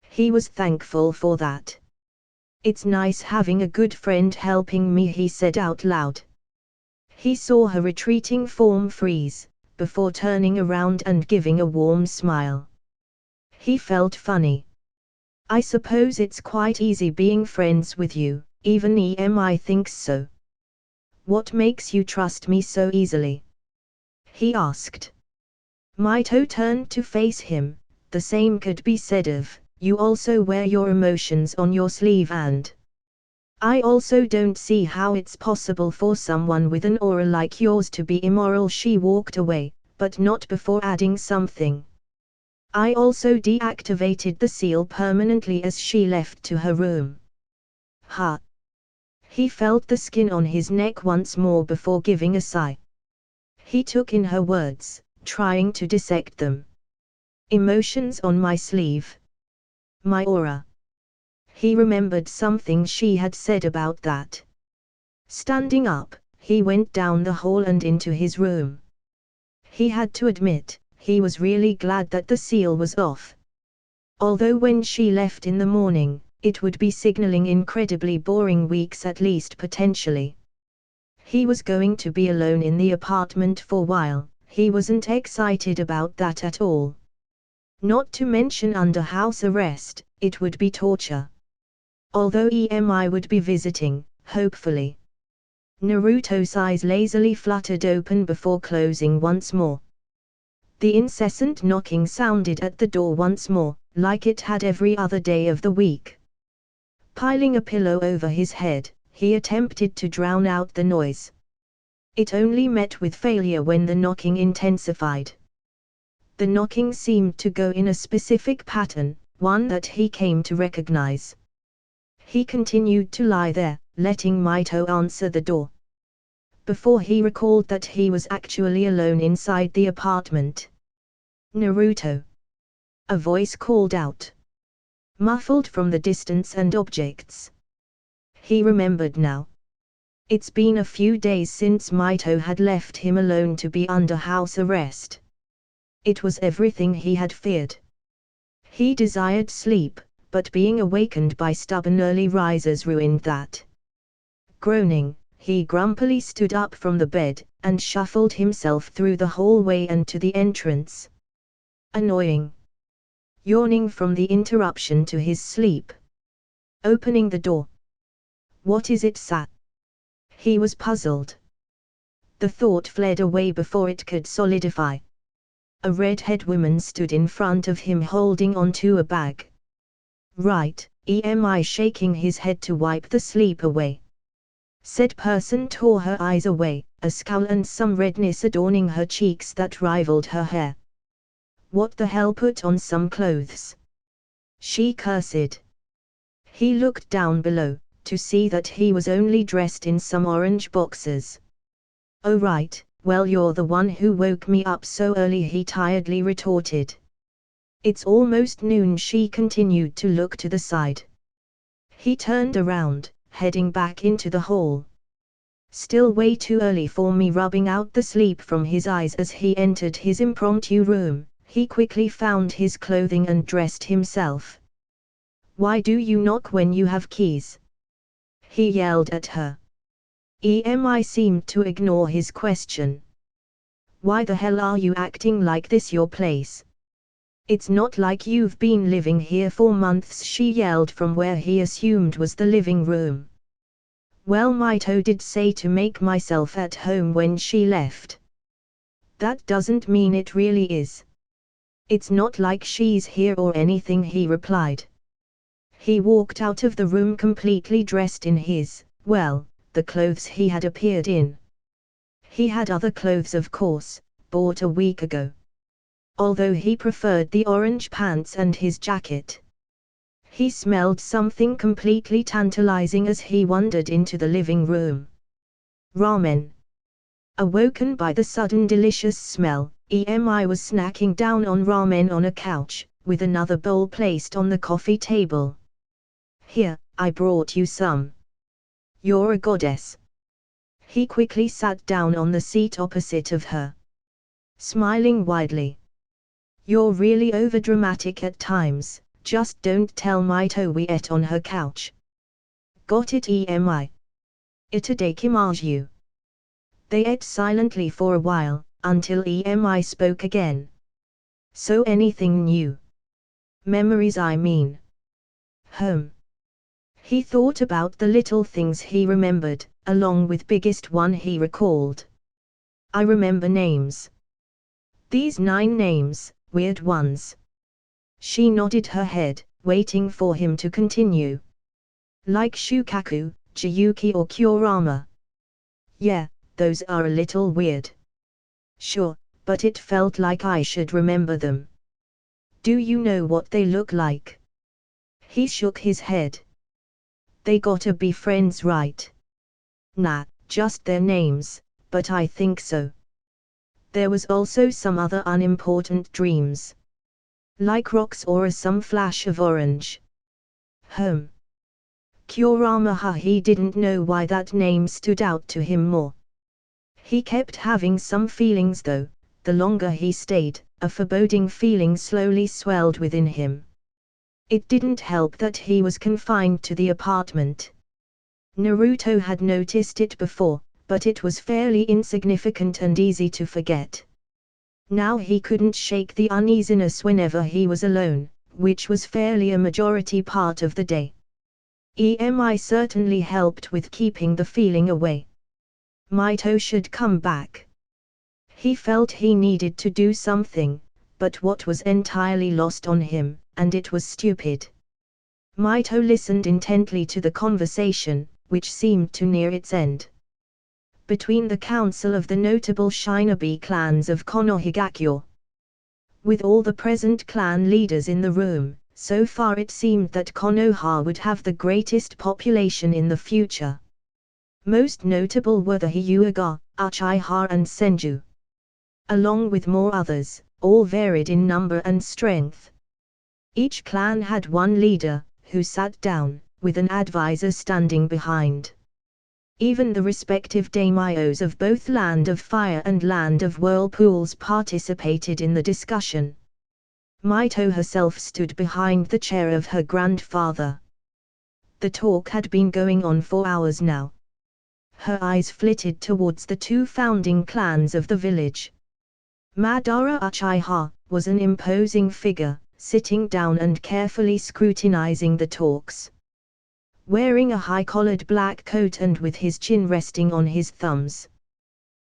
S1: He was thankful for that. It's nice having a good friend helping me, he said out loud. He saw her retreating form freeze, before turning around and giving a warm smile. He felt funny. I suppose it's quite easy being friends with you. Even EMI thinks so. What makes you trust me so easily? He asked. Mito turned to face him. The same could be said of you also wear your emotions on your sleeve and I also don't see how it's possible for someone with an aura like yours to be immoral. She walked away, but not before adding something. I also deactivated the seal permanently as she left to her room. Ha! He felt the skin on his neck once more before giving a sigh. He took in her words, trying to dissect them. Emotions on my sleeve. My aura. He remembered something she had said about that. Standing up, he went down the hall and into his room. He had to admit, he was really glad that the seal was off. Although when she left in the morning, it would be signaling incredibly boring weeks at least potentially. He was going to be alone in the apartment for a while. He wasn't excited about that at all. Not to mention under house arrest, it would be torture. Although EMI would be visiting, hopefully. Naruto's eyes lazily fluttered open before closing once more. The incessant knocking sounded at the door once more, like it had every other day of the week. Piling a pillow over his head, he attempted to drown out the noise. It only met with failure when the knocking intensified. The knocking seemed to go in a specific pattern, one that he came to recognize. He continued to lie there, letting Mito answer the door. Before he recalled that he was actually alone inside the apartment. Naruto. A voice called out. Muffled from the distance and objects. He remembered now. It's been a few days since Mito had left him alone to be under house arrest. It was everything he had feared. He desired sleep, but being awakened by stubborn early risers ruined that. Groaning, he grumpily stood up from the bed, and shuffled himself through the hallway and to the entrance. Annoying. Yawning from the interruption to his sleep. Opening the door. What is it, Sat? He was puzzled. The thought fled away before it could solidify. A red-haired woman stood in front of him holding onto a bag. Right, EMI shaking his head to wipe the sleep away. Said person tore her eyes away, a scowl and some redness adorning her cheeks that rivaled her hair. What the hell, put on some clothes. She cursed. He looked down below, to see that he was only dressed in some orange boxers. Oh right, well you're the one who woke me up so early, he tiredly retorted. It's almost noon, she continued to look to the side. He turned around, heading back into the hall. Still way too early for me, rubbing out the sleep from his eyes as he entered his impromptu room. He quickly found his clothing and dressed himself. Why do you knock when you have keys? He yelled at her. EMI seemed to ignore his question. Why the hell are you acting like this your place? It's not like you've been living here for months, she yelled from where he assumed was the living room. Well, Mito did say to make myself at home when she left. That doesn't mean it really is. It's not like she's here or anything, he replied. He walked out of the room completely dressed in his, well, the clothes he had appeared in. He had other clothes, of course, bought a week ago. Although he preferred the orange pants and his jacket. He smelled something completely tantalizing as he wandered into the living room. Ramen. Awoken by the sudden delicious smell, EMI was snacking down on ramen on a couch, with another bowl placed on the coffee table. Here, I brought you some. You're a goddess. He quickly sat down on the seat opposite of her. Smiling widely. You're really overdramatic at times, just don't tell Mito we ate on her couch. Got it, EMI? Itadakimasu. They ate silently for a while, until EMI spoke again. So anything new? Memories, I mean. Home. He thought about the little things he remembered, along with biggest one he recalled. I remember names. These 9 names, weird ones. She nodded her head, waiting for him to continue. Like Shukaku, Jiyuki or Kurama. Yeah, those are a little weird. Sure, but it felt like I should remember them. Do you know what they look like? He shook his head. They gotta be friends, right? Nah, just their names, but I think so. There was also some other unimportant dreams. Like rocks or some flash of orange. Kurama, he didn't know why that name stood out to him more. He kept having some feelings though. The longer he stayed, a foreboding feeling slowly swelled within him. It didn't help that he was confined to the apartment. Naruto had noticed it before, but it was fairly insignificant and easy to forget. Now he couldn't shake the uneasiness whenever he was alone, which was fairly a majority part of the day. EMI certainly helped with keeping the feeling away. Mito should come back. He felt he needed to do something, but what was entirely lost on him, and it was stupid. Mito listened intently to the conversation, which seemed to near its end. Between the council of the notable shinobi clans of Konohagakure. With all the present clan leaders in the room, so far it seemed that Konoha would have the greatest population in the future. Most notable were the Hyuga, Uchiha and Senju. Along with more others, all varied in number and strength. Each clan had one leader, who sat down, with an advisor standing behind. Even the respective daimyos of both Land of Fire and Land of Whirlpools participated in the discussion. Mito herself stood behind the chair of her grandfather. The talk had been going on for hours now. Her eyes flitted towards the two founding clans of the village. Madara Uchiha was an imposing figure, sitting down and carefully scrutinizing the talks. Wearing a high-collared black coat and with his chin resting on his thumbs.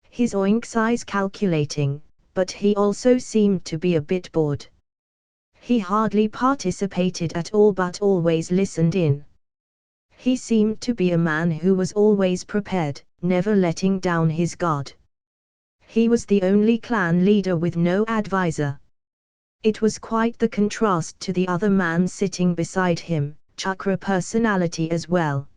S1: His oink's eyes calculating, but he also seemed to be a bit bored. He hardly participated at all but always listened in. He seemed to be a man who was always prepared, never letting down his guard. He was the only clan leader with no advisor. It was quite the contrast to the other man sitting beside him, chakra personality as well.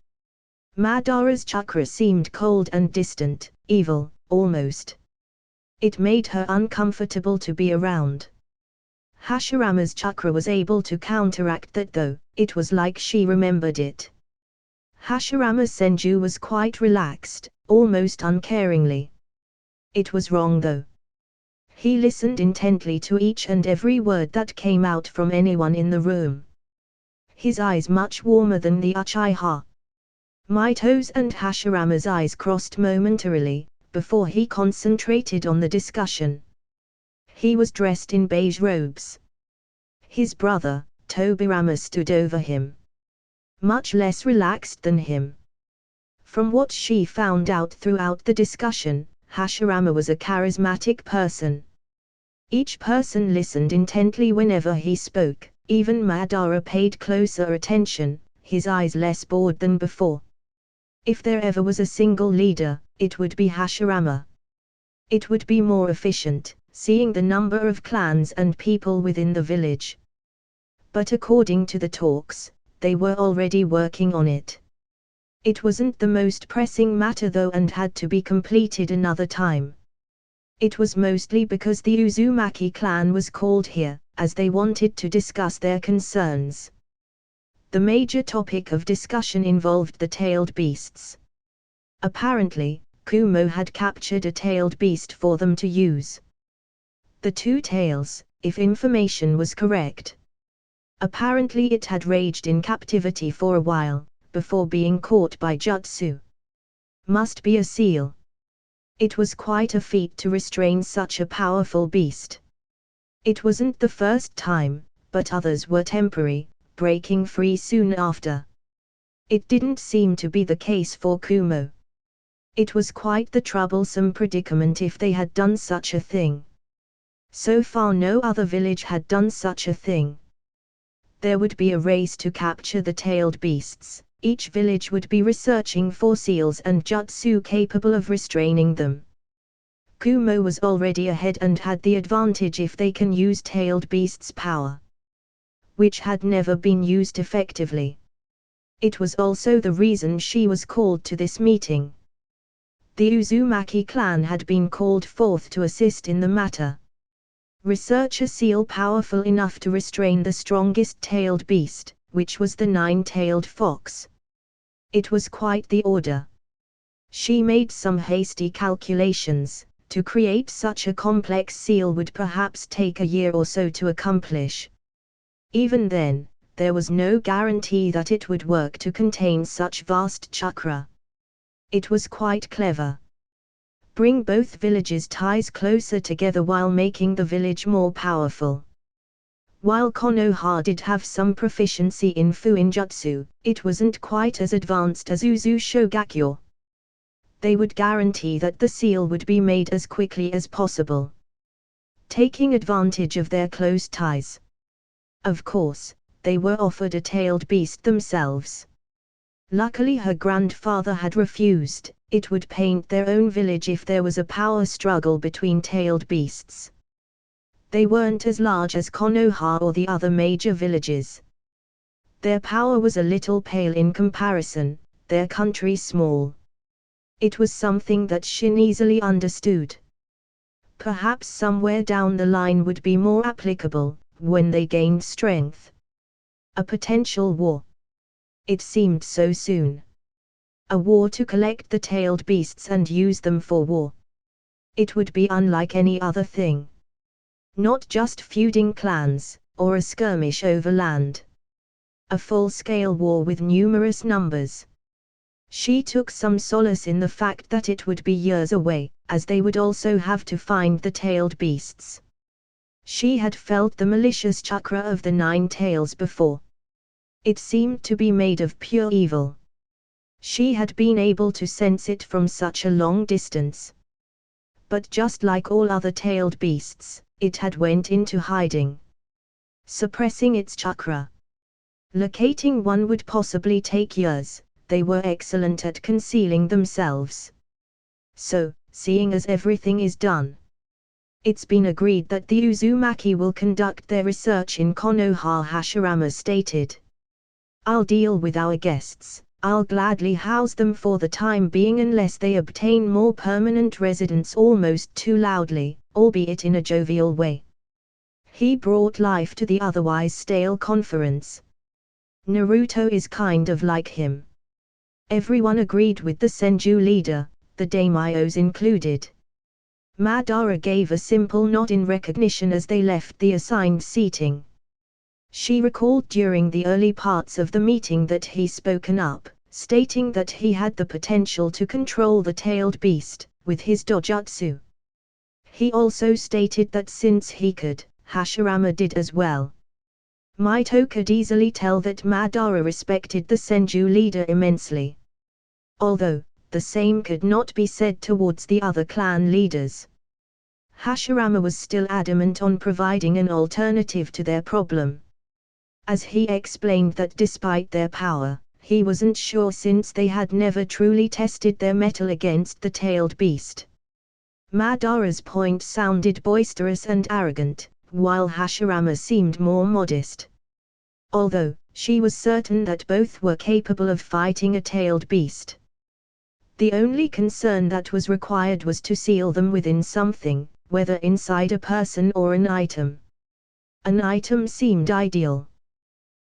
S1: Madara's chakra seemed cold and distant, evil, almost. It made her uncomfortable to be around. Hashirama's chakra was able to counteract that though, it was like she remembered it. Hashirama Senju was quite relaxed, almost uncaringly. It was wrong though. He listened intently to each and every word that came out from anyone in the room. His eyes much warmer than the Uchiha. Mito's and Hashirama's eyes crossed momentarily, before he concentrated on the discussion. He was dressed in beige robes. His brother, Tobirama, stood over him. Much less relaxed than him. From what she found out throughout the discussion, Hashirama was a charismatic person. Each person listened intently whenever he spoke, even Madara paid closer attention, his eyes less bored than before. If there ever was a single leader, it would be Hashirama. It would be more efficient, seeing the number of clans and people within the village. But according to the talks, they were already working on it. It wasn't the most pressing matter though and had to be completed another time. It was mostly because the Uzumaki clan was called here, as they wanted to discuss their concerns. The major topic of discussion involved the tailed beasts. Apparently, Kumo had captured a tailed beast for them to use. The two tails, if information was correct. Apparently it had raged in captivity for a while, before being caught by Jutsu. Must be a seal. It was quite a feat to restrain such a powerful beast. It wasn't the first time, but others were temporary, breaking free soon after. It didn't seem to be the case for Kumo. It was quite the troublesome predicament if they had done such a thing. So far no other village had done such a thing. There would be a race to capture the tailed beasts. Each village would be researching for seals and jutsu capable of restraining them. Kumo was already ahead and had the advantage if they can use tailed beasts' power, which had never been used effectively. It was also the reason she was called to this meeting. The Uzumaki clan had been called forth to assist in the matter. Research a seal powerful enough to restrain the strongest tailed beast, which was the nine-tailed fox. It was quite the order. She made some hasty calculations. To create such a complex seal would perhaps take a year or so to accomplish. Even then, there was no guarantee that it would work to contain such vast chakra. It was quite clever. Bring both villages' ties closer together while making the village more powerful. While Konoha did have some proficiency in Fuinjutsu, it wasn't quite as advanced as Uzu Shogakyo. They would guarantee that the seal would be made as quickly as possible, taking advantage of their close ties. Of course, they were offered a tailed beast themselves. Luckily her grandfather had refused. It would paint their own village if there was a power struggle between tailed beasts. They weren't as large as Konoha or the other major villages. Their power was a little pale in comparison, their country small. It was something that Shin easily understood. Perhaps somewhere down the line would be more applicable, when they gained strength. A potential war. It seemed so soon. A war to collect the tailed beasts and use them for war. It would be unlike any other thing. Not just feuding clans, or a skirmish over land. A full-scale war with numerous numbers. She took some solace in the fact that it would be years away, as they would also have to find the tailed beasts. She had felt the malicious chakra of the nine tails before. It seemed to be made of pure evil. She had been able to sense it from such a long distance. But just like all other tailed beasts, it had went into hiding, suppressing its chakra. Locating one would possibly take years. They were excellent at concealing themselves. So, seeing as everything is done, it's been agreed that the Uzumaki will conduct their research in Konoha. Hashirama stated. I'll deal with our guests. I'll gladly house them for the time being unless they obtain more permanent residence. Almost too loudly, albeit in a jovial way. He brought life to the otherwise stale conference. Naruto is kind of like him. Everyone agreed with the Senju leader, the daimyos included. Madara gave a simple nod in recognition as they left the assigned seating. She recalled during the early parts of the meeting that he spoken up, stating that he had the potential to control the tailed beast, with his dojutsu. He also stated that since he could, Hashirama did as well. Mito could easily tell that Madara respected the Senju leader immensely. Although, the same could not be said towards the other clan leaders. Hashirama was still adamant on providing an alternative to their problem. As he explained that despite their power, he wasn't sure since they had never truly tested their mettle against the tailed beast. Madara's point sounded boisterous and arrogant, while Hashirama seemed more modest. Although, she was certain that both were capable of fighting a tailed beast. The only concern that was required was to seal them within something, whether inside a person or an item. An item seemed ideal.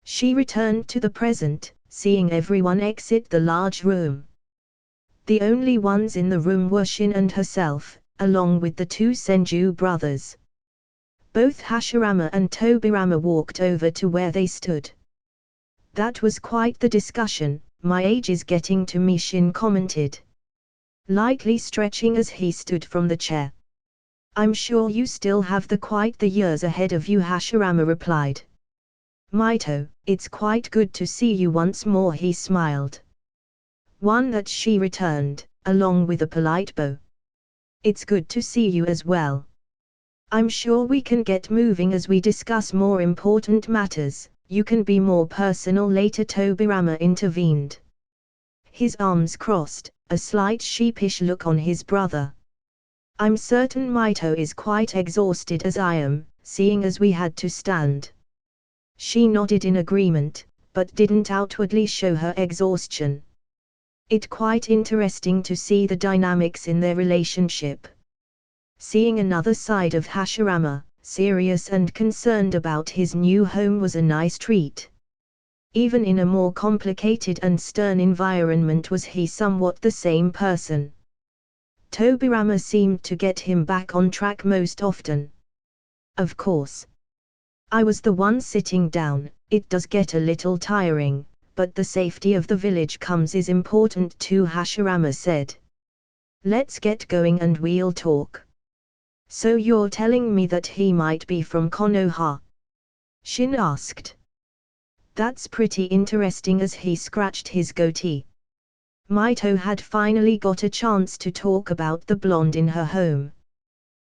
S1: She returned to the present, seeing everyone exit the large room. The only ones in the room were Shin and herself, along with the two Senju brothers. Both Hashirama and Tobirama walked over to where they stood. That was quite the discussion. My age is getting to me, Shin commented, lightly stretching as he stood from the chair. I'm sure you still have quite the years ahead of you, Hashirama replied. Mito, it's quite good to see you once more, he smiled. One that she returned, along with a polite bow. It's good to see you as well. I'm sure we can get moving as we discuss more important matters. You can be more personal later, Tobirama intervened. His arms crossed, a slight sheepish look on his brother. I'm certain Mito is quite exhausted as I am, seeing as we had to stand. She nodded in agreement, but didn't outwardly show her exhaustion. It's quite interesting to see the dynamics in their relationship. Seeing another side of Hashirama, serious and concerned about his new home, was a nice treat. Even in a more complicated and stern environment was he somewhat the same person. Tobirama seemed to get him back on track most often. Of course. I was the one sitting down. It does get a little tiring, but the safety of the village comes is important too, Hashirama said. Let's get going and we'll talk. So you're telling me that he might be from Konoha? Shin asked. That's pretty interesting as he scratched his goatee. Mito had finally got a chance to talk about the blonde in her home.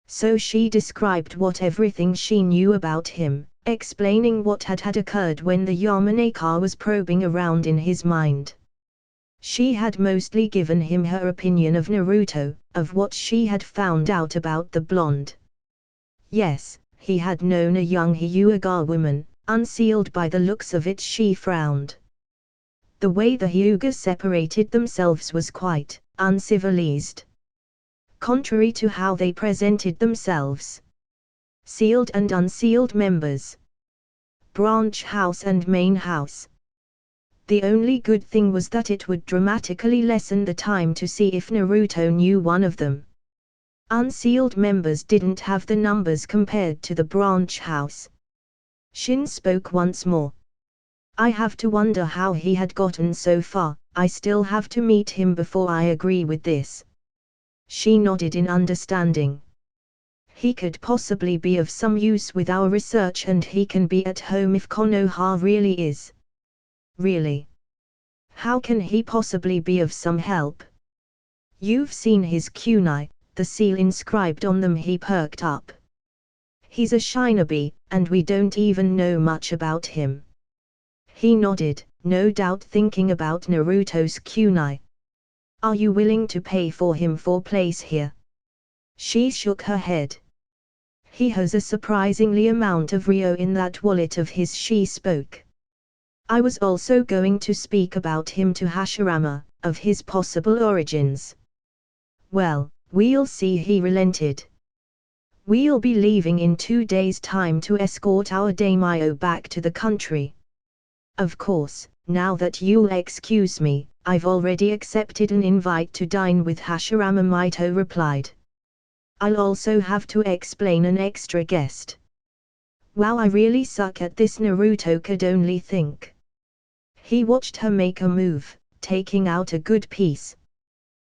S1: So she described everything she knew about him, explaining what had occurred when the Yamanaka was probing around in his mind. She had mostly given him her opinion of Naruto, of what she had found out about the blonde. Yes, he had known a young Hyuga woman, unsealed by the looks of it. She frowned. The way the Hyuga separated themselves was quite uncivilized. Contrary to how they presented themselves. Sealed and unsealed members. Branch house and main house. The only good thing was that it would dramatically lessen the time to see if Naruto knew one of them. Unsealed members didn't have the numbers compared to the branch house. Shin spoke once more. I have to wonder how he had gotten so far. I still have to meet him before I agree with this. She nodded in understanding. He could possibly be of some use with our research, and he can be at home if Konoha really is. Really? How can he possibly be of some help? You've seen his kunai, the seal inscribed on them. He perked up. He's a shinobi, and we don't even know much about him. He nodded, no doubt thinking about Naruto's kunai. Are you willing to pay for him for place here? She shook her head. He has a surprisingly amount of Ryo in that wallet of his. She spoke. I was also going to speak about him to Hashirama, of his possible origins. Well, we'll see. He relented. We'll be leaving in 2 days' time to escort our daimyo back to the country. Of course, now that you'll excuse me, I've already accepted an invite to dine with Hashirama, Mito replied. I'll also have to explain an extra guest. Wow, I really suck at this, Naruto could only think. He watched her make a move, taking out a good piece.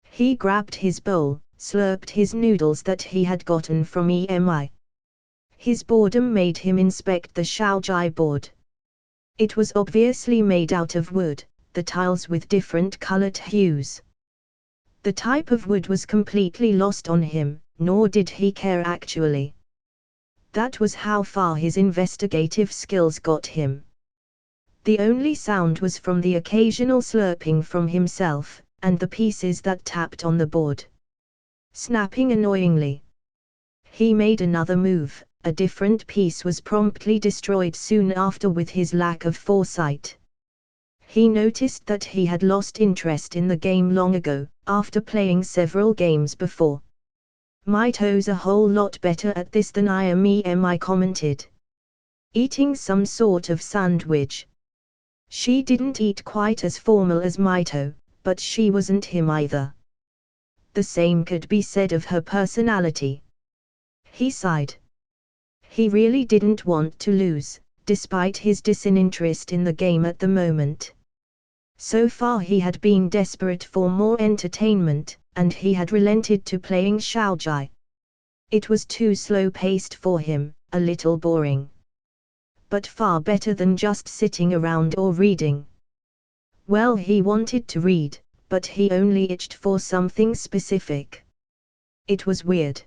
S1: He grabbed his bowl, slurped his noodles that he had gotten from EMI. His boredom made him inspect the Shaojai board. It was obviously made out of wood, the tiles with different colored hues. The type of wood was completely lost on him, nor did he care actually. That was how far his investigative skills got him. The only sound was from the occasional slurping from himself, and the pieces that tapped on the board, snapping annoyingly. He made another move. A different piece was promptly destroyed soon after with his lack of foresight. He noticed that he had lost interest in the game long ago, after playing several games before. Mito's a whole lot better at this than I am, EMI commented. Eating some sort of sandwich. She didn't eat quite as formal as Mito, but she wasn't him either. The same could be said of her personality. He sighed. He really didn't want to lose, despite his disinterest in the game at the moment. So far he had been desperate for more entertainment, and he had relented to playing Shaojai. It was too slow-paced for him, a little boring. But far better than just sitting around or reading. Well, he wanted to read, but he only itched for something specific. It was weird.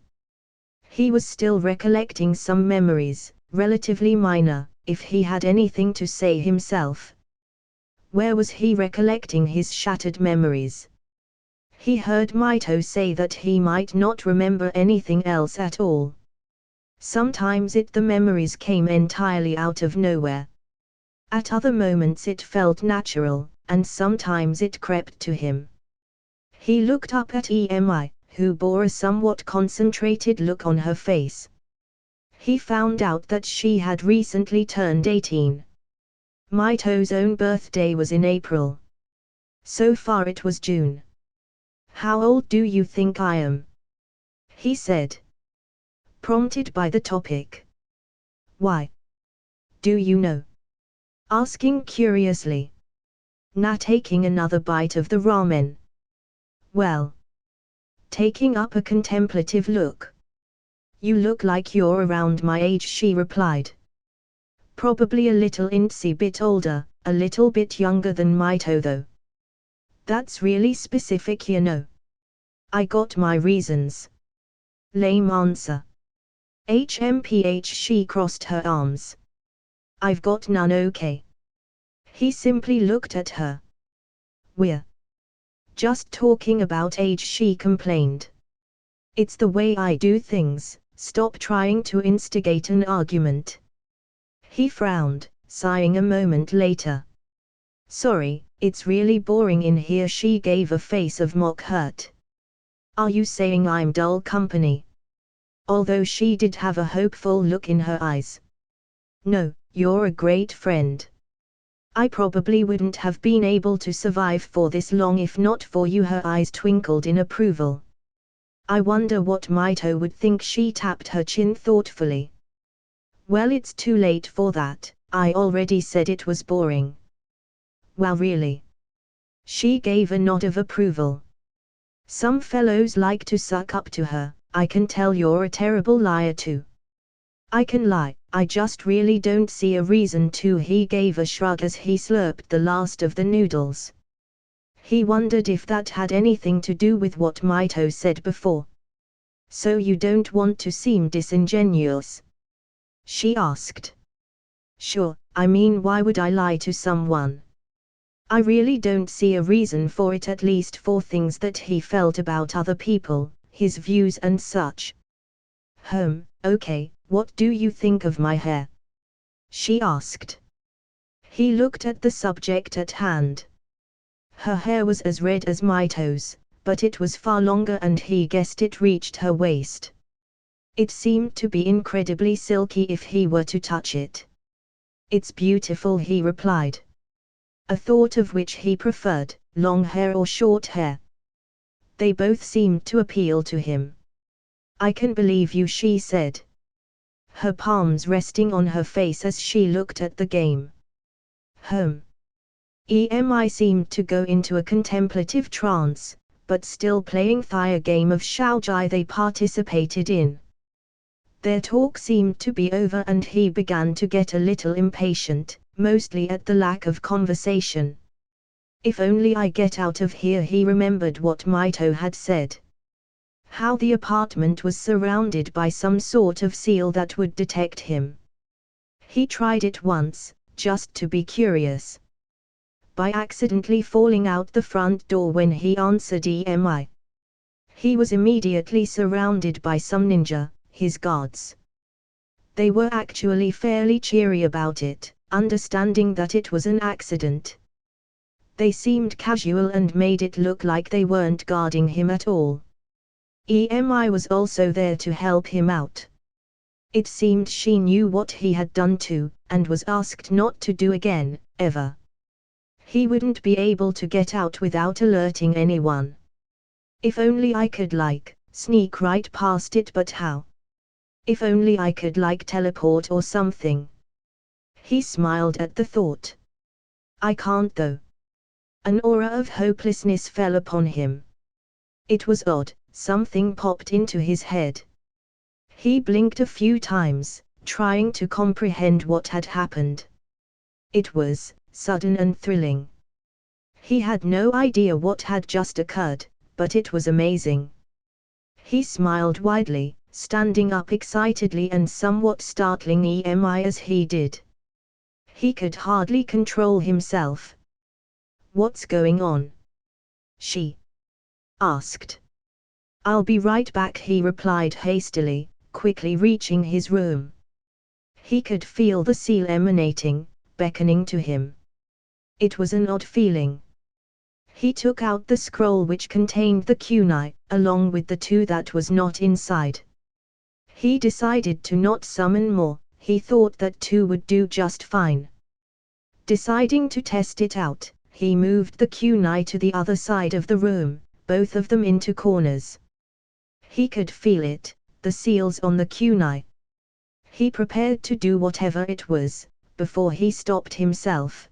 S1: He was still recollecting some memories, relatively minor, if he had anything to say himself. Where was he recollecting his shattered memories? He heard Mito say that he might not remember anything else at all. Sometimes the memories came entirely out of nowhere. At other moments it felt natural, and sometimes it crept to him. He looked up at Emi, who bore a somewhat concentrated look on her face. He found out that she had recently turned 18. Mito's own birthday was in April. So far it was June. "How old do you think I am?" he said, prompted by the topic. "Why? Do you know?" asking curiously. Na taking another bite of the ramen. "Well," taking up a contemplative look. "You look like you're around my age," she replied. "Probably a little intsy bit older, a little bit younger than Mito though." "That's really specific, you know." "I got my reasons." Lame answer. HMPH, she crossed her arms. "I've got none, okay." He simply looked at her. "We're just talking about age," she complained. "It's the way I do things, stop trying to instigate an argument." He frowned, sighing a moment later. "Sorry, it's really boring in here," she gave a face of mock hurt. "Are you saying I'm dull company?" Although she did have a hopeful look in her eyes. "No, you're a great friend. I probably wouldn't have been able to survive for this long if not for you." Her eyes twinkled in approval. "I wonder what Mito would think." She tapped her chin thoughtfully. "Well, it's too late for that, I already said it was boring." "Well, really?" She gave a nod of approval. "Some fellows like to suck up to her. I can tell you're a terrible liar too." "I can lie, I just really don't see a reason to." He gave a shrug as he slurped the last of the noodles. He wondered if that had anything to do with what Mito said before. "So you don't want to seem disingenuous?" she asked. "Sure, I mean, why would I lie to someone? I really don't see a reason for it, at least for things that he felt about other people, his views and such." Okay, what do you think of my hair?" she asked. He looked at the subject at hand. Her hair was as red as Mito's, but it was far longer and he guessed it reached her waist. It seemed to be incredibly silky if he were to touch it. "It's beautiful," he replied. A thought of which he preferred, long hair or short hair. They both seemed to appeal to him. "I can believe you," she said, her palms resting on her face as she looked at the game. Emi seemed to go into a contemplative trance, but still playing the game of Shaojai they participated in. Their talk seemed to be over and he began to get a little impatient, mostly at the lack of conversation. "If only I get out of here," he remembered what Mito had said. How the apartment was surrounded by some sort of seal that would detect him. He tried it once, just to be curious. By accidentally falling out the front door when he answered EMI. He was immediately surrounded by some ninja, his guards. They were actually fairly cheery about it, understanding that it was an accident. They seemed casual and made it look like they weren't guarding him at all. EMI was also there to help him out. It seemed she knew what he had done too, and was asked not to do again, ever. He wouldn't be able to get out without alerting anyone. "If only I could sneak right past it, but how? If only I could teleport or something." He smiled at the thought. "I can't though." An aura of hopelessness fell upon him. It was odd, something popped into his head. He blinked a few times, trying to comprehend what had happened. It was sudden and thrilling. He had no idea what had just occurred, but it was amazing. He smiled widely, standing up excitedly and somewhat startling EMI as he did. He could hardly control himself. "What's going on?" she asked. "I'll be right back," he replied hastily, quickly reaching his room. He could feel the seal emanating, beckoning to him. It was an odd feeling. He took out the scroll which contained the kunai, along with the two that was not inside. He decided to not summon more, he thought that two would do just fine. Deciding to test it out, he moved the kunai to the other side of the room, both of them into corners. He could feel it, the seals on the kunai. He prepared to do whatever it was, before he stopped himself.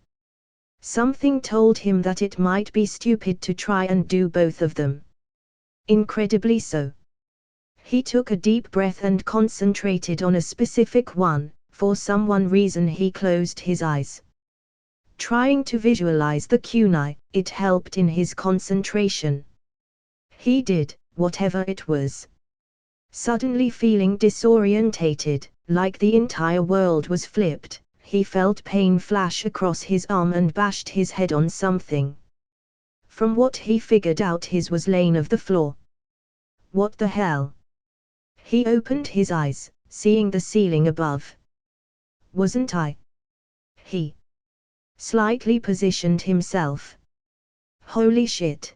S1: Something told him that it might be stupid to try and do both of them. Incredibly so. He took a deep breath and concentrated on a specific one. For some reason he closed his eyes. Trying to visualize the kunai, it helped in his concentration. He did, whatever it was. Suddenly feeling disorientated, like the entire world was flipped, he felt pain flash across his arm and bashed his head on something. From what he figured out, his was laying of the floor. What the hell? He opened his eyes, seeing the ceiling above. Wasn't I? He slightly positioned himself. Holy shit.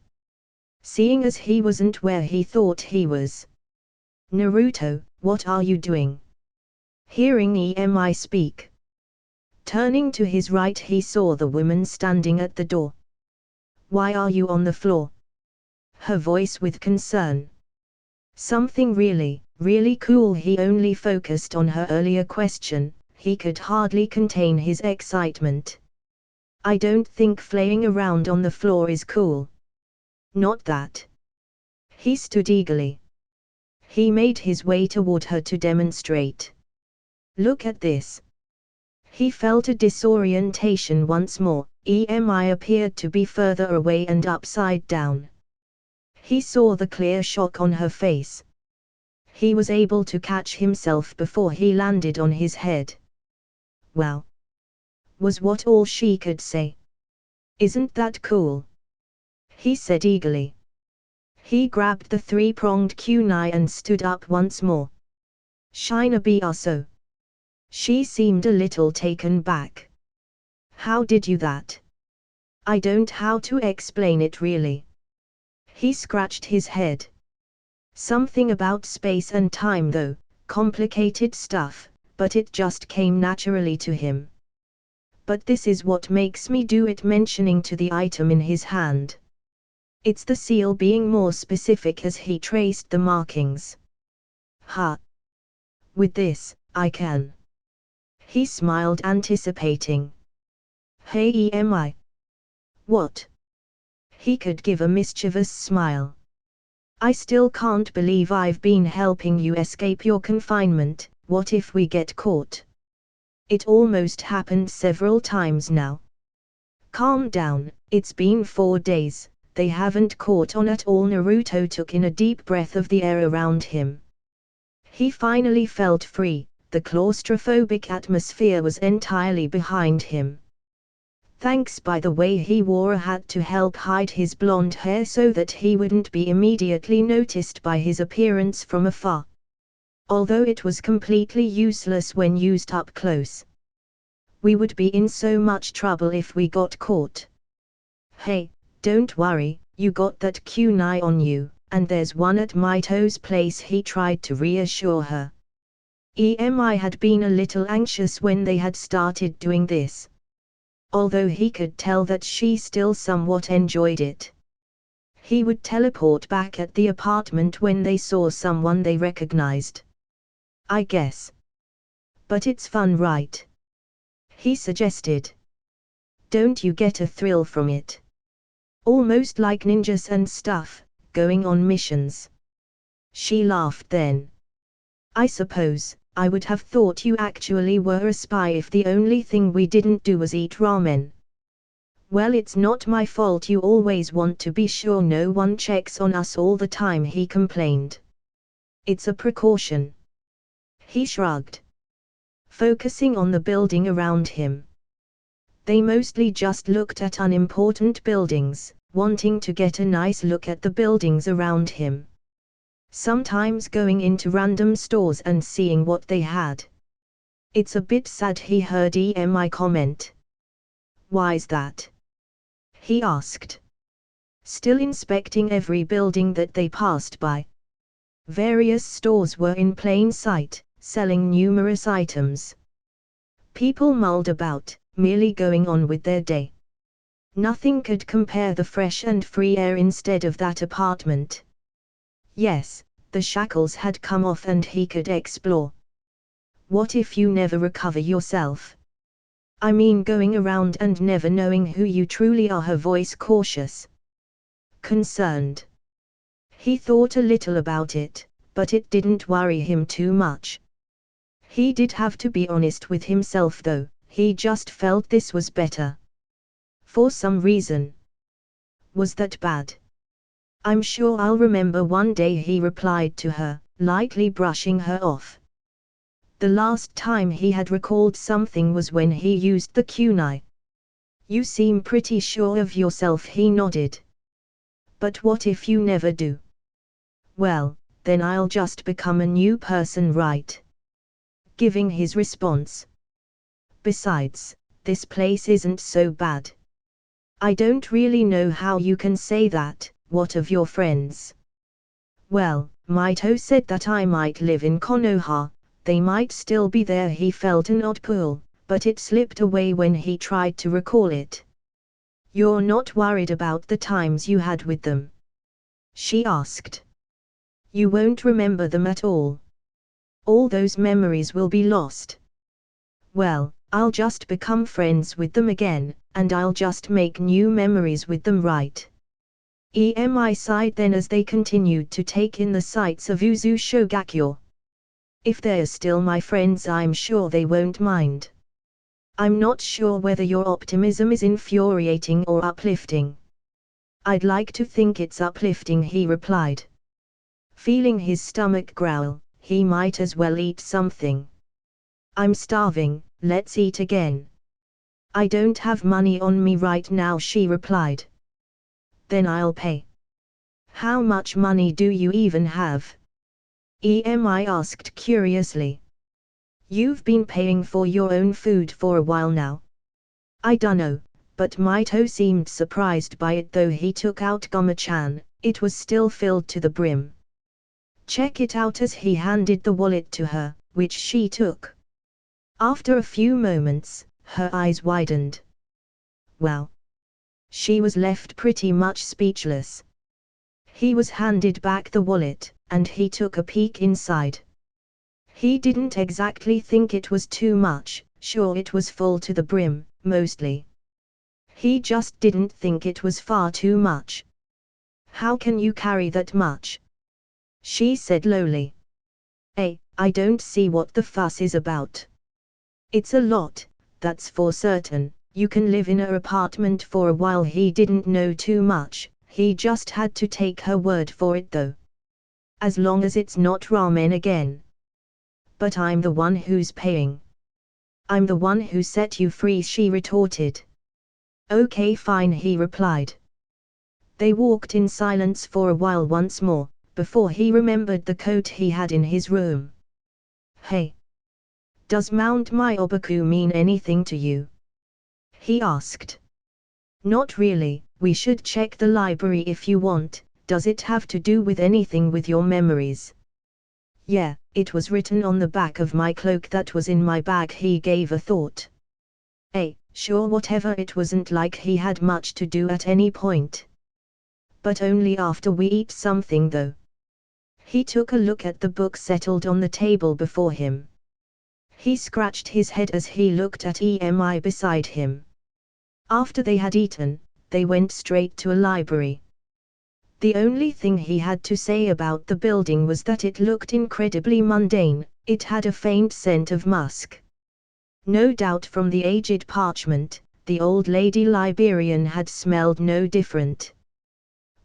S1: Seeing as he wasn't where he thought he was. Naruto, what are you doing? Hearing Emi speak. Turning to his right, he saw the woman standing at the door. Why are you on the floor? Her voice with concern. Something really, really cool. He only focused on her earlier question, he could hardly contain his excitement. I don't think flaying around on the floor is cool. Not that. He stood eagerly. He made his way toward her to demonstrate. Look at this. He felt a disorientation once more. Emi appeared to be further away and upside down. He saw the clear shock on her face. He was able to catch himself before he landed on his head. Wow. Was what all she could say. Isn't that cool? He said eagerly. He grabbed the three-pronged kunai and stood up once more. Shinobi Aso. She seemed a little taken back. How did you that? I don't how to explain it really. He scratched his head. Something about space and time though, complicated stuff, but it just came naturally to him. But this is what makes me do it, mentioning to the item in his hand. It's the seal, being more specific as he traced the markings. Ha! With this, I can. He smiled, anticipating. Hey Emi. What? He could give a mischievous smile. I still can't believe I've been helping you escape your confinement. What if we get caught? It almost happened several times now. Calm down, it's been 4 days, they haven't caught on at all. Naruto took in a deep breath of the air around him. He finally felt free. The claustrophobic atmosphere was entirely behind him. Thanks, by the way, he wore a hat to help hide his blonde hair so that he wouldn't be immediately noticed by his appearance from afar. Although it was completely useless when used up close. We would be in so much trouble if we got caught. Hey, don't worry, you got that kunai on you, and there's one at Mito's place, he tried to reassure her. Emi had been a little anxious when they had started doing this. Although he could tell that she still somewhat enjoyed it. He would teleport back at the apartment when they saw someone they recognized. I guess. But it's fun, right? He suggested. Don't you get a thrill from it? Almost like ninjas and stuff, going on missions. She laughed then. I suppose, I would have thought you actually were a spy if the only thing we didn't do was eat ramen. Well, it's not my fault, you always want to be sure no one checks on us all the time, he complained. It's a precaution. He shrugged. Focusing on the building around him. They mostly just looked at unimportant buildings, wanting to get a nice look at the buildings around him. Sometimes going into random stores and seeing what they had. It's a bit sad, he heard EMI comment. Why's that? He asked. Still inspecting every building that they passed by. Various stores were in plain sight, selling numerous items. People mulled about, merely going on with their day. Nothing could compare the fresh and free air instead of that apartment. Yes, the shackles had come off and he could explore. What if you never recover yourself? I mean, going around and never knowing who you truly are, her voice cautious. Concerned. He thought a little about it, but it didn't worry him too much. He did have to be honest with himself though, he just felt this was better. For some reason. Was that bad? I'm sure I'll remember one day, he replied to her, lightly brushing her off. The last time he had recalled something was when he used the kunai. You seem pretty sure of yourself, he nodded. But what if you never do? Well, then I'll just become a new person, right? Giving his response. Besides, this place isn't so bad. I don't really know how you can say that. What of your friends? Well, Mito said that I might live in Konoha. They might still be there. He felt an odd pull, but it slipped away when he tried to recall it. You're not worried about the times you had with them? She asked. You won't remember them at all. All those memories will be lost. Well, I'll just become friends with them again, and I'll just make new memories with them, right? EMI sighed then as they continued to take in the sights of Uzu Shogakyo. If they're still my friends, I'm sure they won't mind. I'm not sure whether your optimism is infuriating or uplifting. I'd like to think it's uplifting, he replied. Feeling his stomach growl, he might as well eat something. I'm starving, let's eat again. I don't have money on me right now, she replied. Then I'll pay. How much money do you even have? EMI asked curiously. You've been paying for your own food for a while now. I dunno, but Mito seemed surprised by it though. He took out Goma-chan, it was still filled to the brim. Check it out, as he handed the wallet to her, which she took. After a few moments, her eyes widened. Wow. She was left pretty much speechless. He was handed back the wallet, and he took a peek inside. He didn't exactly think it was too much, sure it was full to the brim, mostly. He just didn't think it was far too much. How can you carry that much? She said lowly. I don't see what the fuss is about. It's a lot, that's for certain. You can live in her apartment for a while. He didn't know too much, he just had to take her word for it though. As long as it's not ramen again. But I'm the one who's paying. I'm the one who set you free, she retorted. Okay fine, he replied. They walked in silence for a while once more, before he remembered the coat he had in his room. Hey. Does Mount Myoboku mean anything to you? He asked. Not really, we should check the library if you want. Does it have to do with anything with your memories? Yeah, it was written on the back of my cloak that was in my bag. He gave a thought. Sure, whatever, it wasn't like he had much to do at any point. But only after we eat something though. He took a look at the book settled on the table before him. He scratched his head as he looked at EMI beside him. After they had eaten, they went straight to a library. The only thing he had to say about the building was that it looked incredibly mundane. It had a faint scent of musk. No doubt from the aged parchment, the old lady librarian had smelled no different.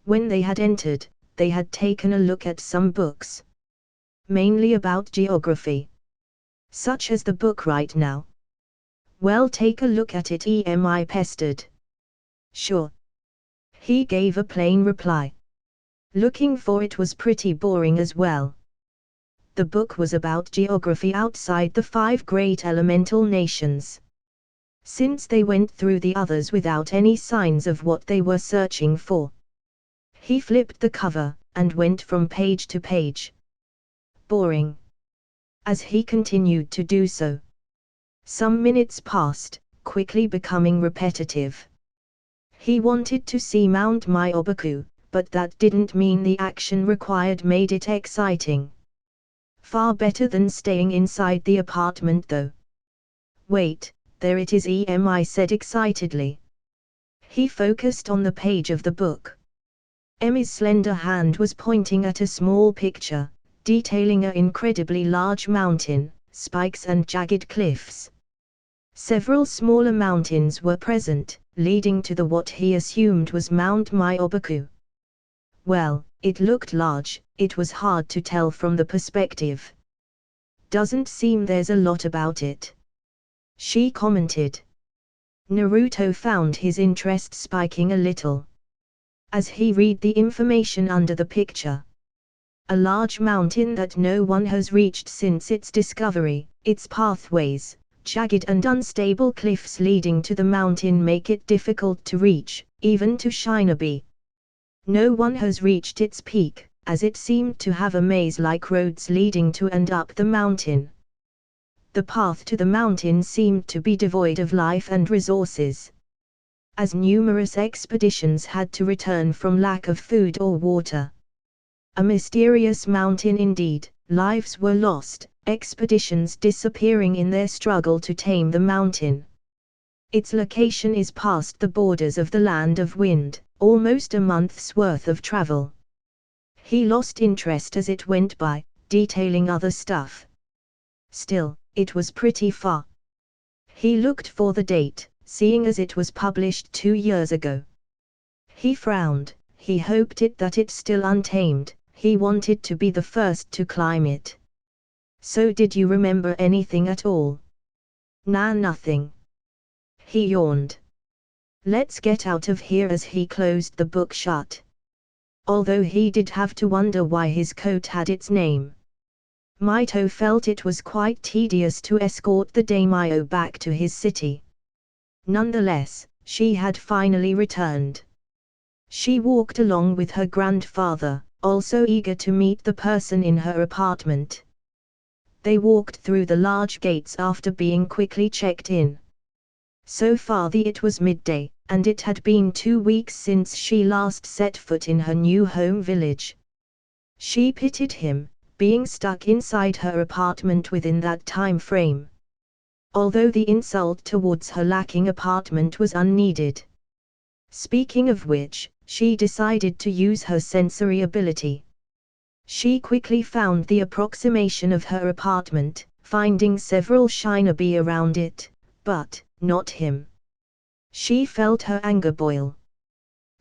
S1: When they had entered, they had taken a look at some books. Mainly about geography. Such as the book right now. Well, take a look at it, Emi pestered. Sure. He gave a plain reply. Looking for it was pretty boring as well. The book was about geography outside the 5 great elemental nations. Since they went through the others without any signs of what they were searching for. He flipped the cover, and went from page to page. Boring. As he continued to do so, some minutes passed, quickly becoming repetitive. He wanted to see Mount Myoboku, but that didn't mean the action required made it exciting. Far better than staying inside the apartment though. Wait, there it is, Emi said excitedly. He focused on the page of the book. Emi's slender hand was pointing at a small picture, detailing an incredibly large mountain, spikes and jagged cliffs. Several smaller mountains were present, leading to what he assumed was Mount Myoboku. Well, it looked large, it was hard to tell from the perspective. Doesn't seem there's a lot about it, she commented. Naruto found his interest spiking a little as he read the information under the picture. A large mountain that no one has reached since its discovery, its pathways, jagged and unstable cliffs leading to the mountain make it difficult to reach, even to Shinobi. No one has reached its peak, as it seemed to have a maze-like roads leading to and up the mountain. The path to the mountain seemed to be devoid of life and resources, as numerous expeditions had to return from lack of food or water. A mysterious mountain indeed, lives were lost, expeditions disappearing in their struggle to tame the mountain. Its location is past the borders of the Land of Wind, almost a month's worth of travel. He lost interest as it went by, detailing other stuff. Still, it was pretty far. He looked for the date, seeing as it was published 2 years ago. He frowned, he hoped that it's still untamed, he wanted to be the first to climb it. So did you remember anything at all? Nah, nothing. He yawned. Let's get out of here as he closed the book shut. Although he did have to wonder why his coat had its name. Mito felt it was quite tedious to escort the daimyo back to his city. Nonetheless, she had finally returned. She walked along with her grandfather, also eager to meet the person in her apartment. They walked through the large gates after being quickly checked in. So far it was midday, and it had been 2 weeks since she last set foot in her new home village. She pitied him, being stuck inside her apartment within that time frame. Although the insult towards her lacking apartment was unneeded. Speaking of which, she decided to use her sensory ability. She quickly found the approximation of her apartment, finding several shinobi around it, but not him. She felt her anger boil.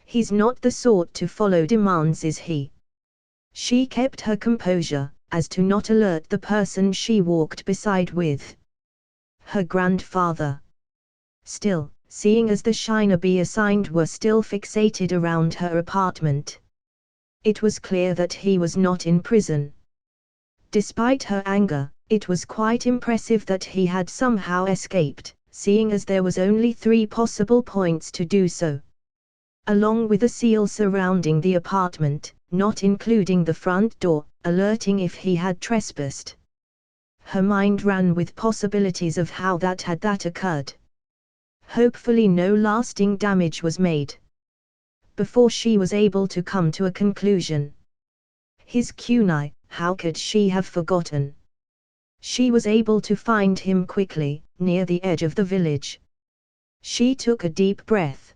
S1: He's not the sort to follow demands, is he? She kept her composure, as to not alert the person she walked beside with. Her grandfather. Still, seeing as the shinobi assigned were still fixated around her apartment, it was clear that he was not in prison. Despite her anger, it was quite impressive that he had somehow escaped, seeing as there was only 3 possible points to do so. Along with a seal surrounding the apartment, not including the front door, alerting if he had trespassed. Her mind ran with possibilities of how that occurred. Hopefully no lasting damage was made. Before she was able to come to a conclusion. His kunai, how could she have forgotten? She was able to find him quickly, near the edge of the village. She took a deep breath.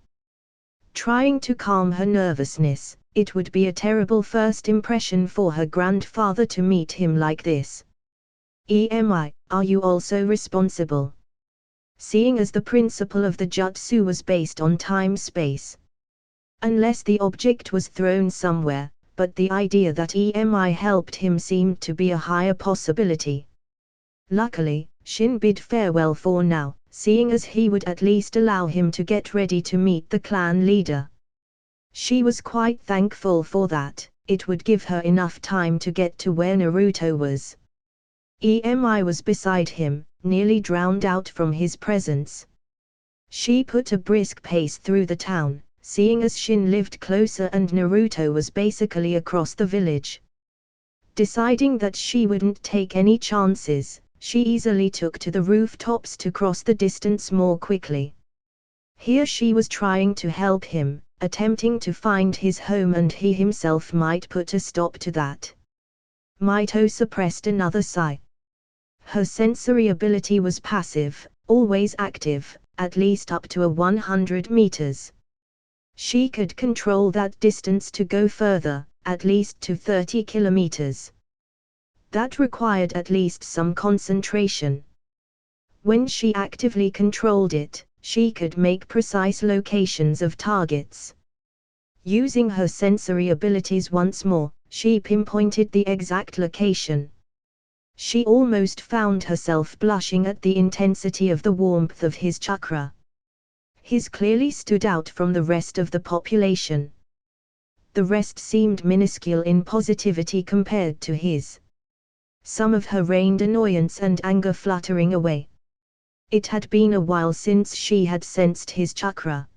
S1: Trying to calm her nervousness, it would be a terrible first impression for her grandfather to meet him like this. Emi, are you also responsible? Seeing as the principle of the jutsu was based on time-space. Unless the object was thrown somewhere, but the idea that Emi helped him seemed to be a higher possibility. Luckily, Shin bid farewell for now, seeing as he would at least allow him to get ready to meet the clan leader. She was quite thankful for that. It would give her enough time to get to where Naruto was. Emi was beside him, nearly drowned out from his presence. She put a brisk pace through the town, seeing as Shin lived closer and Naruto was basically across the village. Deciding that she wouldn't take any chances, she easily took to the rooftops to cross the distance more quickly. Here she was trying to help him, attempting to find his home, and he himself might put a stop to that. Mito suppressed another sigh. Her sensory ability was passive, always active, at least up to 100 meters. She could control that distance to go further, at least to 30 kilometers. That required at least some concentration. When she actively controlled it, she could make precise locations of targets. Using her sensory abilities once more, she pinpointed the exact location. She almost found herself blushing at the intensity of the warmth of his chakra. His clearly stood out from the rest of the population. The rest seemed minuscule in positivity compared to his. Some of her reigned annoyance and anger fluttering away. It had been a while since she had sensed his chakra.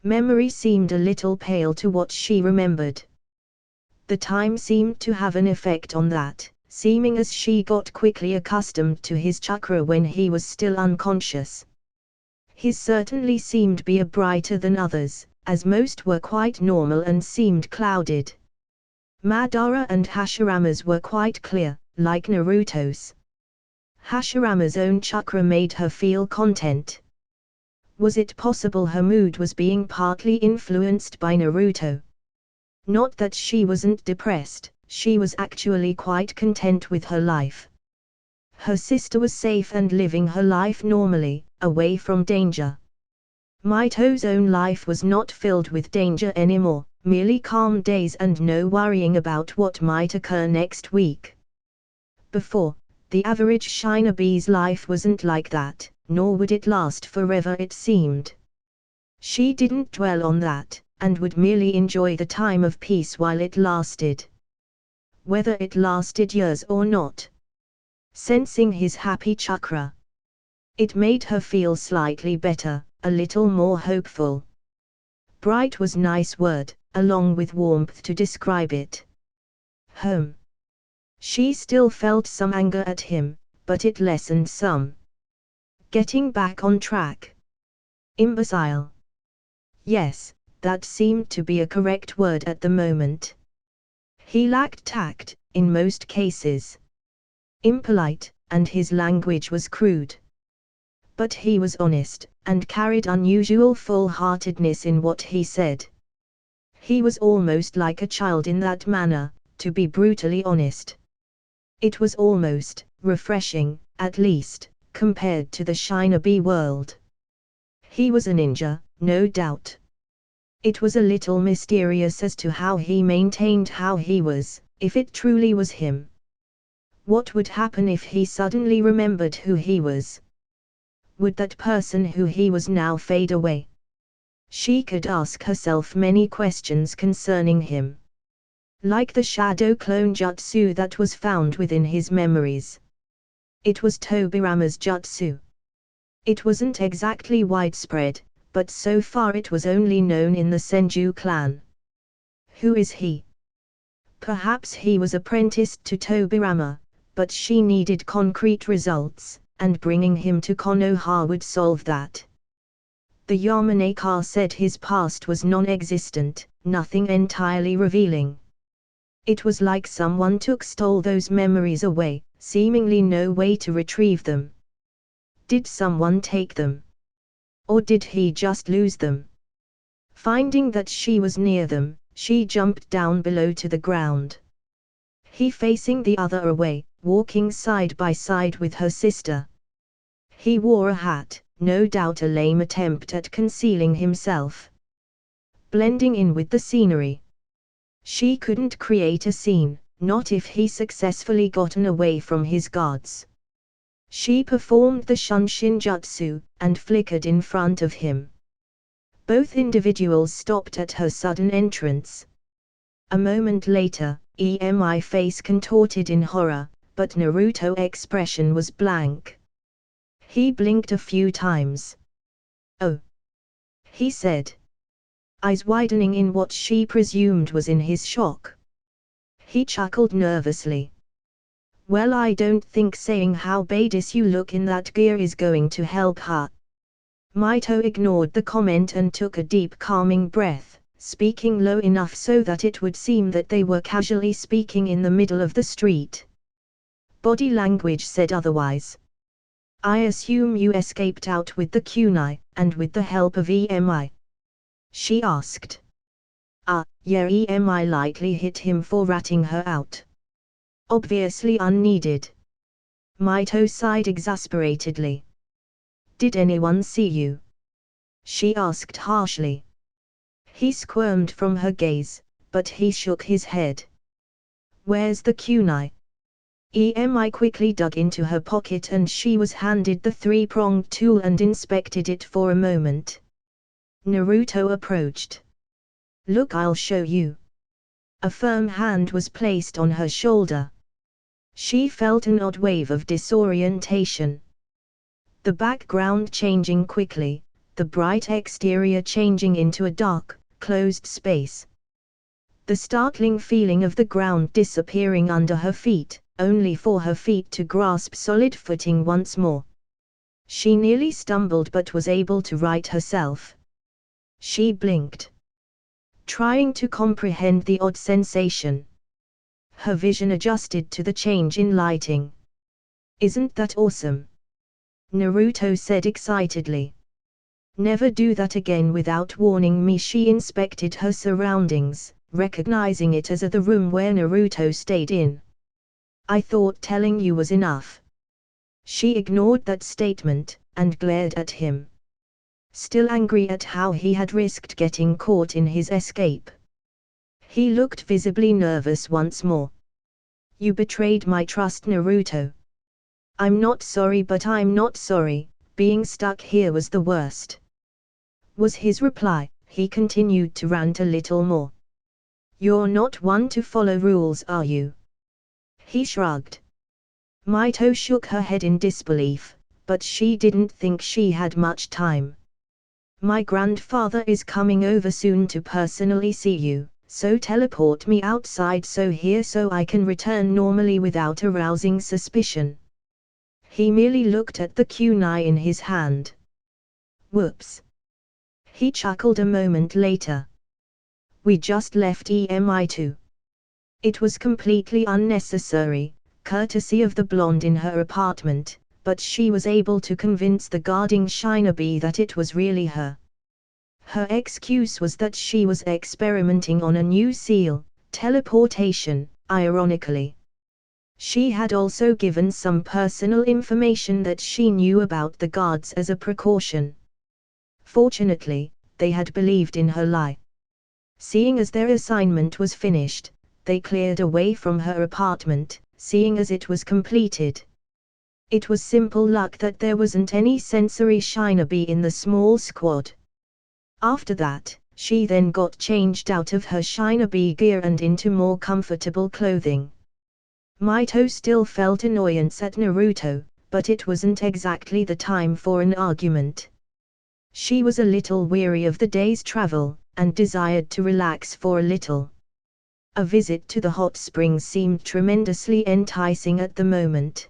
S1: Memory seemed a little pale to what she remembered. The time seemed to have an effect on that, seeming as she got quickly accustomed to his chakra when he was still unconscious. His certainly seemed be brighter than others, as most were quite normal and seemed clouded. Madara and Hashirama's were quite clear, like Naruto's. Hashirama's own chakra made her feel content. Was it possible her mood was being partly influenced by Naruto? Not that she wasn't depressed, she was actually quite content with her life. Her sister was safe and living her life normally, away from danger. Mito's own life was not filled with danger anymore, merely calm days and no worrying about what might occur next week. Before, the average shinobi's life wasn't like that, nor would it last forever, it seemed. She didn't dwell on that, and would merely enjoy the time of peace while it lasted. Whether it lasted years or not. Sensing his happy chakra, it made her feel slightly better, a little more hopeful. Bright was nice word, along with warmth to describe it. Home. She still felt some anger at him, but it lessened some. Getting back on track. Imbecile. Yes, that seemed to be a correct word at the moment. He lacked tact, in most cases. Impolite, and his language was crude. But he was honest, and carried unusual full-heartedness in what he said. He was almost like a child in that manner, to be brutally honest. It was almost refreshing, at least, compared to the shinobi world. He was a ninja, no doubt. It was a little mysterious as to how he maintained how he was, if it truly was him. What would happen if he suddenly remembered who he was? Would that person who he was now fade away? She could ask herself many questions concerning him. Like the shadow clone jutsu that was found within his memories. It was Tobirama's jutsu. It wasn't exactly widespread, but so far it was only known in the Senju clan. Who is he? Perhaps he was apprenticed to Tobirama, but she needed concrete results, and bringing him to Konoha would solve that. The Yamanaka said his past was non-existent, nothing entirely revealing. It was like someone stole those memories away, seemingly no way to retrieve them. Did someone take them? Or did he just lose them? Finding that she was near them, she jumped down below to the ground. He facing the other away, walking side by side with her sister. He wore a hat, no doubt a lame attempt at concealing himself. Blending in with the scenery. She couldn't create a scene, not if he successfully gotten away from his guards. She performed the Shunshin Jutsu, and flickered in front of him. Both individuals stopped at her sudden entrance. A moment later, EMI face contorted in horror, but Naruto's expression was blank. He blinked a few times. "Oh," he said, eyes widening in what she presumed was in his shock. He chuckled nervously. "Well, I don't think saying how badass you look in that gear is going to help her." Mito ignored the comment and took a deep calming breath, speaking low enough so that it would seem that they were casually speaking in the middle of the street. Body language said otherwise. "I assume you escaped out with the kunai, and with the help of EMI?" she asked. Yeah, EMI lightly hit him for ratting her out. Obviously unneeded. Mito sighed exasperatedly. "Did anyone see you?" she asked harshly. He squirmed from her gaze, but he shook his head. "Where's the kunai?" EMI quickly dug into her pocket and she was handed the three-pronged tool and inspected it for a moment. Naruto approached. "Look, I'll show you." A firm hand was placed on her shoulder. She felt an odd wave of disorientation. The background changing quickly, the bright exterior changing into a dark, closed space. The startling feeling of the ground disappearing under her feet, only for her feet to grasp solid footing once more. She nearly stumbled but was able to right herself. She blinked, trying to comprehend the odd sensation. Her vision adjusted to the change in lighting. "Isn't that awesome?" Naruto said excitedly. "Never do that again without warning me." She inspected her surroundings, recognizing it as the room where Naruto stayed in. "I thought telling you was enough." She ignored that statement, and glared at him. Still angry at how he had risked getting caught in his escape. He looked visibly nervous once more. "You betrayed my trust, Naruto." "I'm not sorry, but I'm not sorry, being stuck here was the worst," was his reply. He continued to rant a little more. "You're not one to follow rules, are you?" He shrugged. Mito shook her head in disbelief, but she didn't think she had much time. "My grandfather is coming over soon to personally see you, so teleport me outside so I can return normally without arousing suspicion." He merely looked at the kunai in his hand. "Whoops." He chuckled a moment later. "We just left EMI2. It was completely unnecessary, courtesy of the blonde in her apartment, but she was able to convince the guarding shinobi that it was really her. Her excuse was that she was experimenting on a new seal, teleportation, ironically. She had also given some personal information that she knew about the guards as a precaution. Fortunately, they had believed in her lie. Seeing as their assignment was finished, they cleared away from her apartment, seeing as it was completed. It was simple luck that there wasn't any sensory shinobi in the small squad. After that, she then got changed out of her shinobi gear and into more comfortable clothing. Mito still felt annoyance at Naruto, but it wasn't exactly the time for an argument. She was a little weary of the day's travel, and desired to relax for a little. A visit to the hot springs seemed tremendously enticing at the moment.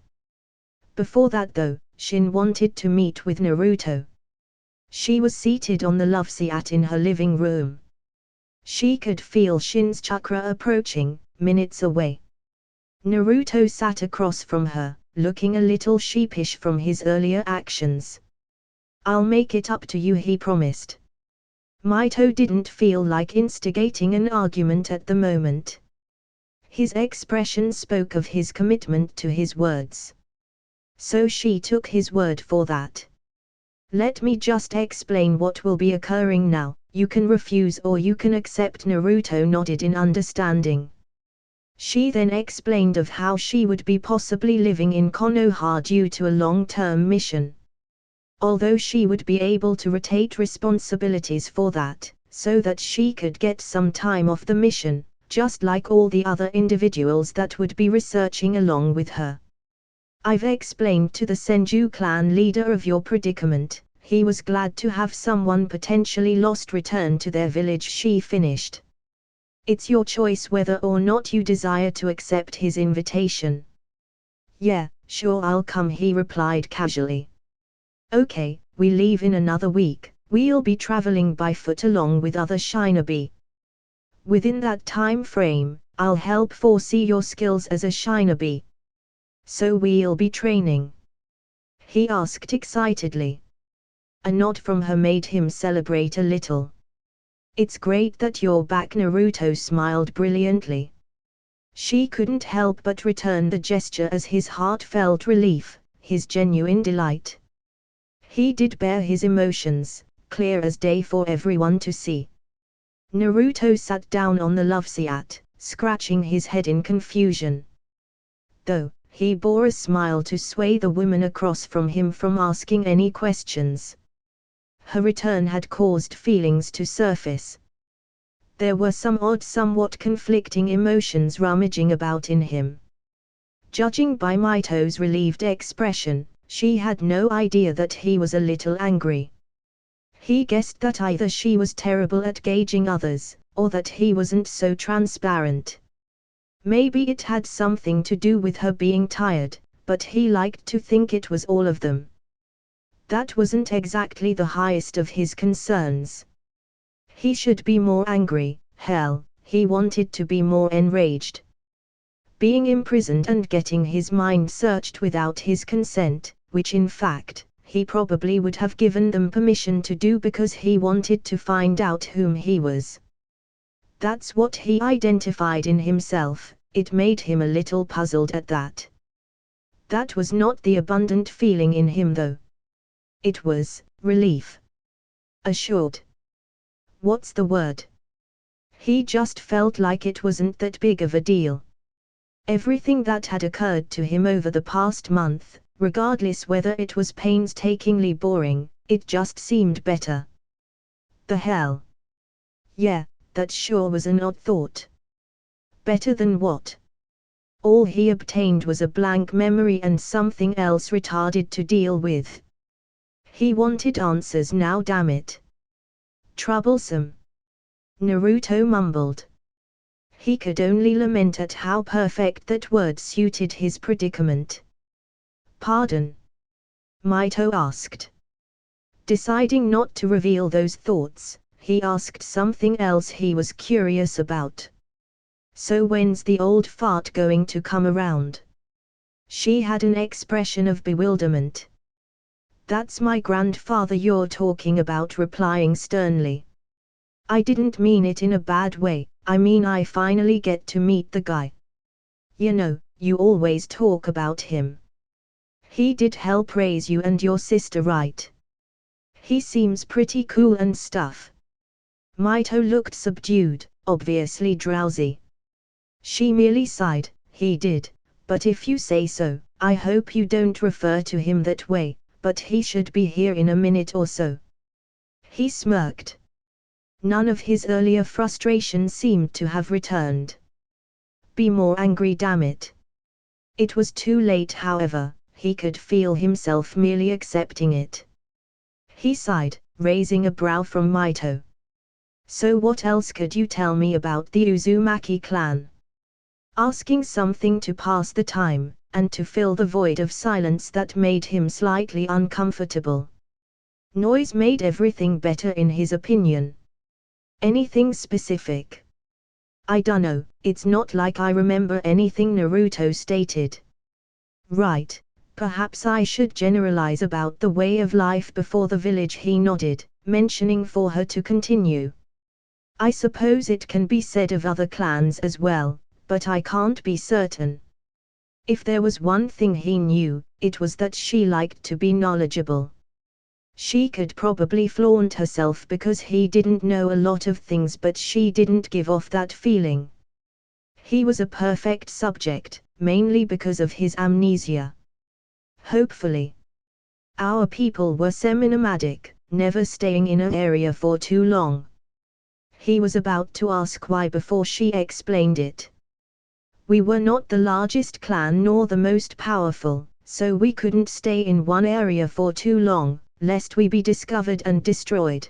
S1: Before that though, Shin wanted to meet with Naruto. She was seated on the loveseat in her living room. She could feel Shin's chakra approaching, minutes away. Naruto sat across from her, looking a little sheepish from his earlier actions. "I'll make it up to you," he promised. Mito didn't feel like instigating an argument at the moment. His expression spoke of his commitment to his words. So she took his word for that. "Let me just explain what will be occurring now. You can refuse or you can accept." Naruto nodded in understanding. She then explained of how she would be possibly living in Konoha due to a long-term mission. Although she would be able to rotate responsibilities for that, so that she could get some time off the mission, just like all the other individuals that would be researching along with her. I've explained to the Senju clan leader of your predicament. He was glad to have someone potentially lost return to their village, she finished. It's your choice whether or not you desire to accept his invitation. Yeah, sure, I'll come, he replied casually. Okay, we leave in another week. We'll be traveling by foot along with other shinobi. Within that time frame, I'll help foresee your skills as a shinobi. So we'll be training? He asked excitedly. A nod from her made him celebrate a little. It's great that you're back, Naruto smiled brilliantly. She couldn't help but return the gesture as his heart felt relief, his genuine delight. He did bear his emotions, clear as day for everyone to see. Naruto sat down on the loveseat, scratching his head in confusion. Though, he bore a smile to sway the woman across from him from asking any questions. Her return had caused feelings to surface. There were some odd, somewhat conflicting emotions rummaging about in him. Judging by Mito's relieved expression, she had no idea that he was a little angry. He guessed that either she was terrible at gauging others, or that he wasn't so transparent. Maybe it had something to do with her being tired, but he liked to think it was all of them. That wasn't exactly the highest of his concerns. He should be more angry, hell, he wanted to be more enraged. Being imprisoned and getting his mind searched without his consent, which in fact, he probably would have given them permission to do because he wanted to find out whom he was. That's what he identified in himself. It made him a little puzzled at that. That was not the abundant feeling in him though. It was relief. Assured. What's the word? He just felt like it wasn't that big of a deal. Everything that had occurred to him over the past month, regardless whether it was painstakingly boring, it just seemed better. The hell? Yeah, that sure was an odd thought. Better than what? All he obtained was a blank memory and something else retarded to deal with. He wanted answers now, damn it. Troublesome. Naruto mumbled. He could only lament at how perfect that word suited his predicament. Pardon? Mito asked. Deciding not to reveal those thoughts, he asked something else he was curious about. So when's the old fart going to come around? She had an expression of bewilderment. That's my grandfather you're talking about, replying sternly. I didn't mean it in a bad way, I mean I finally get to meet the guy. You know, you always talk about him. He did help raise you and your sister, right? He seems pretty cool and stuff. Mito looked subdued, obviously drowsy. She merely sighed. He did, but if you say so, I hope you don't refer to him that way. But he should be here in a minute or so. He smirked. None of his earlier frustration seemed to have returned. Be more angry, damn it. It was too late, however, he could feel himself merely accepting it. He sighed, raising a brow from Mito. So what else could you tell me about the Uzumaki clan? Asking something to pass the time, and to fill the void of silence that made him slightly uncomfortable. Noise made everything better in his opinion. Anything specific? I dunno, it's not like I remember anything, Naruto stated. Right, perhaps I should generalize about the way of life before the village, he nodded, mentioning for her to continue. I suppose it can be said of other clans as well, but I can't be certain. If there was one thing he knew, it was that she liked to be knowledgeable. She could probably flaunt herself because he didn't know a lot of things, but she didn't give off that feeling. He was a perfect subject, mainly because of his amnesia. Hopefully. Our people were semi-nomadic, never staying in an area for too long. He was about to ask why before she explained it. We were not the largest clan nor the most powerful, so we couldn't stay in one area for too long, lest we be discovered and destroyed.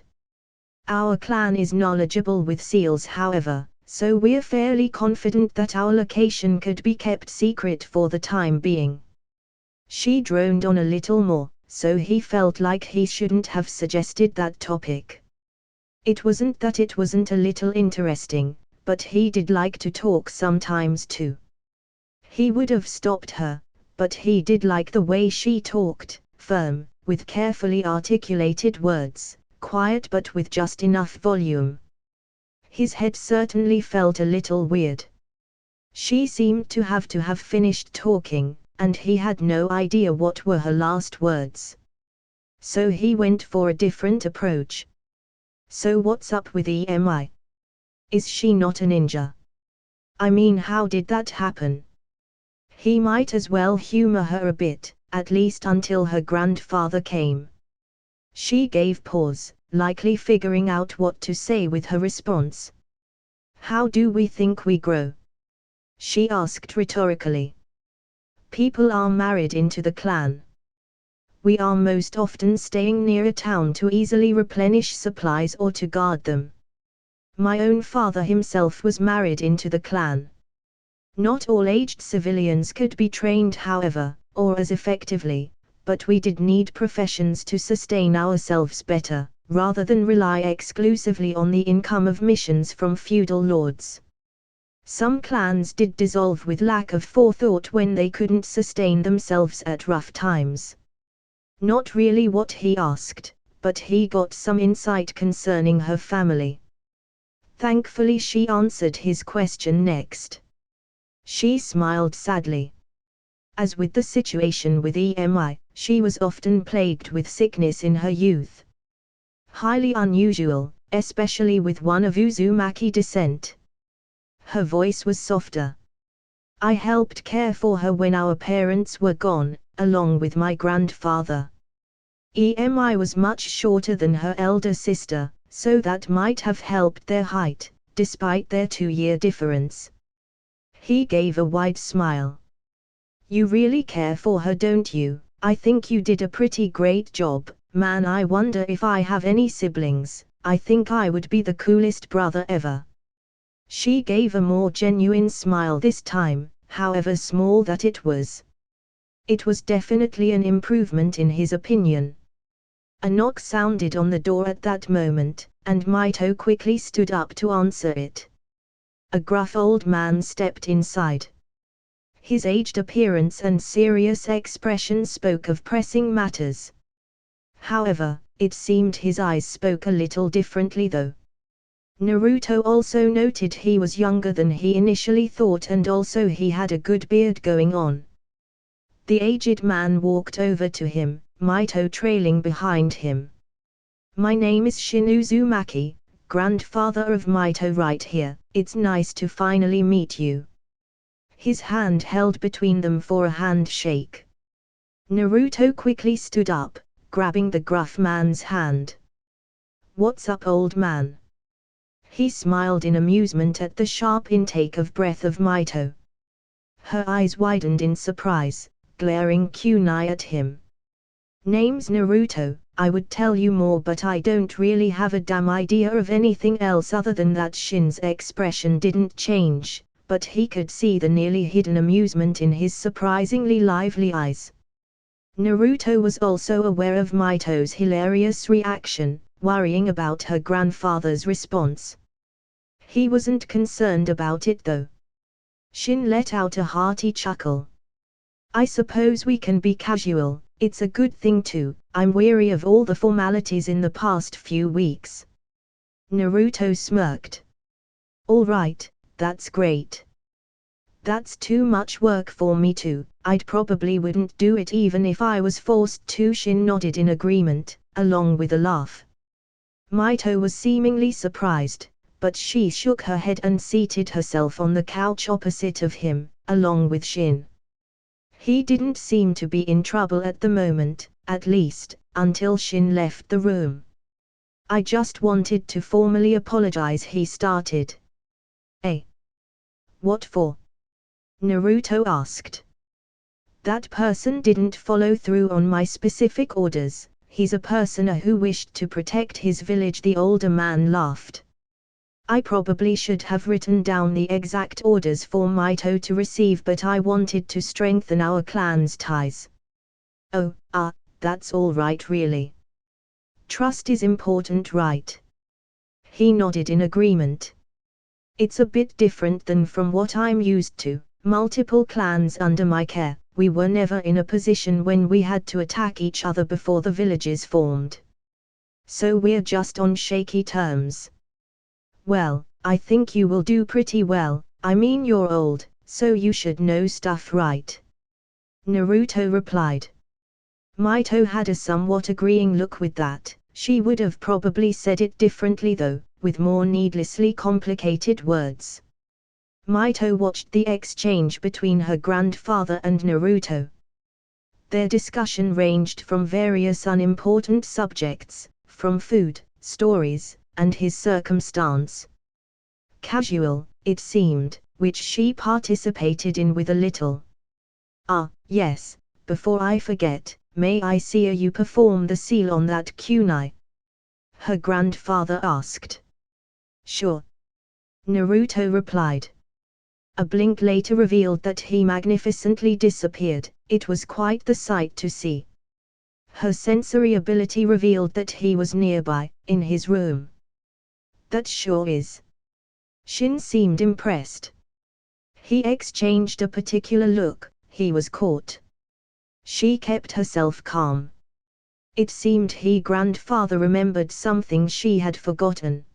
S1: Our clan is knowledgeable with seals, however, so we're fairly confident that our location could be kept secret for the time being. She droned on a little more, so he felt like he shouldn't have suggested that topic. It wasn't that it wasn't a little interesting, but he did like to talk sometimes too. He would have stopped her, but he did like the way she talked, firm, with carefully articulated words, quiet but with just enough volume. His head certainly felt a little weird. She seemed to have finished talking, and he had no idea what were her last words. So he went for a different approach. So what's up with EMI? Is she not a ninja? I mean, how did that happen? He might as well humor her a bit, at least until her grandfather came. She gave pause, likely figuring out what to say with her response. How do we think we grow? She asked rhetorically. People are married into the clan. We are most often staying near a town to easily replenish supplies or to guard them. My own father himself was married into the clan. Not all aged civilians could be trained, however, or as effectively, but we did need professions to sustain ourselves better, rather than rely exclusively on the income of missions from feudal lords. Some clans did dissolve with lack of forethought when they couldn't sustain themselves at rough times. Not really what he asked, but he got some insight concerning her family. Thankfully she answered his question next. She smiled sadly. As with the situation with EMI, she was often plagued with sickness in her youth. Highly unusual, especially with one of Uzumaki descent. Her voice was softer. I helped care for her when our parents were gone, along with my grandfather. EMI was much shorter than her elder sister, so that might have helped their height, despite their 2-year difference. He gave a wide smile. You really care for her, don't you? I think you did a pretty great job, man. I wonder if I have any siblings. I think I would be the coolest brother ever. She gave a more genuine smile this time, however small that it was. It was definitely an improvement in his opinion. A knock sounded on the door at that moment, and Mito quickly stood up to answer it. A gruff old man stepped inside. His aged appearance and serious expression spoke of pressing matters. However, it seemed his eyes spoke a little differently though. Naruto also noted he was younger than he initially thought, and also he had a good beard going on. The aged man walked over to him, Mito trailing behind him. My name is Shin Uzumaki, grandfather of Mito right here. It's nice to finally meet you. His hand held between them for a handshake. Naruto quickly stood up, grabbing the gruff man's hand. What's up, old man? He smiled in amusement at the sharp intake of breath of Mito. Her eyes widened in surprise, glaring kunai at him. Name's Naruto. I would tell you more, but I don't really have a damn idea of anything else other than that. Shin's expression didn't change, but he could see the nearly hidden amusement in his surprisingly lively eyes. Naruto was also aware of Mito's hilarious reaction, worrying about her grandfather's response. He wasn't concerned about it though. Shin let out a hearty chuckle. I suppose we can be casual. It's a good thing too. I'm weary of all the formalities in the past few weeks. Naruto smirked. All right, that's great. That's too much work for me too. I'd probably wouldn't do it even if I was forced to. Shin nodded in agreement, along with a laugh. Mito was seemingly surprised, but she shook her head and seated herself on the couch opposite of him, along with Shin. He didn't seem to be in trouble at the moment, at least, until Shin left the room. I just wanted to formally apologize, he started. Eh? What for? Naruto asked. That person didn't follow through on my specific orders. He's a person who wished to protect his village, the older man laughed. I probably should have written down the exact orders for Mito to receive, but I wanted to strengthen our clan's ties. Oh, that's all right really. Trust is important, right? He nodded in agreement. It's a bit different than from what I'm used to, multiple clans under my care. We were never in a position when we had to attack each other before the villages formed. So we're just on shaky terms. Well, I think you will do pretty well, I mean you're old, so you should know stuff, right? Naruto replied. Mito had a somewhat agreeing look with that. She would have probably said it differently though, with more needlessly complicated words. Mito watched the exchange between her grandfather and Naruto. Their discussion ranged from various unimportant subjects, from food, stories, and his circumstance. Casual, it seemed, which she participated in with a little. Yes, before I forget, may I see you perform the seal on that kunai? Her grandfather asked. Sure. Naruto replied. A blink later revealed that he magnificently disappeared. It was quite the sight to see. Her sensory ability revealed that he was nearby, in his room. That sure is. Shin seemed impressed. He exchanged a particular look. He was caught. She kept herself calm. It seemed he grandfather remembered something she had forgotten.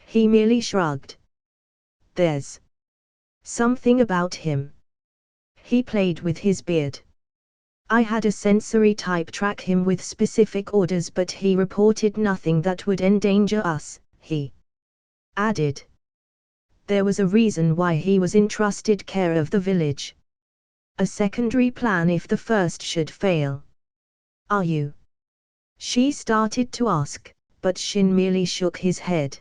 S1: He merely shrugged. There's something about him. He played with his beard. I had a sensory type track him with specific orders, but he reported nothing that would endanger us, he added. There was a reason why he was entrusted care of the village. A secondary plan if the first should fail. Are you? She started to ask, but Shin merely shook his head.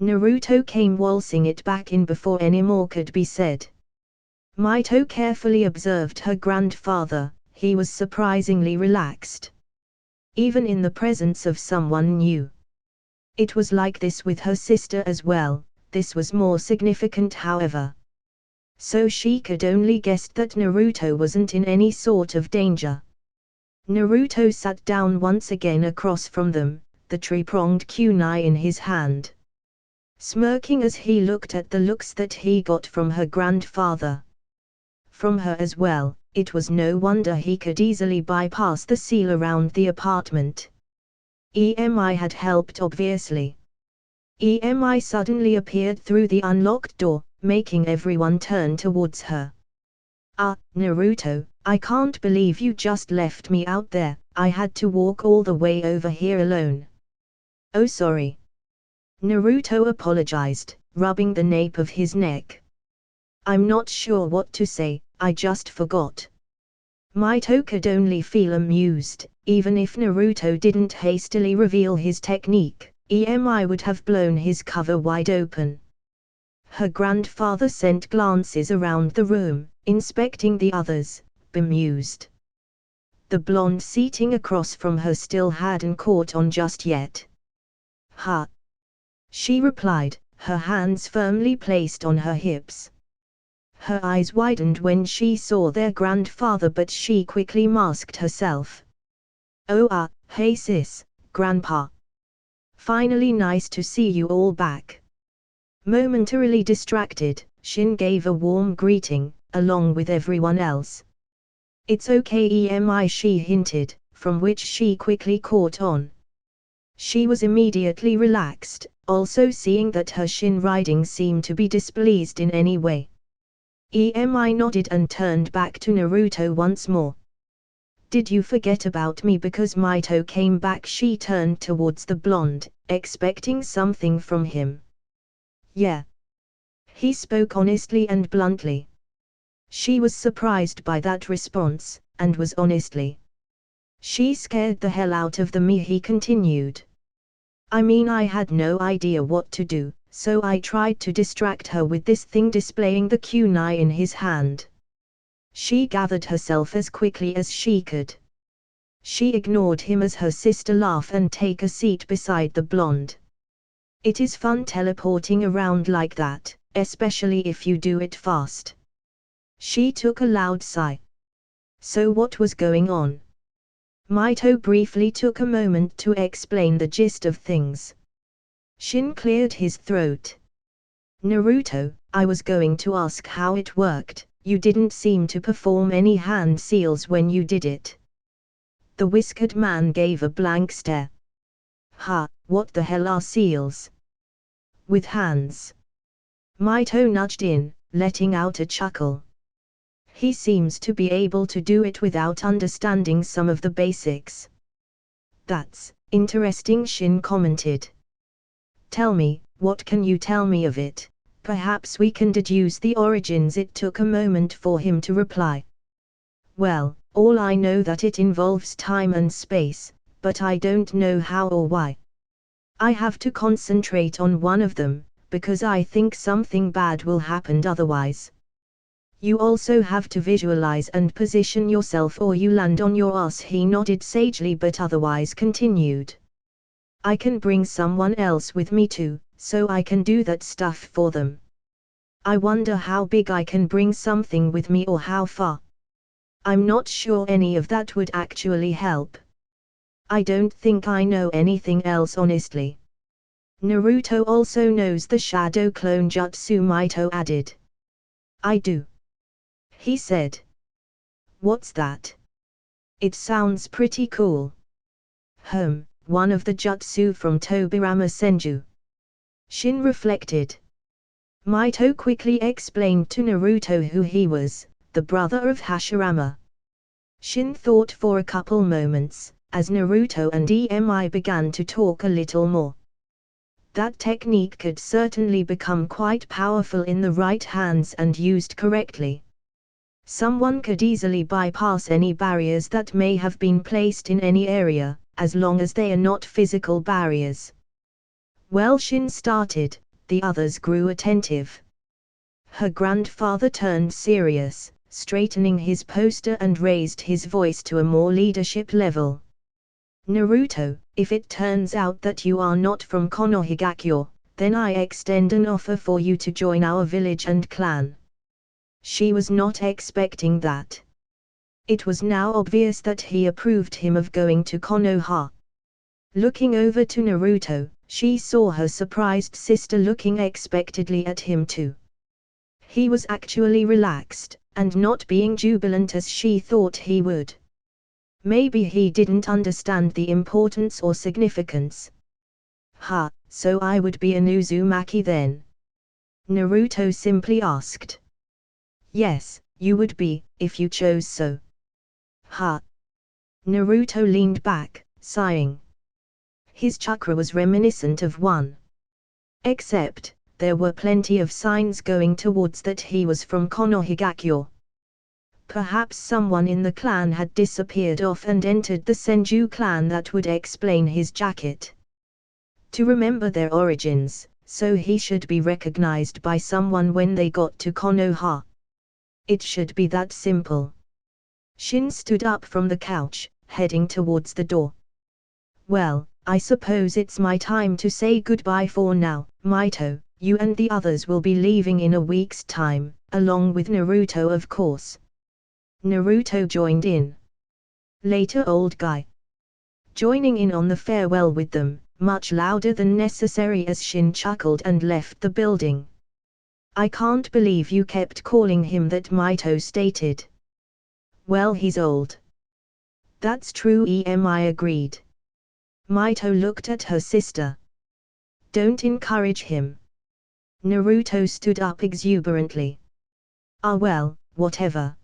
S1: Naruto came waltzing it back in before any more could be said. Mito carefully observed her grandfather. He was surprisingly relaxed. Even in the presence of someone new. It was like this with her sister as well. This was more significant, however. So she could only guess that Naruto wasn't in any sort of danger. Naruto sat down once again across from them, the tree-pronged kunai in his hand. Smirking as he looked at the looks that he got from her grandfather. From her as well, it was no wonder he could easily bypass the seal around the apartment. EMI had helped obviously. EMI suddenly appeared through the unlocked door, making everyone turn towards her. Naruto, I can't believe you just left me out there. I had to walk all the way over here alone. Oh sorry. Naruto apologized, rubbing the nape of his neck. I'm not sure what to say, I just forgot. Mito could only feel amused. Even if Naruto didn't hastily reveal his technique, EMI would have blown his cover wide open. Her grandfather sent glances around the room, inspecting the others, bemused. The blonde seating across from her still hadn't caught on just yet. Ha! She replied, her hands firmly placed on her hips. Her eyes widened when she saw their grandfather, but she quickly masked herself. Oh hey sis, grandpa. Finally nice to see you all back. Momentarily distracted, Shin gave a warm greeting, along with everyone else. It's okay EMI, she hinted, from which she quickly caught on. She was immediately relaxed, also seeing that her Shin riding seemed to be displeased in any way. EMI nodded and turned back to Naruto once more. Did you forget about me because Mito came back? She turned towards the blonde, expecting something from him. Yeah. He spoke honestly and bluntly. She was surprised by that response, and was honestly. She scared the hell out of me, he continued. I mean, I had no idea what to do, so I tried to distract her with this thing displaying the kunai in his hand. She gathered herself as quickly as she could. She ignored him as her sister laughed and take a seat beside the blonde. It is fun teleporting around like that, especially if you do it fast. She took a loud sigh. So what was going on? Mito briefly took a moment to explain the gist of things. Shin cleared his throat. Naruto, I was going to ask how it worked. You didn't seem to perform any hand seals when you did it. The whiskered man gave a blank stare. Ha, what the hell are seals? With hands. Mito nudged in, letting out a chuckle. He seems to be able to do it without understanding some of the basics. That's interesting, Shin commented. Tell me, what can you tell me of it? Perhaps we can deduce the origins. It took a moment for him to reply. Well, all I know that it involves time and space, but I don't know how or why. I have to concentrate on one of them, because I think something bad will happen otherwise. You also have to visualize and position yourself or you land on your ass. He nodded sagely but otherwise continued. I can bring someone else with me too, so I can do that stuff for them. I wonder how big I can bring something with me or how far. I'm not sure any of that would actually help. I don't think I know anything else honestly. Naruto also knows the shadow clone jutsu, Mito added. I do. He said. What's that? It sounds pretty cool. One of the jutsu from Tobirama Senju. Shin reflected. Mito quickly explained to Naruto who he was, the brother of Hashirama. Shin thought for a couple moments, as Naruto and EMI began to talk a little more. That technique could certainly become quite powerful in the right hands and used correctly. Someone could easily bypass any barriers that may have been placed in any area, as long as they are not physical barriers. Well, Shin started, the others grew attentive. Her grandfather turned serious, straightening his posture and raised his voice to a more leadership level. Naruto, if it turns out that you are not from Konohigakure, then I extend an offer for you to join our village and clan. She was not expecting that. It was now obvious that he approved him of going to Konoha. Looking over to Naruto, she saw her surprised sister looking expectantly at him too. He was actually relaxed, and not being jubilant as she thought he would. Maybe he didn't understand the importance or significance. Ha, so I would be an Uzumaki then? Naruto simply asked. Yes, you would be, if you chose so. Ha. Naruto leaned back, sighing. His chakra was reminiscent of one. Except, there were plenty of signs going towards that he was from Konohigakure. Perhaps someone in the clan had disappeared off and entered the Senju clan. That would explain his jacket. To remember their origins, so he should be recognized by someone when they got to Konoha. It should be that simple. Shin stood up from the couch, heading towards the door. Well, I suppose it's my time to say goodbye for now, Mito. You and the others will be leaving in a week's time, along with Naruto of course. Naruto joined in. Later, old guy. Joining in on the farewell with them, much louder than necessary as Shin chuckled and left the building. I can't believe you kept calling him that, Mito stated. Well, he's old. That's true, EMI agreed. Mito looked at her sister. Don't encourage him. Naruto stood up exuberantly. Ah well, whatever.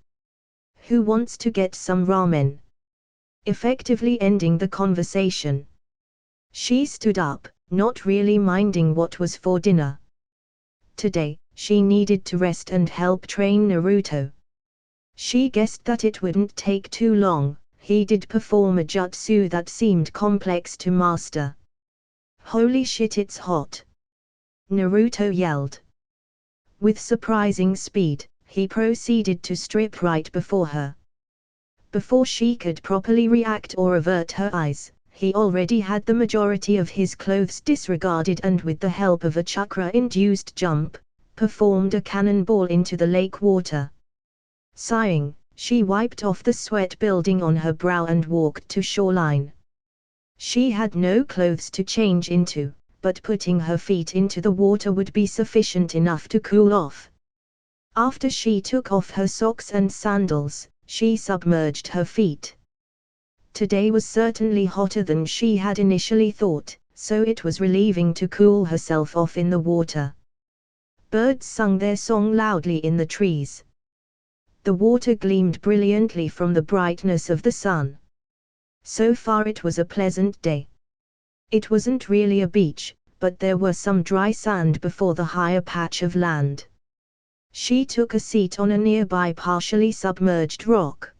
S1: Who wants to get some ramen? Effectively ending the conversation. She stood up, not really minding what was for dinner. Today, she needed to rest and help train Naruto. She guessed that it wouldn't take too long. He did perform a jutsu that seemed complex to master. "Holy shit, it's hot!" Naruto yelled. With surprising speed, he proceeded to strip right before her. Before she could properly react or avert her eyes, he already had the majority of his clothes disregarded and with the help of a chakra-induced jump, performed a cannonball into the lake water. Sighing, she wiped off the sweat building on her brow and walked to shoreline. She had no clothes to change into, but putting her feet into the water would be sufficient enough to cool off. After she took off her socks and sandals, she submerged her feet. Today was certainly hotter than she had initially thought, so it was relieving to cool herself off in the water. Birds sung their song loudly in the trees. The water gleamed brilliantly from the brightness of the sun. So far it was a pleasant day. It wasn't really a beach, but there were some dry sand before the higher patch of land. She took a seat on a nearby partially submerged rock.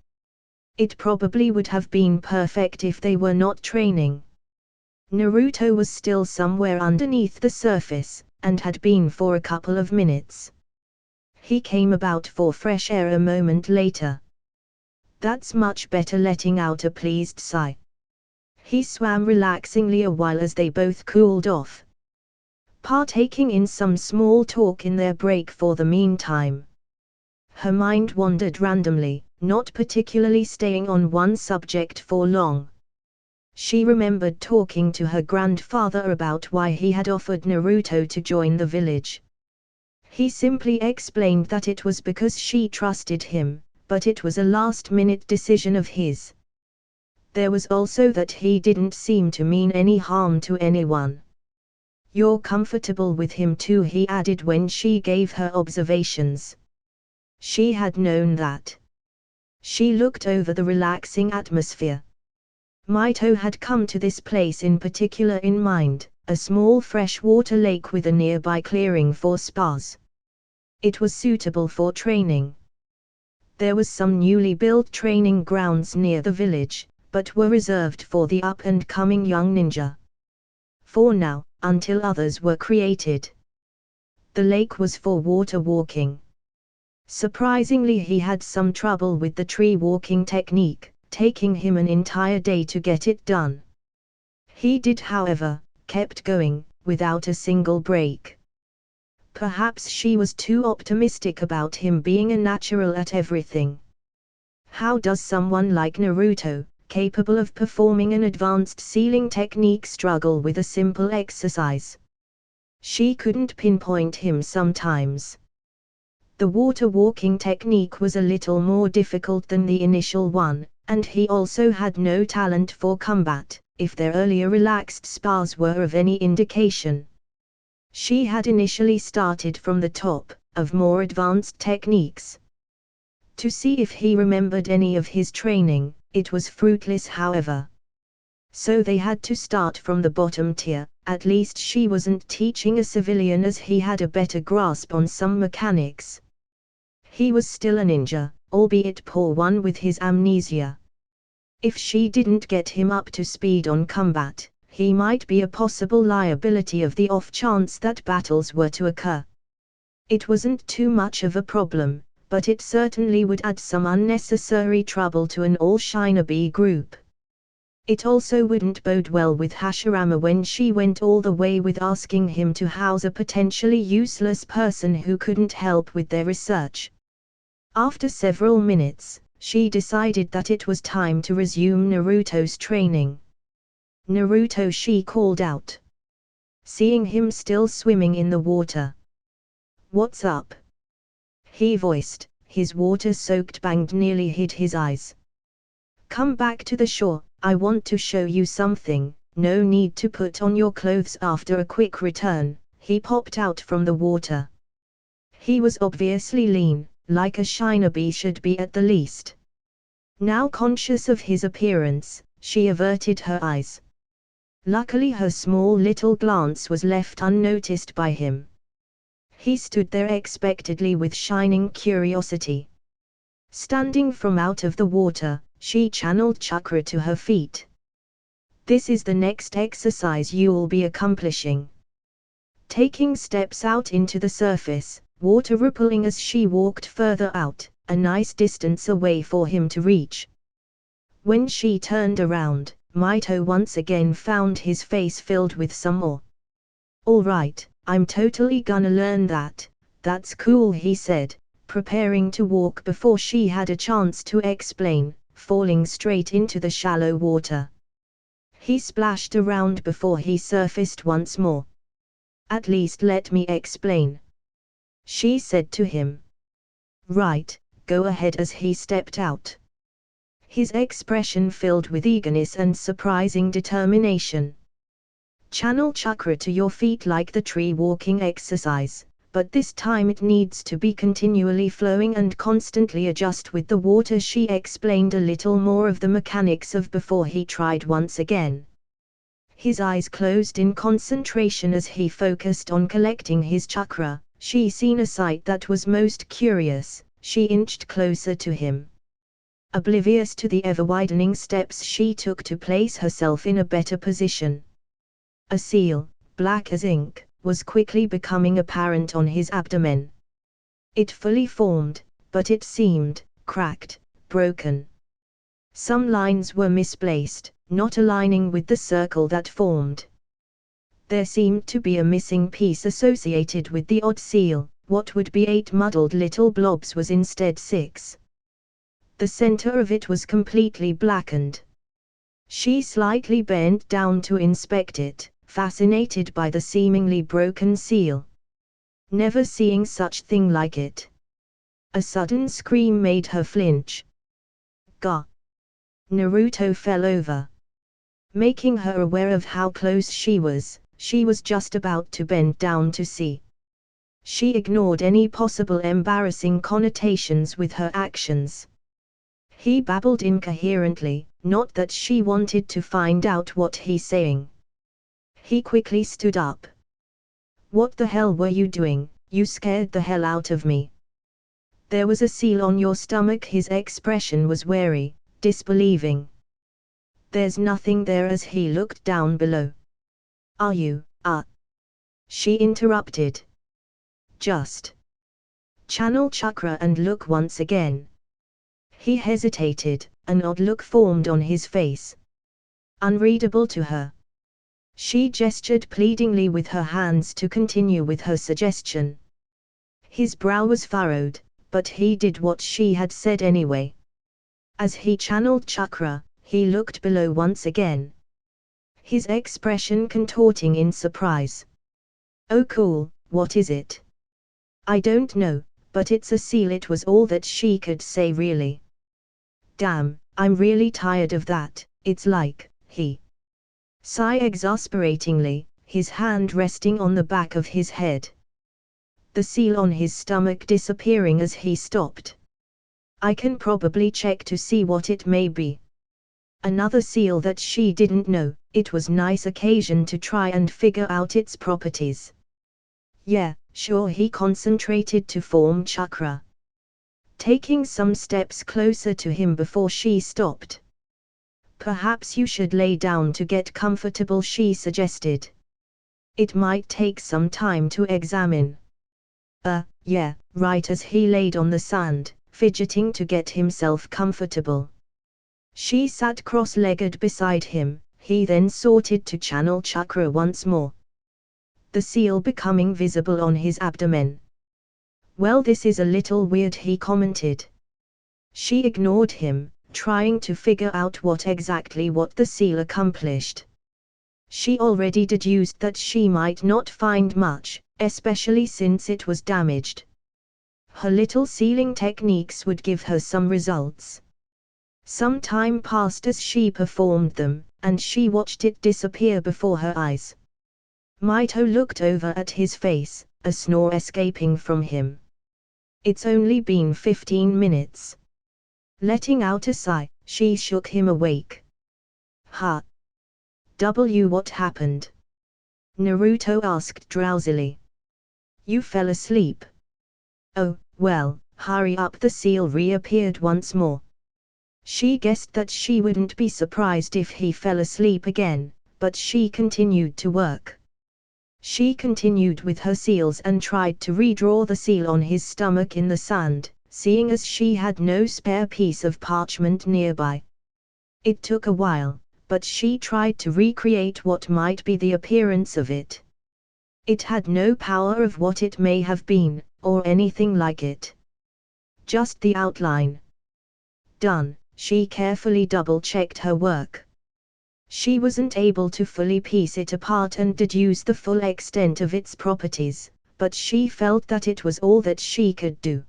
S1: It probably would have been perfect if they were not training. Naruto was still somewhere underneath the surface, and had been for a couple of minutes. He came about for fresh air a moment later. "That's much better," letting out a pleased sigh. He swam relaxingly a while as they both cooled off, partaking in some small talk in their break for the meantime. Her mind wandered randomly, not particularly staying on one subject for long. She remembered talking to her grandfather about why he had offered Naruto to join the village. He simply explained that it was because she trusted him, but it was a last-minute decision of his. There was also that he didn't seem to mean any harm to anyone. "You're comfortable with him too," he added when she gave her observations. She had known that. She looked over the relaxing atmosphere. Mito had come to this place in particular in mind, a small freshwater lake with a nearby clearing for spas. It was suitable for training. There was some newly built training grounds near the village, but were reserved for the up-and-coming young ninja. For now, until others were created. The lake was for water walking. Surprisingly, he had some trouble with the tree walking technique, taking him an entire day to get it done. He did, however, kept going, without a single break. Perhaps she was too optimistic about him being a natural at everything. How does someone like Naruto, capable of performing an advanced sealing technique, struggle with a simple exercise? She couldn't pinpoint him sometimes. The water walking technique was a little more difficult than the initial one, and he also had no talent for combat, if their earlier relaxed spars were of any indication. She had initially started from the top, of more advanced techniques. To see if he remembered any of his training, it was fruitless however. So they had to start from the bottom tier. At least she wasn't teaching a civilian, as he had a better grasp on some mechanics. He was still a ninja, albeit poor one with his amnesia. If she didn't get him up to speed on combat, he might be a possible liability of the off chance that battles were to occur. It wasn't too much of a problem, but it certainly would add some unnecessary trouble to an all-shinobi group. It also wouldn't bode well with Hashirama when she went all the way with asking him to house a potentially useless person who couldn't help with their research. After several minutes, she decided that it was time to resume Naruto's training. "Naruto," she called out, seeing him still swimming in the water. "What's up?" he voiced, his water-soaked bang nearly hid his eyes. "Come back to the shore, I want to show you something. No need to put on your clothes." After a quick return, he popped out from the water. He was obviously lean, like a shinobi should be at the least. Now conscious of his appearance, she averted her eyes. Luckily her small little glance was left unnoticed by him. He stood there expectantly with shining curiosity. Standing from out of the water, she channeled chakra to her feet. This is the next exercise you'll be accomplishing. Taking steps out into the surface, water rippling as she walked further out, a nice distance away for him to reach. When she turned around, Mito once again found his face filled with some awe. "All right, I'm totally gonna learn that, that's cool," he said, preparing to walk before she had a chance to explain, falling straight into the shallow water. He splashed around before he surfaced once more. "At least let me explain," she said to him. "Right, go ahead," as he stepped out. His expression filled with eagerness and surprising determination. Channel chakra to your feet like the tree walking exercise, but this time it needs to be continually flowing and constantly adjust with the water. She explained a little more of the mechanics of before he tried once again. His eyes closed in concentration as he focused on collecting his chakra. She seen a sight that was most curious. She inched closer to him. Oblivious to the ever-widening steps she took to place herself in a better position. A seal, black as ink, was quickly becoming apparent on his abdomen. It fully formed, but it seemed cracked, broken. Some lines were misplaced, not aligning with the circle that formed. There seemed to be a missing piece associated with the odd seal. What would be 8 muddled little blobs was instead 6. The center of it was completely blackened. She slightly bent down to inspect it, fascinated by the seemingly broken seal. Never seeing such thing like it. A sudden scream made her flinch. Gah! Naruto fell over. Making her aware of how close she was just about to bend down to see. She ignored any possible embarrassing connotations with her actions. He babbled incoherently, not that she wanted to find out what he's saying. He quickly stood up. "What the hell were you doing? You scared the hell out of me." "There was a seal on your stomach." His expression was wary, disbelieving. "There's nothing there," as he looked down below. "Are you, She interrupted. "Just channel chakra and look once again." He hesitated, an odd look formed on his face. Unreadable to her. She gestured pleadingly with her hands to continue with her suggestion. His brow was furrowed, but he did what she had said anyway. As he channeled chakra, he looked below once again. His expression contorting in surprise. "Oh cool, what is it?" "I don't know, but it's a seal." It was all that she could say really. "Damn, I'm really tired of that." It's like, he sighed exasperatingly, his hand resting on the back of his head. The seal on his stomach disappearing as he stopped. "I can probably check to see what it may be." Another seal that she didn't know. It was nice occasion to try and figure out its properties. "Yeah, sure." He concentrated to form chakra. Taking some steps closer to him before she stopped. "Perhaps you should lay down to get comfortable," she suggested. "It might take some time to examine." Yeah, right," as he laid on the sand, fidgeting to get himself comfortable. She sat cross-legged beside him. He then sorted to channel chakra once more. The seal becoming visible on his abdomen. "Well, this is a little weird," he commented. She ignored him, trying to figure out what the seal accomplished. She already deduced that she might not find much, especially since it was damaged. Her little sealing techniques would give her some results. Some time passed as she performed them, and she watched it disappear before her eyes. Mito looked over at his face, a snore escaping from him. "It's only been 15 minutes. Letting out a sigh, she shook him awake. What happened?" Naruto asked drowsily. You fell asleep. Oh, well, hurry up. The seal reappeared once more. She guessed that she wouldn't be surprised if he fell asleep again, but she continued to work. She continued with her seals and tried to redraw the seal on his stomach in the sand, seeing as she had no spare piece of parchment nearby. It took a while, but she tried to recreate what might be the appearance of it. It had no power of what it may have been, or anything like it. Just the outline. Done. She carefully double-checked her work. She wasn't able to fully piece it apart and deduce the full extent of its properties, but she felt that it was all that she could do.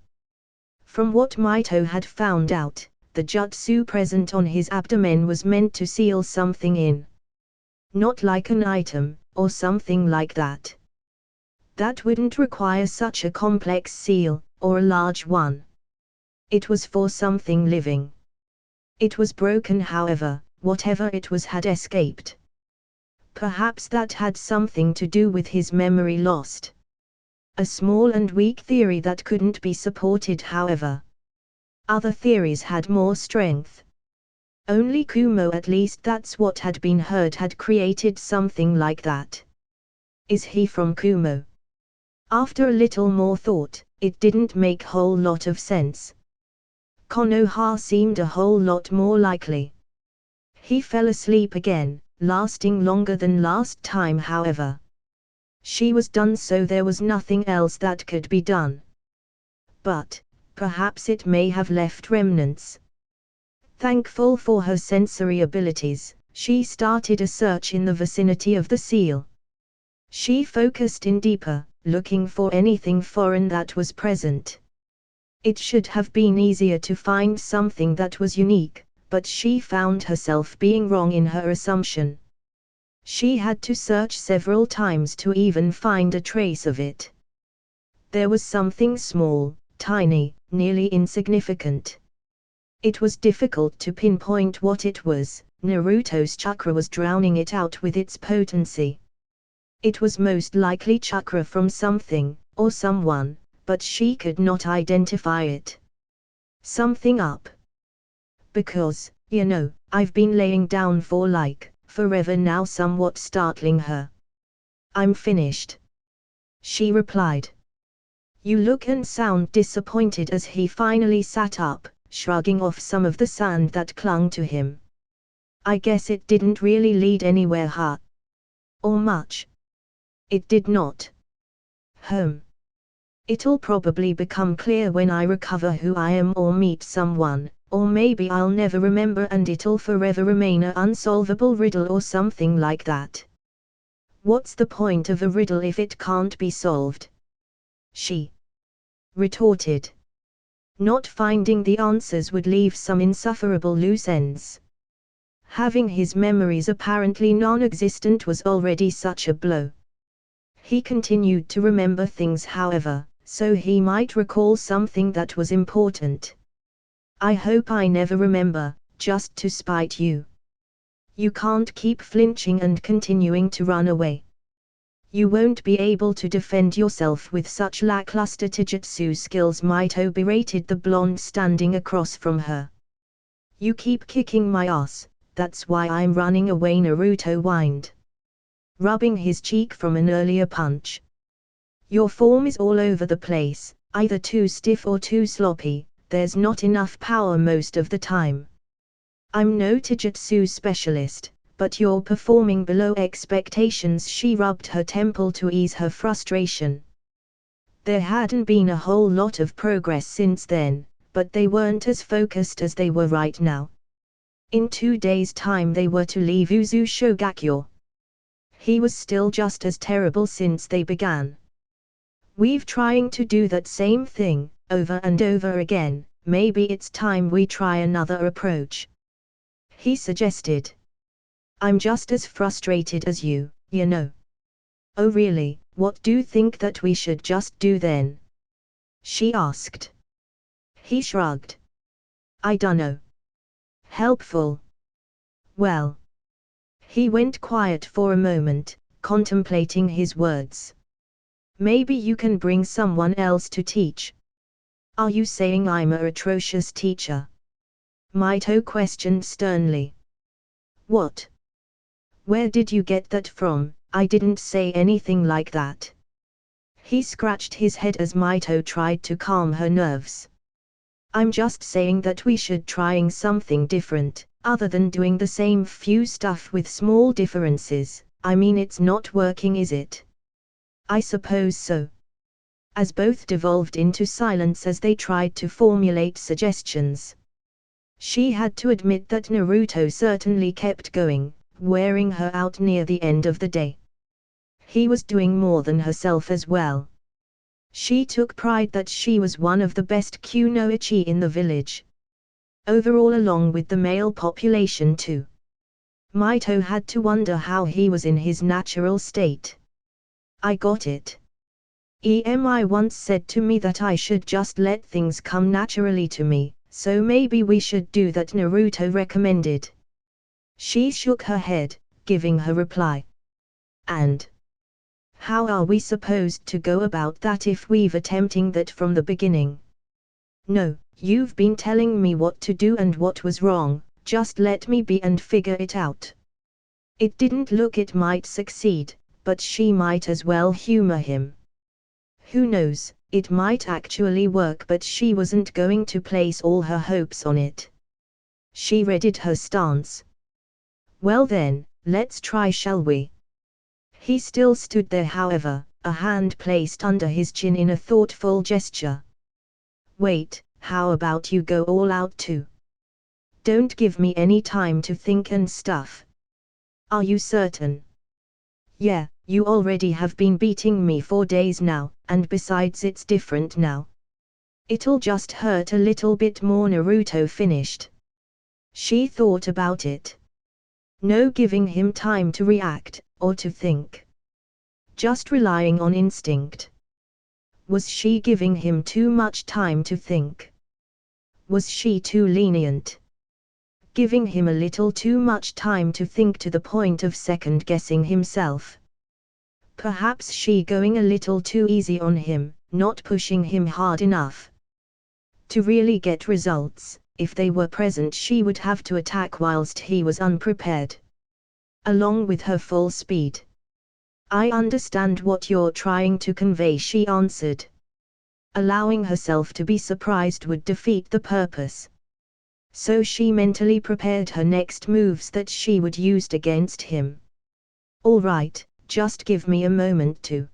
S1: From what Mito had found out, the jutsu present on his abdomen was meant to seal something in. Not like an item, or something like that. That wouldn't require such a complex seal, or a large one. It was for something living. It was broken, however, whatever it was had escaped. Perhaps that had something to do with his memory lost. A small and weak theory that couldn't be supported, however. Other theories had more strength. Only Kumo, at least that's what had been heard, had created something like that. Is he from Kumo? After a little more thought, it didn't make whole lot of sense. Konoha seemed a whole lot more likely. He fell asleep again, lasting longer than last time, however. She was done, so there was nothing else that could be done. But perhaps it may have left remnants. Thankful for her sensory abilities, she started a search in the vicinity of the seal. She focused in deeper, looking for anything foreign that was present. It should have been easier to find something that was unique, but she found herself being wrong in her assumption. She had to search several times to even find a trace of it. There was something small, tiny, nearly insignificant. It was difficult to pinpoint what it was. Naruto's chakra was drowning it out with its potency. It was most likely chakra from something, or someone, but she could not identify it. Something up. Because, I've been laying down for forever now, somewhat startling her. I'm finished. She replied. You look and sound disappointed, as he finally sat up, shrugging off some of the sand that clung to him. I guess it didn't really lead anywhere, huh? Or much? It did not. It'll probably become clear when I recover who I am or meet someone, or maybe I'll never remember and it'll forever remain an unsolvable riddle or something like that. What's the point of a riddle if it can't be solved? She retorted. Not finding the answers would leave some insufferable loose ends. Having his memories apparently non-existent was already such a blow. He continued to remember things, however, so he might recall something that was important. I hope I never remember, just to spite you. You can't keep flinching and continuing to run away. You won't be able to defend yourself with such lackluster taijutsu skills. Mito berated the blonde standing across from her. You keep kicking my ass, that's why I'm running away, Naruto whined, rubbing his cheek from an earlier punch. Your form is all over the place, either too stiff or too sloppy. There's not enough power most of the time. I'm no taijutsu specialist, but you're performing below expectations. She rubbed her temple to ease her frustration. There hadn't been a whole lot of progress since then, but they weren't as focused as they were right now. In 2 days' time they were to leave Uzu Shogakure. He was still just as terrible since they began. We've trying to do that same thing, over and over again. Maybe it's time we try another approach. He suggested. I'm just as frustrated as you, Oh really, what do you think that we should just do then? She asked. He shrugged. I dunno. Helpful. Well. He went quiet for a moment, contemplating his words. Maybe you can bring someone else to teach. Are you saying I'm a atrocious teacher? Mito questioned sternly. What? Where did you get that from? I didn't say anything like that. He scratched his head as Mito tried to calm her nerves. I'm just saying that we should trying something different, other than doing the same few stuff with small differences. I mean, it's not working, is it? I suppose so. As both devolved into silence as they tried to formulate suggestions. She had to admit that Naruto certainly kept going, wearing her out near the end of the day. He was doing more than herself as well. She took pride that she was one of the best kunoichi in the village. Overall, along with the male population too. Mito had to wonder how he was in his natural state. I got it. EMI once said to me that I should just let things come naturally to me, so maybe we should do that Naruto recommended. She shook her head, giving her reply. And how are we supposed to go about that if we've attempting that from the beginning? No, you've been telling me what to do and what was wrong, just let me be and figure it out. It didn't look it might succeed, but she might as well humor him. Who knows, it might actually work, but she wasn't going to place all her hopes on it. She readied her stance. Well then, let's try, shall we? He still stood there, however, a hand placed under his chin in a thoughtful gesture. Wait, how about you go all out too? Don't give me any time to think and stuff. Are you certain? Yeah, you already have been beating me for days now, and besides it's different now. It'll just hurt a little bit more, Naruto finished. She thought about it. No giving him time to react, or to think. Just relying on instinct. Was she giving him too much time to think? Was she too lenient? Giving him a little too much time to think to the point of second-guessing himself. Perhaps she going a little too easy on him, not pushing him hard enough. To really get results, if they were present, she would have to attack whilst he was unprepared. Along with her full speed. I understand what you're trying to convey, she answered. Allowing herself to be surprised would defeat the purpose. So she mentally prepared her next moves that she would use against him. All right, just give me a moment to.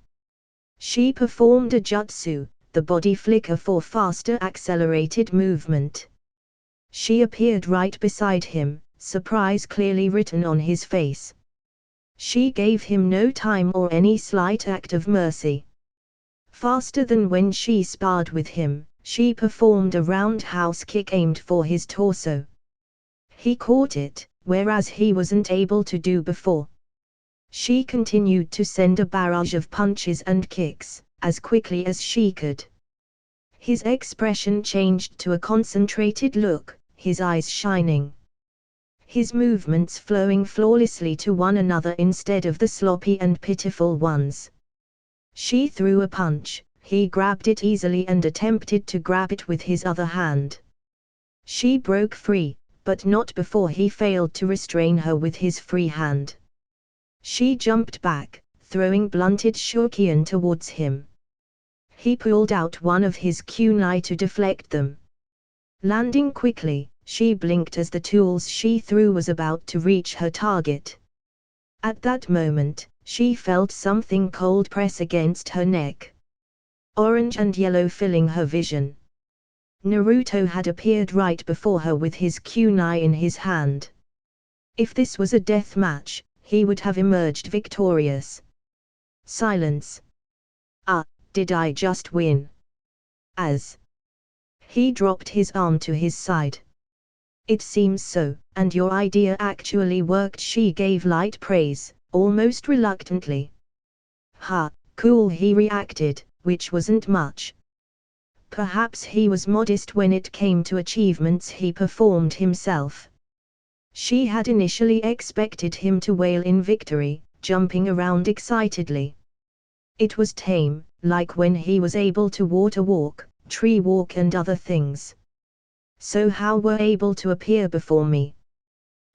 S1: She performed a jutsu, the body flicker for faster accelerated movement. She appeared right beside him, surprise clearly written on his face. She gave him no time or any slight act of mercy. Faster than when she sparred with him, she performed a roundhouse kick aimed for his torso. He caught it, whereas he wasn't able to do before. She continued to send a barrage of punches and kicks, as quickly as she could. His expression changed to a concentrated look, his eyes shining. His movements flowing flawlessly to one another instead of the sloppy and pitiful ones. She threw a punch, he grabbed it easily and attempted to grab it with his other hand. She broke free, but not before he failed to restrain her with his free hand. She jumped back, throwing blunted shuriken towards him. He pulled out one of his kunai to deflect them. Landing quickly, she blinked as the tools she threw was about to reach her target. At that moment, she felt something cold press against her neck. Orange and yellow filling her vision. Naruto had appeared right before her with his kunai in his hand. If this was a death match, he would have emerged victorious. Silence. Ah, did I just win? As he dropped his arm to his side. It seems so, and your idea actually worked, she gave light praise, almost reluctantly. Ha, cool, he reacted, which wasn't much. Perhaps he was modest when it came to achievements he performed himself. She had initially expected him to wail in victory, jumping around excitedly. It was tame, like when he was able to water walk, tree walk and other things. So how were able to appear before me?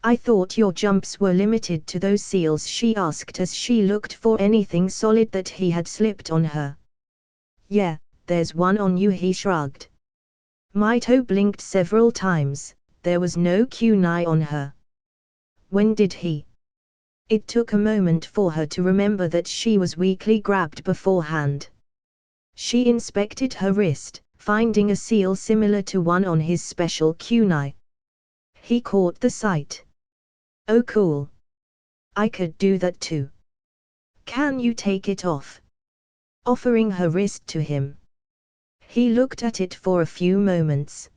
S1: I thought your jumps were limited to those seals, she asked as she looked for anything solid that he had slipped on her. Yeah, there's one on you, he shrugged. Mito blinked several times. There was no kunai on her. When did he? It took a moment for her to remember that she was weakly grabbed beforehand. She inspected her wrist, finding a seal similar to one on his special kunai. He caught the sight. Oh cool. I could do that too. Can you take it off? Offering her wrist to him. He looked at it for a few moments.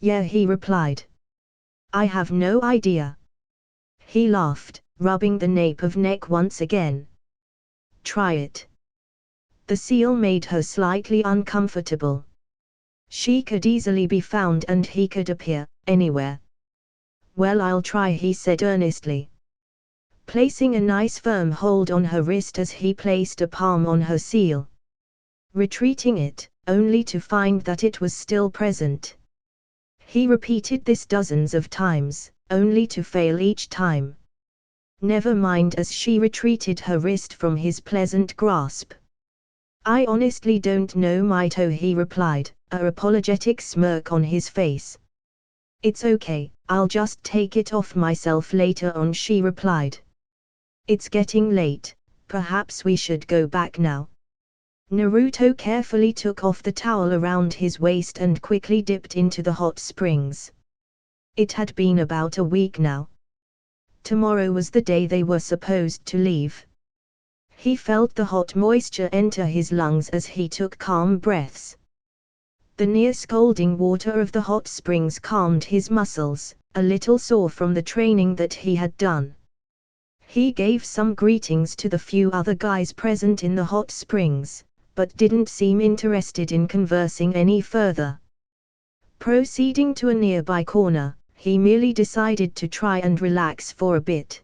S1: Yeah, he replied. I have no idea. He laughed, rubbing the nape of neck once again. Try it. The seal made her slightly uncomfortable. She could easily be found and he could appear anywhere. Well, I'll try, he said earnestly. Placing a nice firm hold on her wrist as he placed a palm on her seal. Retreating it, only to find that it was still present. He repeated this dozens of times, only to fail each time. Never mind, as she retreated her wrist from his pleasant grasp. I honestly don't know, Mito, he replied, a apologetic smirk on his face. It's okay, I'll just take it off myself later on, she replied. It's getting late, perhaps we should go back now. Naruto carefully took off the towel around his waist and quickly dipped into the hot springs. It had been about a week now. Tomorrow was the day they were supposed to leave. He felt the hot moisture enter his lungs as he took calm breaths. The near scalding water of the hot springs calmed his muscles, a little sore from the training that he had done. He gave some greetings to the few other guys present in the hot springs, but didn't seem interested in conversing any further. Proceeding to a nearby corner, he merely decided to try and relax for a bit.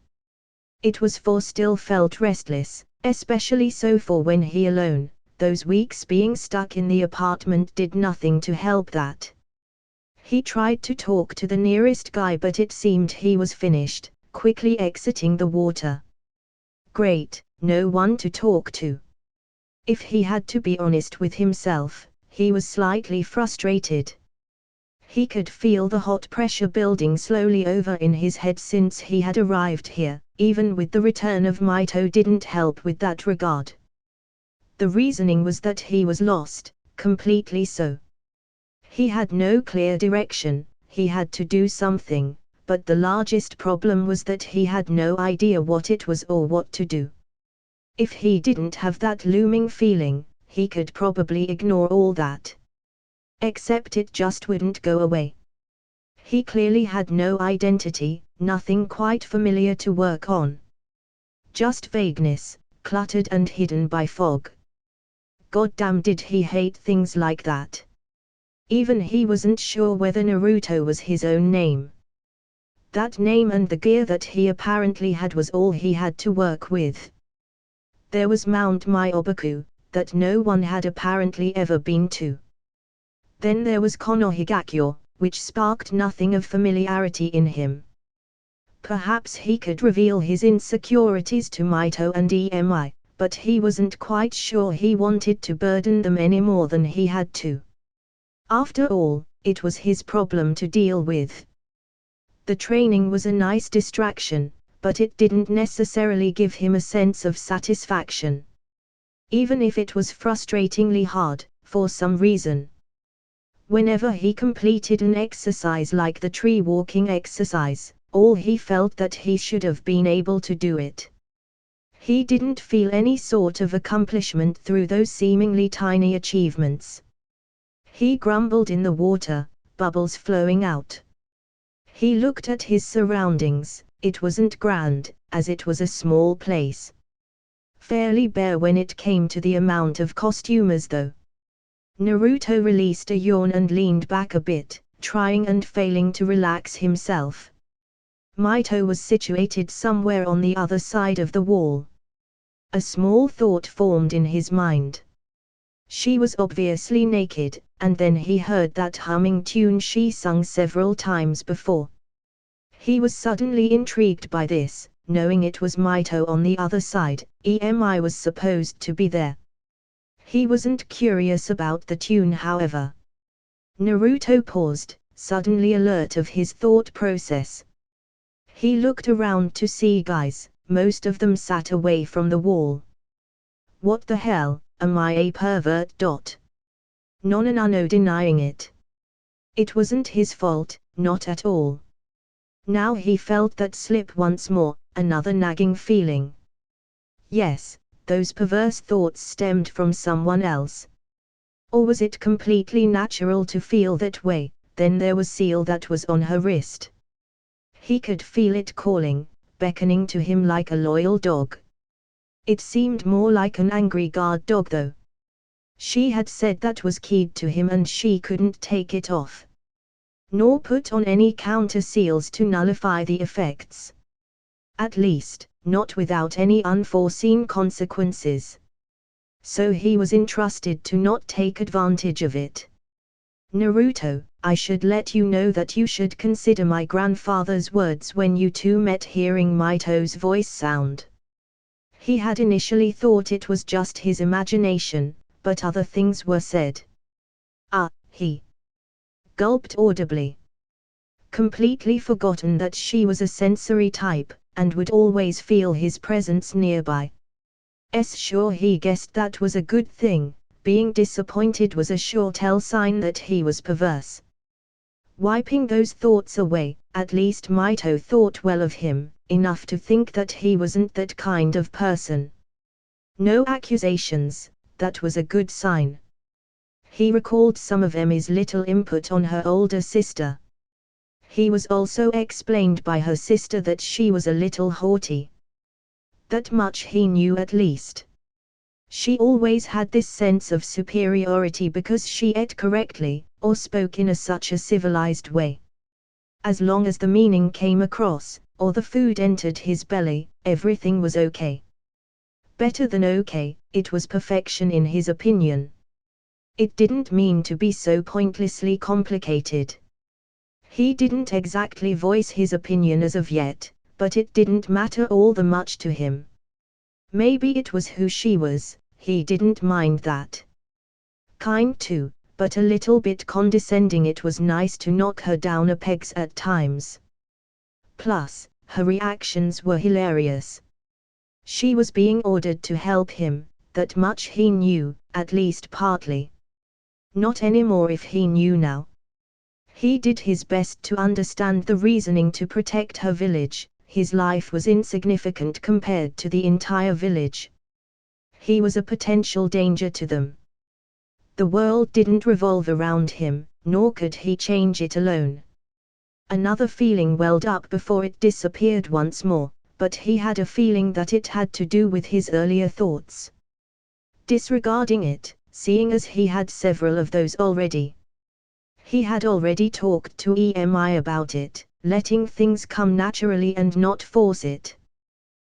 S1: It was still felt restless, especially so for when he alone. Those weeks being stuck in the apartment did nothing to help that. He tried to talk to the nearest guy, but it seemed he was finished, quickly exiting the water. Great, no one to talk to. If he had to be honest with himself, he was slightly frustrated. He could feel the hot pressure building slowly over in his head since he had arrived here. Even with the return of Mito didn't help with that regard. The reasoning was that he was lost, completely so. He had no clear direction, he had to do something, but the largest problem was that he had no idea what it was or what to do. If he didn't have that looming feeling, he could probably ignore all that. Except it just wouldn't go away. He clearly had no identity, nothing quite familiar to work on. Just vagueness, cluttered and hidden by fog. Goddamn, did he hate things like that. Even he wasn't sure whether Naruto was his own name. That name and the gear that he apparently had was all he had to work with. There was Mount Myoboku, that no one had apparently ever been to. Then there was Konohigakyo, which sparked nothing of familiarity in him. Perhaps he could reveal his insecurities to Mito and EMI, but he wasn't quite sure he wanted to burden them any more than he had to. After all, it was his problem to deal with. The training was a nice distraction, but it didn't necessarily give him a sense of satisfaction. Even if it was frustratingly hard, for some reason. Whenever he completed an exercise like the tree walking exercise, all he felt that he should have been able to do it. He didn't feel any sort of accomplishment through those seemingly tiny achievements. He grumbled in the water, bubbles flowing out. He looked at his surroundings. It wasn't grand, as it was a small place. Fairly bare when it came to the amount of costumers though. Naruto released a yawn and leaned back a bit, trying and failing to relax himself. Mito was situated somewhere on the other side of the wall. A small thought formed in his mind. She was obviously naked, and then he heard that humming tune she sung several times before. He was suddenly intrigued by this, knowing it was Mito on the other side, EMI was supposed to be there. He wasn't curious about the tune however. Naruto paused, suddenly alert of his thought process. He looked around to see guys, most of them sat away from the wall. What the hell, am I a pervert? No denying it. It wasn't his fault, not at all. Now he felt that slip once more, another nagging feeling. Yes, those perverse thoughts stemmed from someone else. Or was it completely natural to feel that way? Then there was seal that was on her wrist. He could feel it calling, beckoning to him like a loyal dog. It seemed more like an angry guard dog though. She had said that was keyed to him and she couldn't take it off. Nor put on any counter seals to nullify the effects. At least, not without any unforeseen consequences. So he was entrusted to not take advantage of it. Naruto, I should let you know that you should consider my grandfather's words when you two met. Hearing Mito's voice sound. He had initially thought it was just his imagination, but other things were said. He gulped audibly. Completely forgotten that she was a sensory type, and would always feel his presence nearby. Sure, he guessed that was a good thing. Being disappointed was a sure tell sign that he was perverse. Wiping those thoughts away, at least Mito thought well of him, enough to think that he wasn't that kind of person. No accusations, that was a good sign. He recalled some of Emi's little input on her older sister. He was also explained by her sister that she was a little haughty. That much he knew at least. She always had this sense of superiority because she ate correctly, or spoke in such a civilized way. As long as the meaning came across, or the food entered his belly, everything was okay. Better than okay, it was perfection in his opinion. It didn't mean to be so pointlessly complicated. He didn't exactly voice his opinion as of yet, but it didn't matter all that much to him. Maybe it was who she was, he didn't mind that. Kind too, but a little bit condescending. It was nice to knock her down a pegs at times. Plus, her reactions were hilarious. She was being ordered to help him, that much he knew, at least partly. Not anymore if he knew now. He did his best to understand the reasoning to protect her village. His life was insignificant compared to the entire village. He was a potential danger to them. The world didn't revolve around him, nor could he change it alone. Another feeling welled up before it disappeared once more, but he had a feeling that it had to do with his earlier thoughts. Disregarding it, seeing as he had several of those already. He had already talked to EMI about it, letting things come naturally and not force it.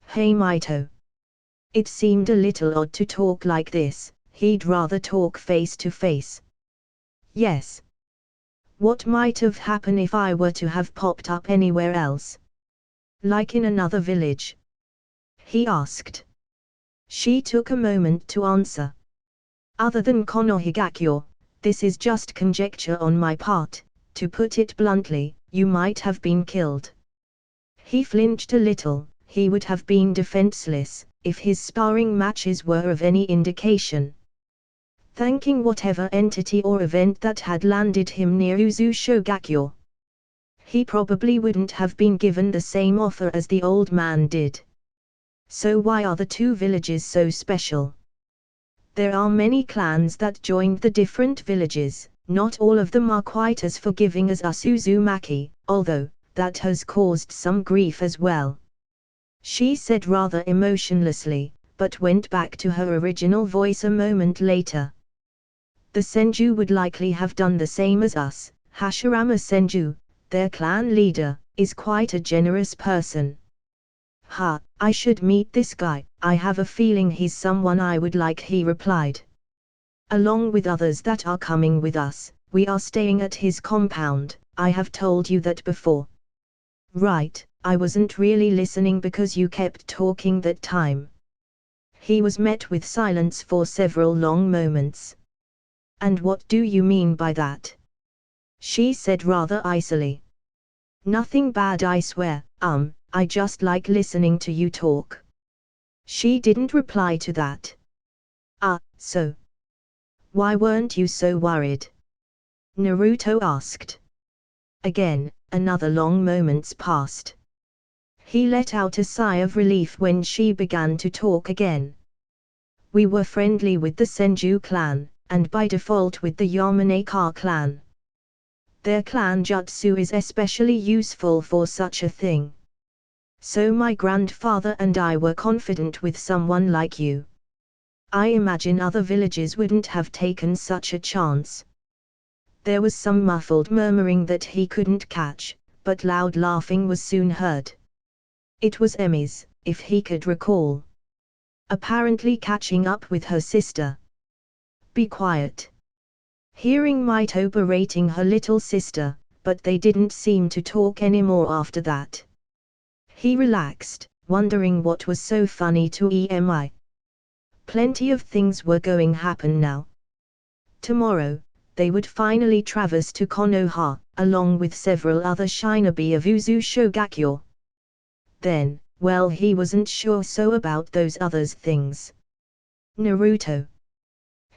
S1: Hey Mito. It seemed a little odd to talk like this, he'd rather talk face to face. Yes. What might have happened if I were to have popped up anywhere else? Like in another village? He asked. She took a moment to answer. Other than Konohigakyo, this is just conjecture on my part. To put it bluntly, you might have been killed. He flinched a little. He would have been defenseless, if his sparring matches were of any indication. Thanking whatever entity or event that had landed him near Uzushogakyo. He probably wouldn't have been given the same offer as the old man did. So why are the two villages so special? There are many clans that joined the different villages, not all of them are quite as forgiving as us Uzumaki, although, that has caused some grief as well. She said rather emotionlessly, but went back to her original voice a moment later. The Senju would likely have done the same as us. Hashirama Senju, their clan leader, is quite a generous person. I should meet this guy, I have a feeling he's someone I would like, he replied. Along with others that are coming with us, we are staying at his compound. I have told you that before. Right, I wasn't really listening because you kept talking that time. He was met with silence for several long moments. And what do you mean by that? She said rather icily. Nothing bad, I swear, I just like listening to you talk. She didn't reply to that. So. Why weren't you so worried? Naruto asked. Again, another long moments passed. He let out a sigh of relief when she began to talk again. We were friendly with the Senju clan, and by default with the Yamanaka clan. Their clan jutsu is especially useful for such a thing. So my grandfather and I were confident with someone like you. I imagine other villages wouldn't have taken such a chance. There was some muffled murmuring that he couldn't catch, but loud laughing was soon heard. It was Emi's, if he could recall. Apparently catching up with her sister. Be quiet. Hearing Mito berating her little sister, but they didn't seem to talk anymore after that. He relaxed, wondering what was so funny to Emi. Plenty of things were going happen now. Tomorrow, they would finally traverse to Konoha, along with several other shinobi of Uzu Shogakyo. Then, well, he wasn't sure so about those other things. Naruto.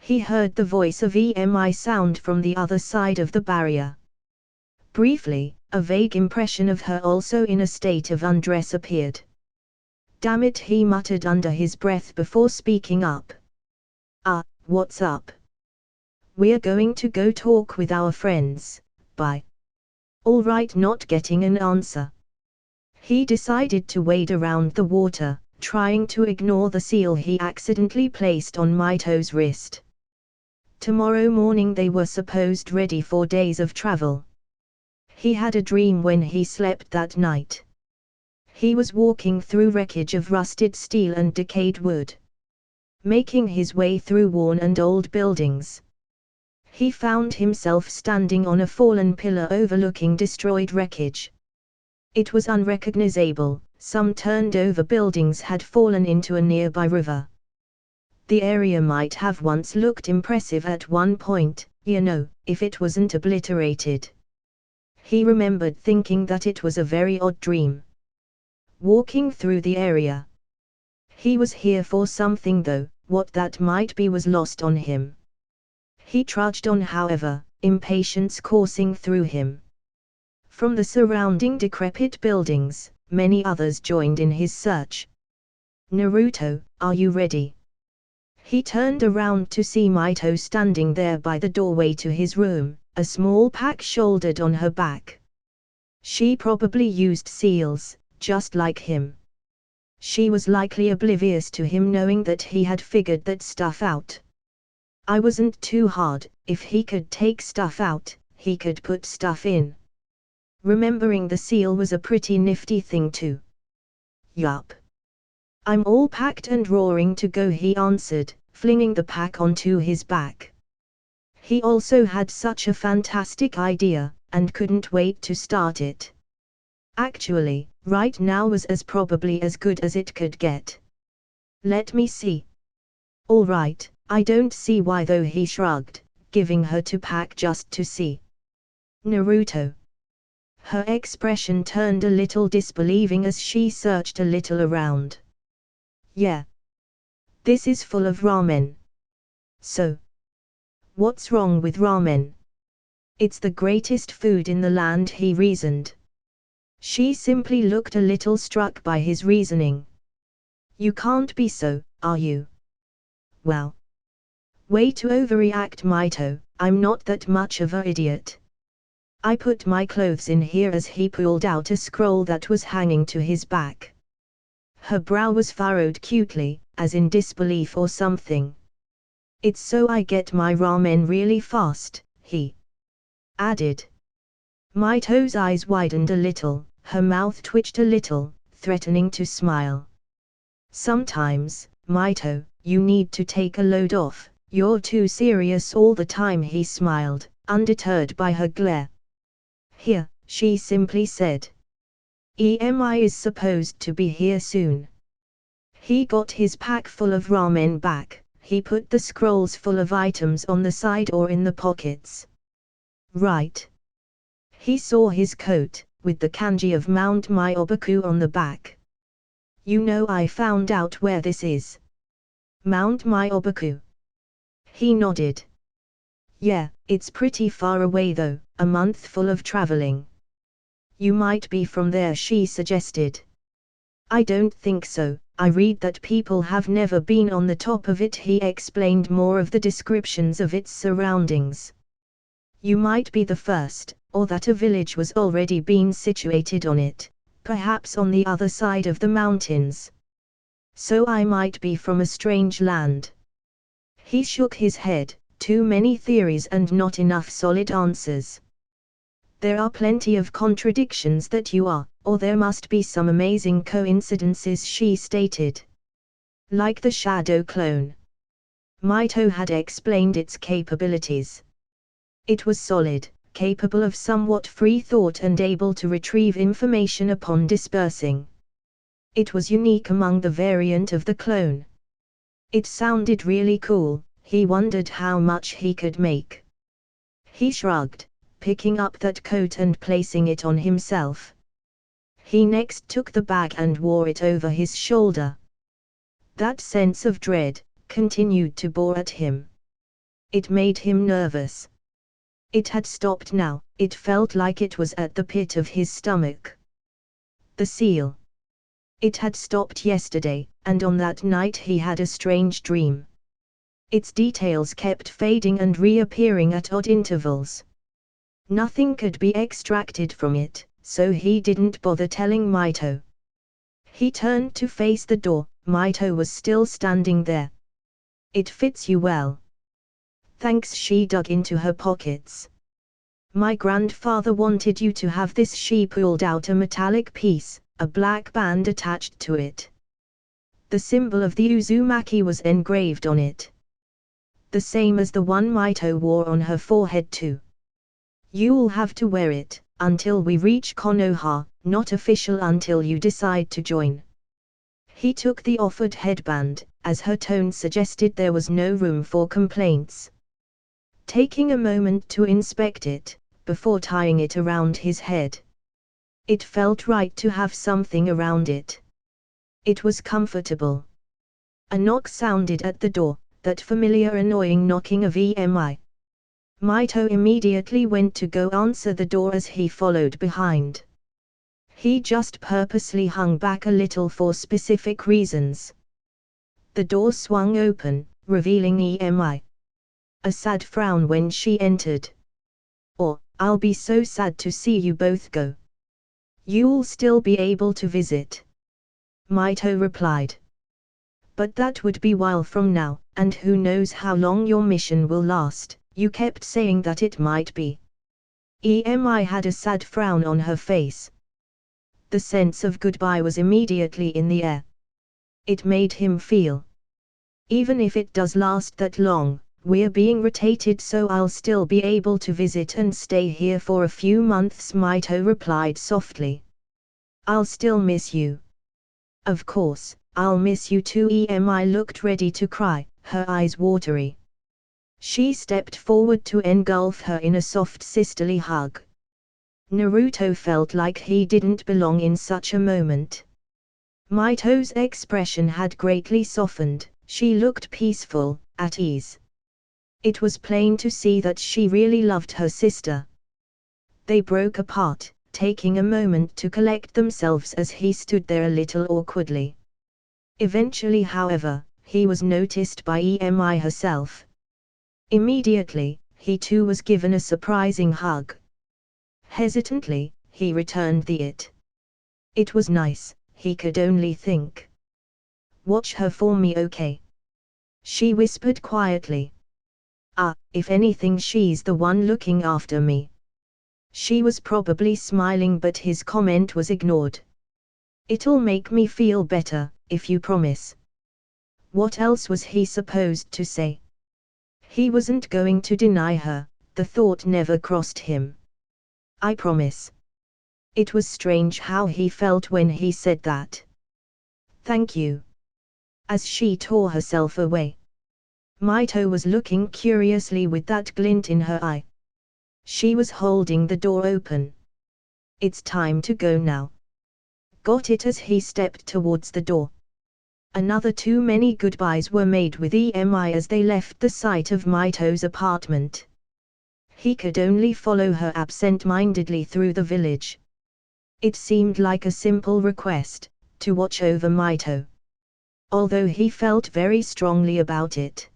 S1: He heard the voice of Emi sound from the other side of the barrier. Briefly, a vague impression of her also in a state of undress appeared. Damn it, he muttered under his breath before speaking up. What's up? We're going to go talk with our friends, bye. All right, not getting an answer. He decided to wade around the water, trying to ignore the seal he accidentally placed on Mito's wrist. Tomorrow morning they were supposed ready for days of travel. He had a dream when he slept that night. He was walking through wreckage of rusted steel and decayed wood. Making his way through worn and old buildings. He found himself standing on a fallen pillar overlooking destroyed wreckage. It was unrecognizable, some turned-over buildings had fallen into a nearby river. The area might have once looked impressive at one point, if it wasn't obliterated. He remembered thinking that it was a very odd dream. Walking through the area. He was here for something though, what that might be was lost on him. He trudged on, however, impatience coursing through him. From the surrounding decrepit buildings, many others joined in his search. Naruto, are you ready? He turned around to see Mito standing there by the doorway to his room, a small pack shouldered on her back. She probably used seals, just like him. She was likely oblivious to him knowing that he had figured that stuff out. I wasn't too hard, if he could take stuff out, he could put stuff in. Remembering the seal was a pretty nifty thing too. Yup. I'm all packed and roaring to go, he answered, flinging the pack onto his back. He also had such a fantastic idea, and couldn't wait to start it. Actually, right now was probably as good as it could get. Let me see. All right, I don't see why though, he shrugged, giving her to pack just to see. Naruto. Her expression turned a little disbelieving as she searched a little around. Yeah. This is full of ramen. So. What's wrong with ramen? It's the greatest food in the land, he reasoned. She simply looked a little struck by his reasoning. You can't be so, are you? Well. Way to overreact, Mito, I'm not that much of an idiot. I put my clothes in here as he pulled out a scroll that was hanging to his back. Her brow was furrowed cutely, as in disbelief or something. It's so I get my ramen really fast, he added. Mito's eyes widened a little, her mouth twitched a little, threatening to smile. Sometimes, Mito, you need to take a load off You're too serious all the time, he smiled, undeterred by her glare. Here, she simply said. EMI is supposed to be here soon. He got his pack full of ramen back. He put the scrolls full of items on the side or in the pockets. Right. He saw his coat, with the kanji of Mount Myobaku on the back. You know, I found out where this is. Mount Myobaku. He nodded. Yeah, it's pretty far away though, a month full of traveling. You might be from there, she suggested. I don't think so. I read that people have never been on the top of it. He explained more of the descriptions of its surroundings. You might be the first, or that a village was already been situated on it, perhaps on the other side of the mountains. So I might be from a strange land. He shook his head, too many theories and not enough solid answers. There are plenty of contradictions that you are, or there must be some amazing coincidences, she stated. Like the shadow clone. Mito had explained its capabilities. It was solid, capable of somewhat free thought and able to retrieve information upon dispersing. It was unique among the variant of the clone. It sounded really cool. He wondered how much he could make. He shrugged, picking up that coat and placing it on himself. He next took the bag and wore it over his shoulder. That sense of dread continued to bore at him. It made him nervous. It had stopped now. It felt like it was at the pit of his stomach. The seal. It had stopped yesterday, and on that night he had a strange dream. Its details kept fading and reappearing at odd intervals. Nothing could be extracted from it, so he didn't bother telling Mito. He turned to face the door. Mito was still standing there. It fits you well. Thanks, she dug into her pockets. My grandfather wanted you to have this. She pulled out a metallic piece, a black band attached to it. The symbol of the Uzumaki was engraved on it. The same as the one Mito wore on her forehead too. You'll have to wear it, until we reach Konoha, not official until you decide to join. He took the offered headband, as her tone suggested there was no room for complaints. Taking a moment to inspect it, before tying it around his head. It felt right to have something around it. It was comfortable. A knock sounded at the door, that familiar annoying knocking of EMI. Mito immediately went to go answer the door as he followed behind. He just purposely hung back a little for specific reasons. The door swung open, revealing EMI. A sad frown when she entered. "Oh, I'll be so sad to see you both go. You'll still be able to visit," Mito replied. "But that would be a while from now, and who knows how long your mission will last. You kept saying that it might be." EMI had a sad frown on her face. The sense of goodbye was immediately in the air. It made him feel. Even if it does last that long, we're being rotated, so I'll still be able to visit and stay here for a few months, Mito replied softly. "I'll still miss you." "Of course, I'll miss you too." EMI looked ready to cry, her eyes watery. She stepped forward to engulf her in a soft sisterly hug. Naruto felt like he didn't belong in such a moment. Mito's expression had greatly softened. She looked peaceful, at ease. It was plain to see that she really loved her sister. They broke apart, taking a moment to collect themselves as he stood there a little awkwardly. Eventually, however, he was noticed by EMI herself. Immediately, he too was given a surprising hug. Hesitantly, he returned it. It was nice, he could only think. "Watch her for me, okay?" she whispered quietly. If anything, she's the one looking after me." She was probably smiling, but his comment was ignored. "It'll make me feel better, if you promise." What else was he supposed to say? He wasn't going to deny her, the thought never crossed him. I promise. It was strange how he felt when he said that. Thank you. As she tore herself away, Mito was looking curiously with that glint in her eye. She was holding the door open. It's time to go now. Got it as he stepped towards the door. Another too many goodbyes were made with EMI as they left the site of Mito's apartment. He could only follow her absent-mindedly through the village. It seemed like a simple request, to watch over Mito. Although he felt very strongly about it.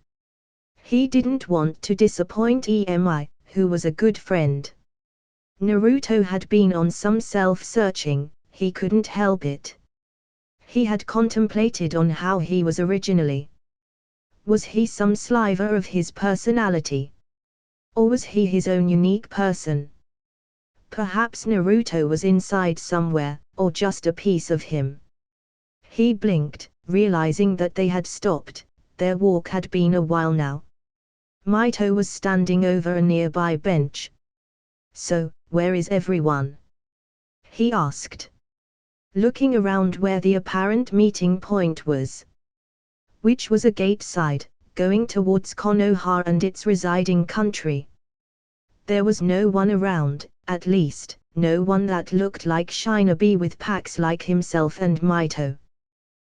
S1: He didn't want to disappoint EMI, who was a good friend. Naruto had been on some self-searching, he couldn't help it. He had contemplated on how he was originally. Was he some sliver of his personality? Or was he his own unique person? Perhaps Naruto was inside somewhere, or just a piece of him. He blinked, realizing that they had stopped. Their walk had been a while now. Mito was standing over a nearby bench. So, where is everyone? He asked. Looking around where the apparent meeting point was. Which was a gate side, going towards Konoha and its residing country. There was no one around, at least, no one that looked like Shinobi with packs like himself and Mito.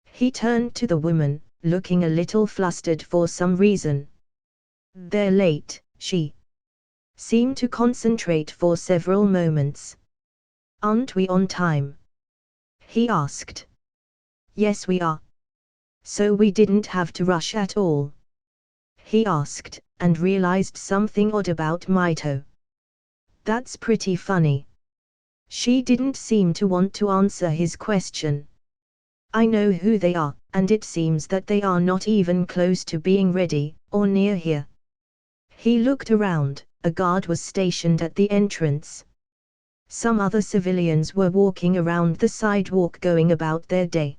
S1: He turned to the woman, looking a little flustered for some reason. They're late, she seemed to concentrate for several moments. Aren't we on time? He asked. Yes, we are. So we didn't have to rush at all? He asked, and realized something odd about Mito. That's pretty funny. She didn't seem to want to answer his question. I know who they are, and it seems that they are not even close to being ready, or near here. He looked around, a guard was stationed at the entrance. Some other civilians were walking around the sidewalk going about their day.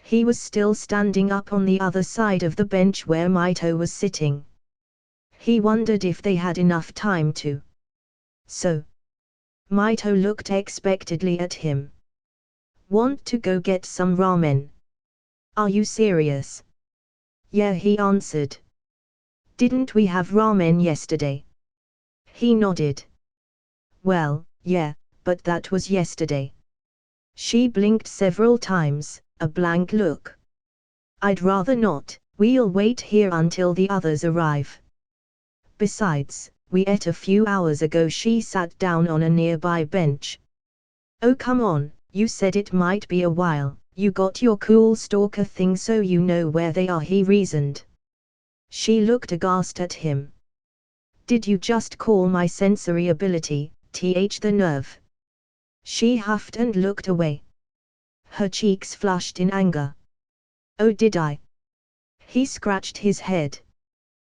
S1: He was still standing up on the other side of the bench where Mito was sitting. He wondered if they had enough time to. So. Mito looked expectantly at him. Want to go get some ramen? Are you serious? Yeah, he answered. Didn't we have ramen yesterday? He nodded. Well, yeah, but that was yesterday. She blinked several times, a blank look. I'd rather not, we'll wait here until the others arrive. Besides, we ate a few hours ago. She sat down on a nearby bench. Oh come on, you said it might be a while, you got your cool stalker thing so you know where they are, he reasoned. She looked aghast at him. Did you just call my sensory ability, the nerve? She huffed and looked away. Her cheeks flushed in anger. Oh, did I? He scratched his head.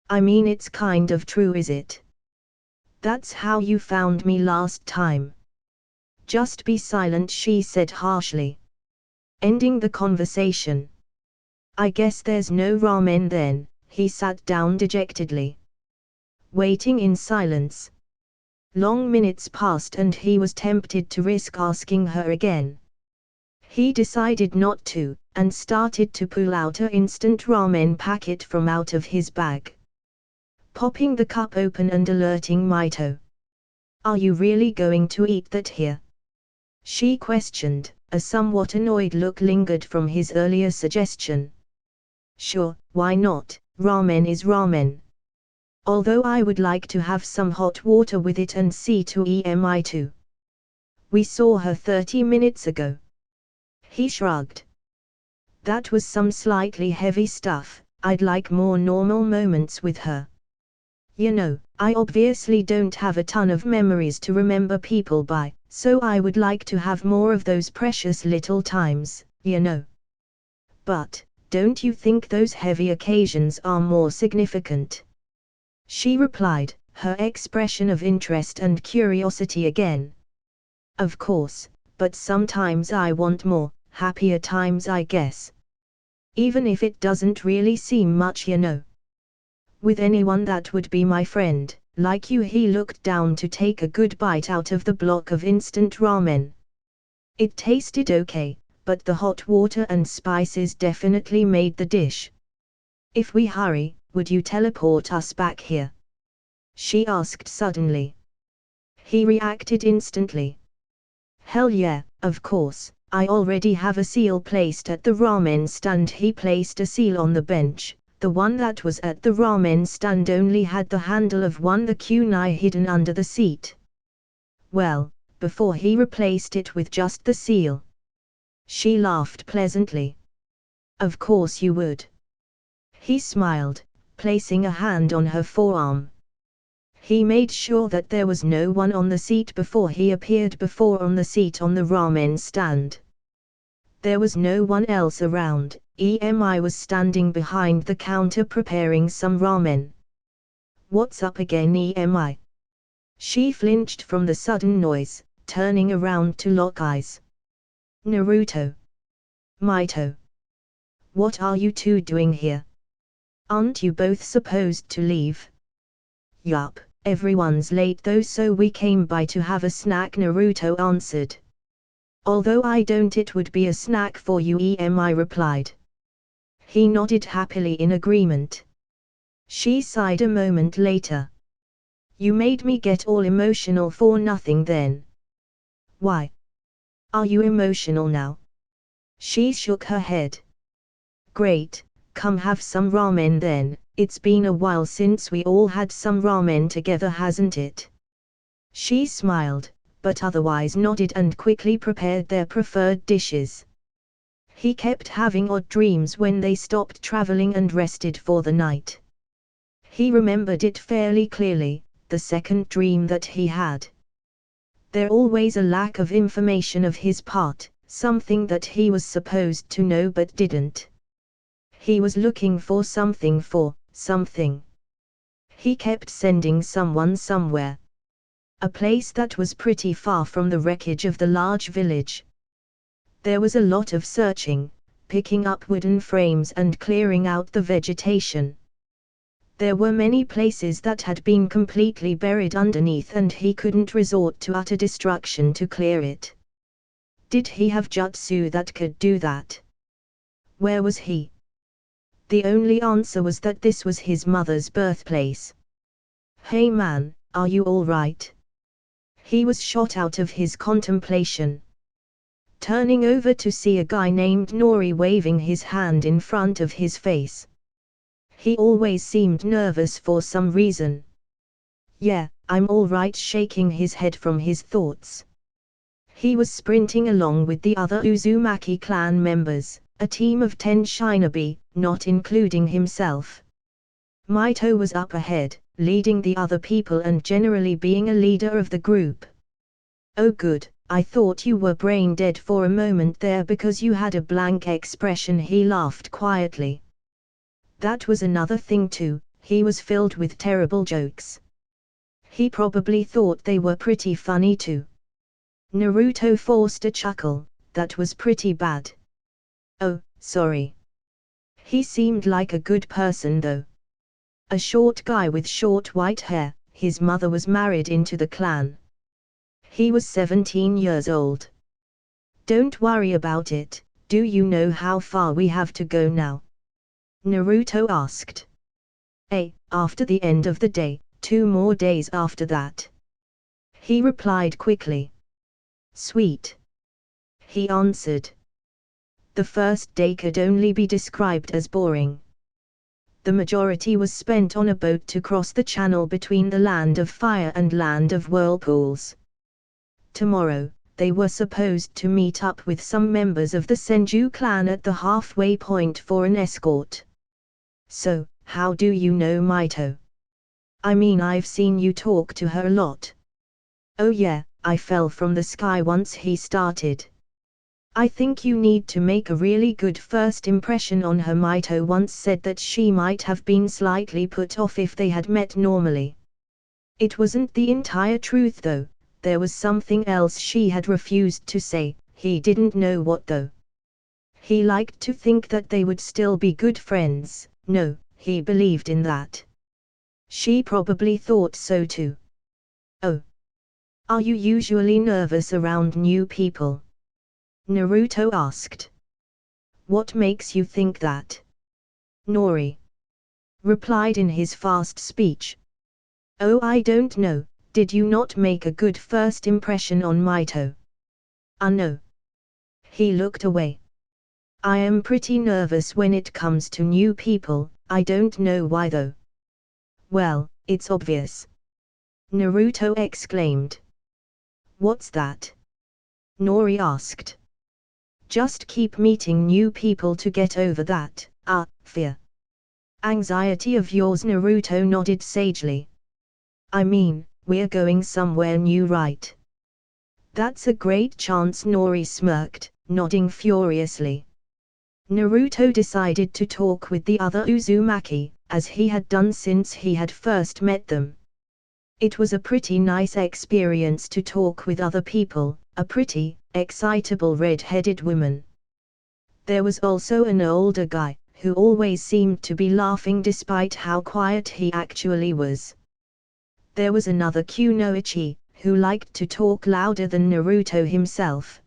S1: I mean, it's kind of true, is it? That's how you found me last time. Just be silent, she said harshly. Ending the conversation. I guess there's no ramen then. He sat down dejectedly. Waiting in silence. Long minutes passed and he was tempted to risk asking her again. He decided not to, and started to pull out an instant ramen packet from out of his bag. Popping the cup open and alerting Mito. Are you really going to eat that here? She questioned, a somewhat annoyed look lingered from his earlier suggestion. Sure, why not? Ramen is ramen. Although I would like to have some hot water with it and see to EMI too. We saw her 30 minutes ago. He shrugged. That was some slightly heavy stuff, I'd like more normal moments with her. You know, I obviously don't have a ton of memories to remember people by, so I would like to have more of those precious little times, you know. But, don't you think those heavy occasions are more significant? She replied, her expression of interest and curiosity again. Of course, but sometimes I want more, happier times, I guess. Even if it doesn't really seem much, you know. With anyone that would be my friend, like you. He looked down to take a good bite out of the block of instant ramen. It tasted okay, but the hot water and spices definitely made the dish. If we hurry, would you teleport us back here? She asked suddenly. He reacted instantly. Hell yeah, of course, I already have a seal placed at the ramen stand. He placed a seal on the bench. The one that was at the ramen stand only had the handle of one, the kunai hidden under the seat. Well, before he replaced it with just the seal. She laughed pleasantly. Of course you would. He smiled, placing a hand on her forearm. He made sure that there was no one on the seat before he appeared before on the seat on the ramen stand. There was no one else around. EMI was standing behind the counter preparing some ramen. What's up again, EMI? She flinched from the sudden noise, turning around to lock eyes. Naruto. Mito. What are you two doing here? Aren't you both supposed to leave? Yup, everyone's late though, so we came by to have a snack, Naruto answered. Although I don't, it would be a snack for you, EMI replied. He nodded happily in agreement. She sighed a moment later. You made me get all emotional for nothing then. Why? Are you emotional now? She shook her head. Great, come have some ramen then. It's been a while since we all had some ramen together, hasn't it? She smiled, but otherwise nodded and quickly prepared their preferred dishes. He kept having odd dreams when they stopped traveling and rested for the night. He remembered it fairly clearly, the second dream that he had. There always a lack of information of his part, something that he was supposed to know but didn't. He was looking for something. He kept sending someone somewhere. A place that was pretty far from the wreckage of the large village. There was a lot of searching, picking up wooden frames and clearing out the vegetation. There were many places that had been completely buried underneath and he couldn't resort to utter destruction to clear it. Did he have jutsu that could do that? Where was he? The only answer was that this was his mother's birthplace. Hey man, are you all right? He was shot out of his contemplation. Turning over to see a guy named Nori waving his hand in front of his face. He always seemed nervous for some reason. Yeah, I'm all right, shaking his head from his thoughts. He was sprinting along with the other Uzumaki clan members, a team of 10 shinobi, not including himself. Mito was up ahead, leading the other people and generally being a leader of the group. Oh good, I thought you were brain dead for a moment there because you had a blank expression. He laughed quietly. That was another thing too, he was filled with terrible jokes. He probably thought they were pretty funny too. Naruto forced a chuckle, that was pretty bad. Oh, sorry. He seemed like a good person though. A short guy with short white hair, his mother was married into the clan. He was 17 years old. Don't worry about it, do you know how far we have to go now? Naruto asked. After the end of the day, 2 more days after that. He replied quickly. Sweet. He answered. The first day could only be described as boring. The majority was spent on a boat to cross the channel between the land of fire and land of whirlpools. Tomorrow, they were supposed to meet up with some members of the Senju clan at the halfway point for an escort. So, how do you know Mito? I mean, I've seen you talk to her a lot. Oh yeah, I fell from the sky once, he started. I think you need to make a really good first impression on her. Mito once said that she might have been slightly put off if they had met normally. It wasn't the entire truth though, there was something else she had refused to say, he didn't know what though. He liked to think that they would still be good friends, no, he believed in that. She probably thought so too. Oh. Are you usually nervous around new people? Naruto asked. What makes you think that? Nori replied in his fast speech. Oh, I don't know. Did you not make a good first impression on Mito? No. He looked away. I am pretty nervous when it comes to new people, I don't know why though. Well, it's obvious. Naruto exclaimed. What's that? Nori asked. Just keep meeting new people to get over that, fear. Anxiety of yours. Naruto nodded sagely. I mean, we're going somewhere new, right? That's a great chance. Nori smirked, nodding furiously. Naruto decided to talk with the other Uzumaki, as he had done since he had first met them. It was a pretty nice experience to talk with other people, a pretty, excitable red-headed woman. There was also an older guy, who always seemed to be laughing despite how quiet he actually was. There was another kunoichi, who liked to talk louder than Naruto himself.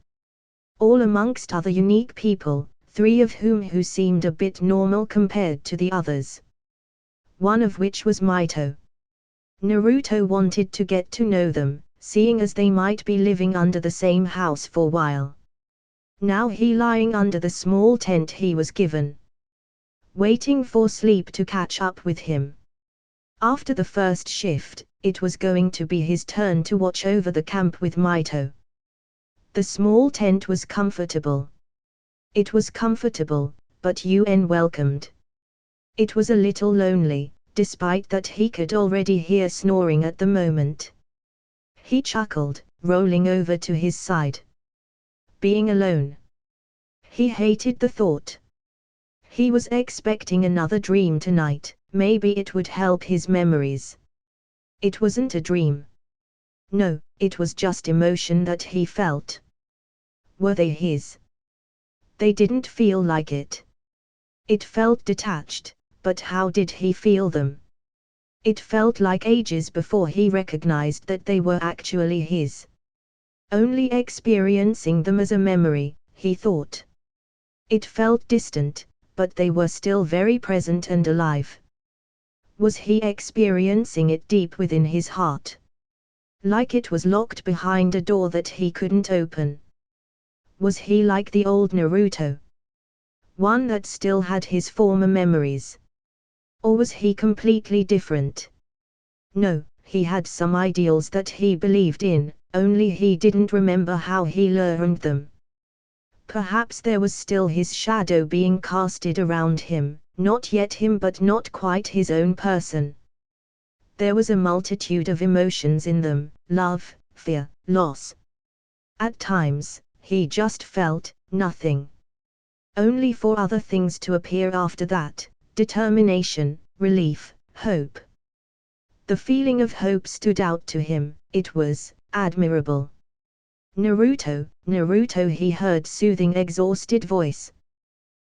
S1: All amongst other unique people, 3 of who seemed a bit normal compared to the others. One of which was Mito. Naruto wanted to get to know them, seeing as they might be living under the same house for a while. Now he lying under the small tent he was given, waiting for sleep to catch up with him. After the first shift, it was going to be his turn to watch over the camp with Mito. The small tent was comfortable. It was comfortable, but welcomed. It was a little lonely, despite that he could already hear snoring at the moment. He chuckled, rolling over to his side. Being alone. He hated the thought. He was expecting another dream tonight, maybe it would help his memories. It wasn't a dream. No, it was just emotion that he felt. Were they his? They didn't feel like it. It felt detached, but how did he feel them? It felt like ages before he recognized that they were actually his. Only experiencing them as a memory, he thought. It felt distant, but they were still very present and alive. Was he experiencing it deep within his heart? Like it was locked behind a door that he couldn't open? Was he like the old Naruto? One that still had his former memories? Or was he completely different? No, he had some ideals that he believed in, only he didn't remember how he learned them. Perhaps there was still his shadow being casted around him, not yet him but not quite his own person. There was a multitude of emotions in them, love, fear, loss. At times, he just felt nothing. Only for other things to appear after that, determination, relief, hope. The feeling of hope stood out to him, it was admirable. Naruto, Naruto, he heard soothing exhausted voice.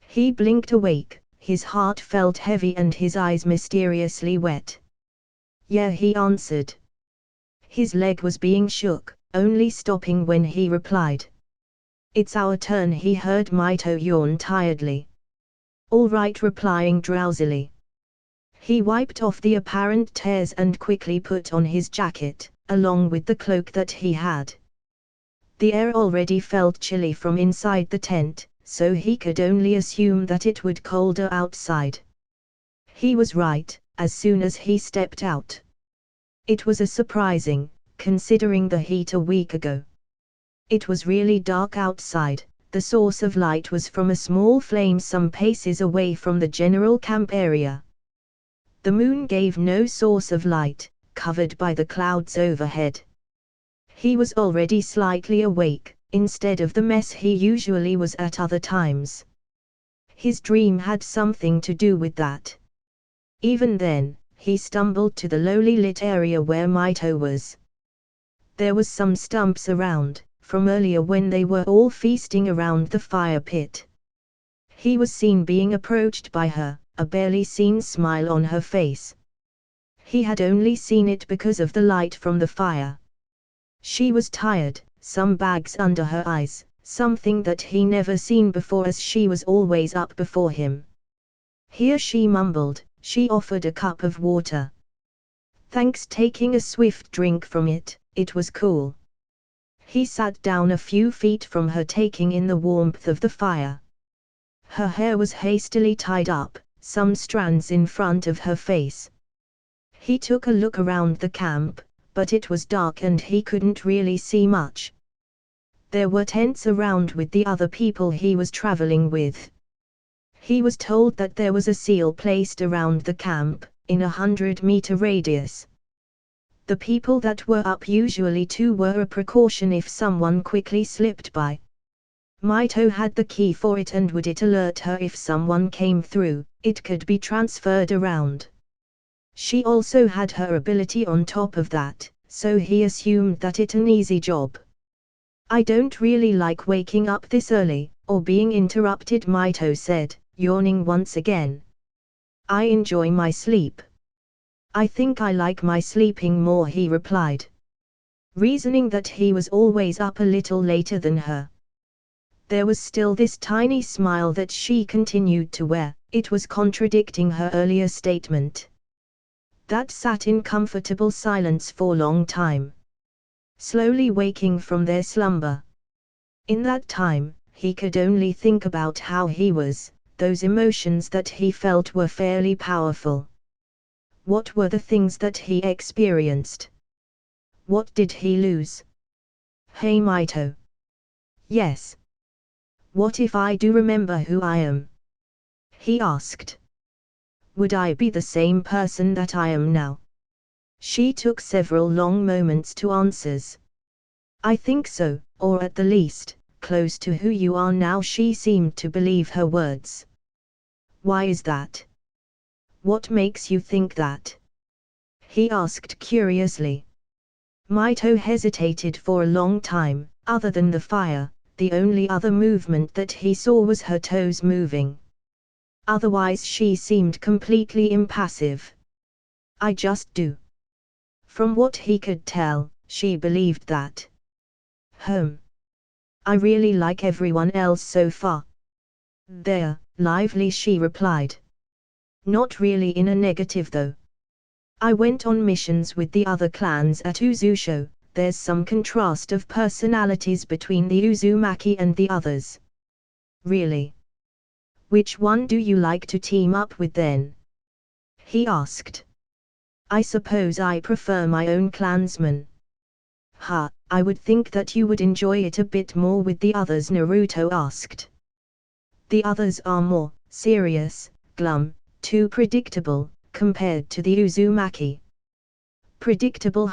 S1: He blinked awake, his heart felt heavy and his eyes mysteriously wet. Yeah, he answered. His leg was being shook, only stopping when he replied. It's our turn, he heard Mito yawn tiredly. All right, replying drowsily. He wiped off the apparent tears and quickly put on his jacket, along with the cloak that he had. The air already felt chilly from inside the tent, so he could only assume that it would colder outside. He was right, as soon as he stepped out. It was a surprising, considering the heat a week ago. It was really dark outside. The source of light was from a small flame some paces away from the general camp area. The moon gave no source of light, covered by the clouds overhead. He was already slightly awake, instead of the mess he usually was at other times. His dream had something to do with that. Even then, he stumbled to the lowly lit area where Mito was. There was some stumps around, from earlier when they were all feasting around the fire pit. He was seen being approached by her, a barely seen smile on her face. He had only seen it because of the light from the fire. She was tired, some bags under her eyes, something that he never seen before as she was always up before him. Here she mumbled, she offered a cup of water. Thanks, taking a swift drink from it, it was cool. He sat down a few feet from her, taking in the warmth of the fire. Her hair was hastily tied up, some strands in front of her face. He took a look around the camp, but it was dark and he couldn't really see much. There were tents around with the other people he was traveling with. He was told that there was a seal placed around the camp, in 100-meter radius. The people that were up usually too were a precaution if someone quickly slipped by. Mito had the key for it, and would it alert her if someone came through, it could be transferred around. She also had her ability on top of that, so he assumed that it an easy job. I don't really like waking up this early, or being interrupted, Mito said, yawning once again. I enjoy my sleep. I think I like my sleeping more, he replied. Reasoning that he was always up a little later than her. There was still this tiny smile that she continued to wear, it was contradicting her earlier statement. That sat in comfortable silence for a long time. Slowly waking from their slumber. In that time, he could only think about how he was, those emotions that he felt were fairly powerful. What were the things that he experienced? What did he lose? Hey Mito. Yes. What if I do remember who I am? He asked. Would I be the same person that I am now? She took several long moments to answer. I think so, or at the least, close to who you are now. She seemed to believe her words. Why is that? What makes you think that? He asked curiously. Mito hesitated for a long time. Other than the fire, the only other movement that he saw was her toes moving. Otherwise she seemed completely impassive. I just do. From what he could tell, she believed that. I really like everyone else so far. They're lively, she replied. Not really in a negative though. I went on missions with the other clans at Uzusho. There's some contrast of personalities between the Uzumaki and the others. Really? Which one do you like to team up with then? He asked. I suppose I prefer my own clansmen. I would think that you would enjoy it a bit more with the others, Naruto asked. The others are more serious, glum, too predictable, compared to the Uzumaki. Predictable,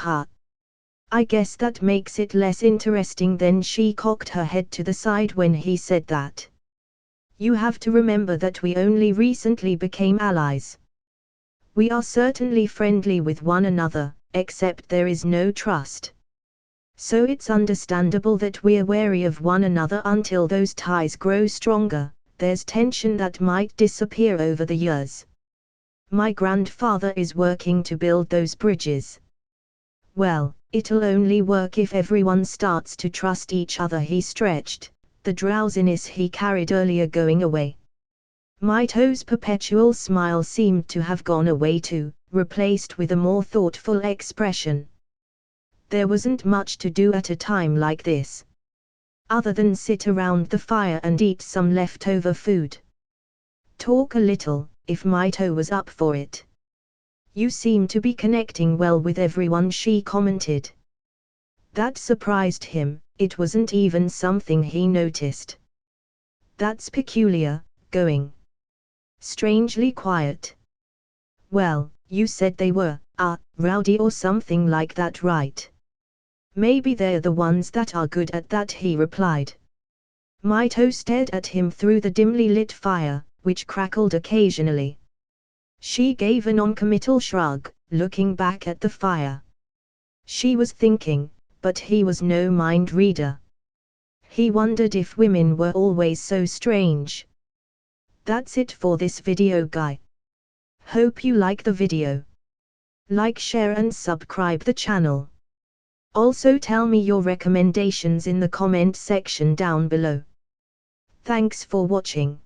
S1: I guess that makes it less interesting then. She cocked her head to the side when he said that. You have to remember that we only recently became allies. We are certainly friendly with one another, except there is no trust. So it's understandable that we're wary of one another until those ties grow stronger. There's tension that might disappear over the years. My grandfather is working to build those bridges. Well, it'll only work if everyone starts to trust each other. He stretched, the drowsiness he carried earlier going away. Mito's perpetual smile seemed to have gone away too, replaced with a more thoughtful expression. There wasn't much to do at a time like this. Other than sit around the fire and eat some leftover food. Talk a little, if Mito was up for it. You seem to be connecting well with everyone, she commented. That surprised him, it wasn't even something he noticed. That's peculiar, going strangely quiet. Well, you said they were, rowdy or something like that, right? Maybe they're the ones that are good at that, he replied. Mito stared at him through the dimly lit fire, which crackled occasionally. She gave a non-committal shrug, looking back at the fire. She was thinking, but he was no mind reader. He wondered if women were always so strange. That's it for this video, guy. Hope you like the video. Like, share and subscribe the channel. Also tell me your recommendations in the comment section down below. Thanks for watching.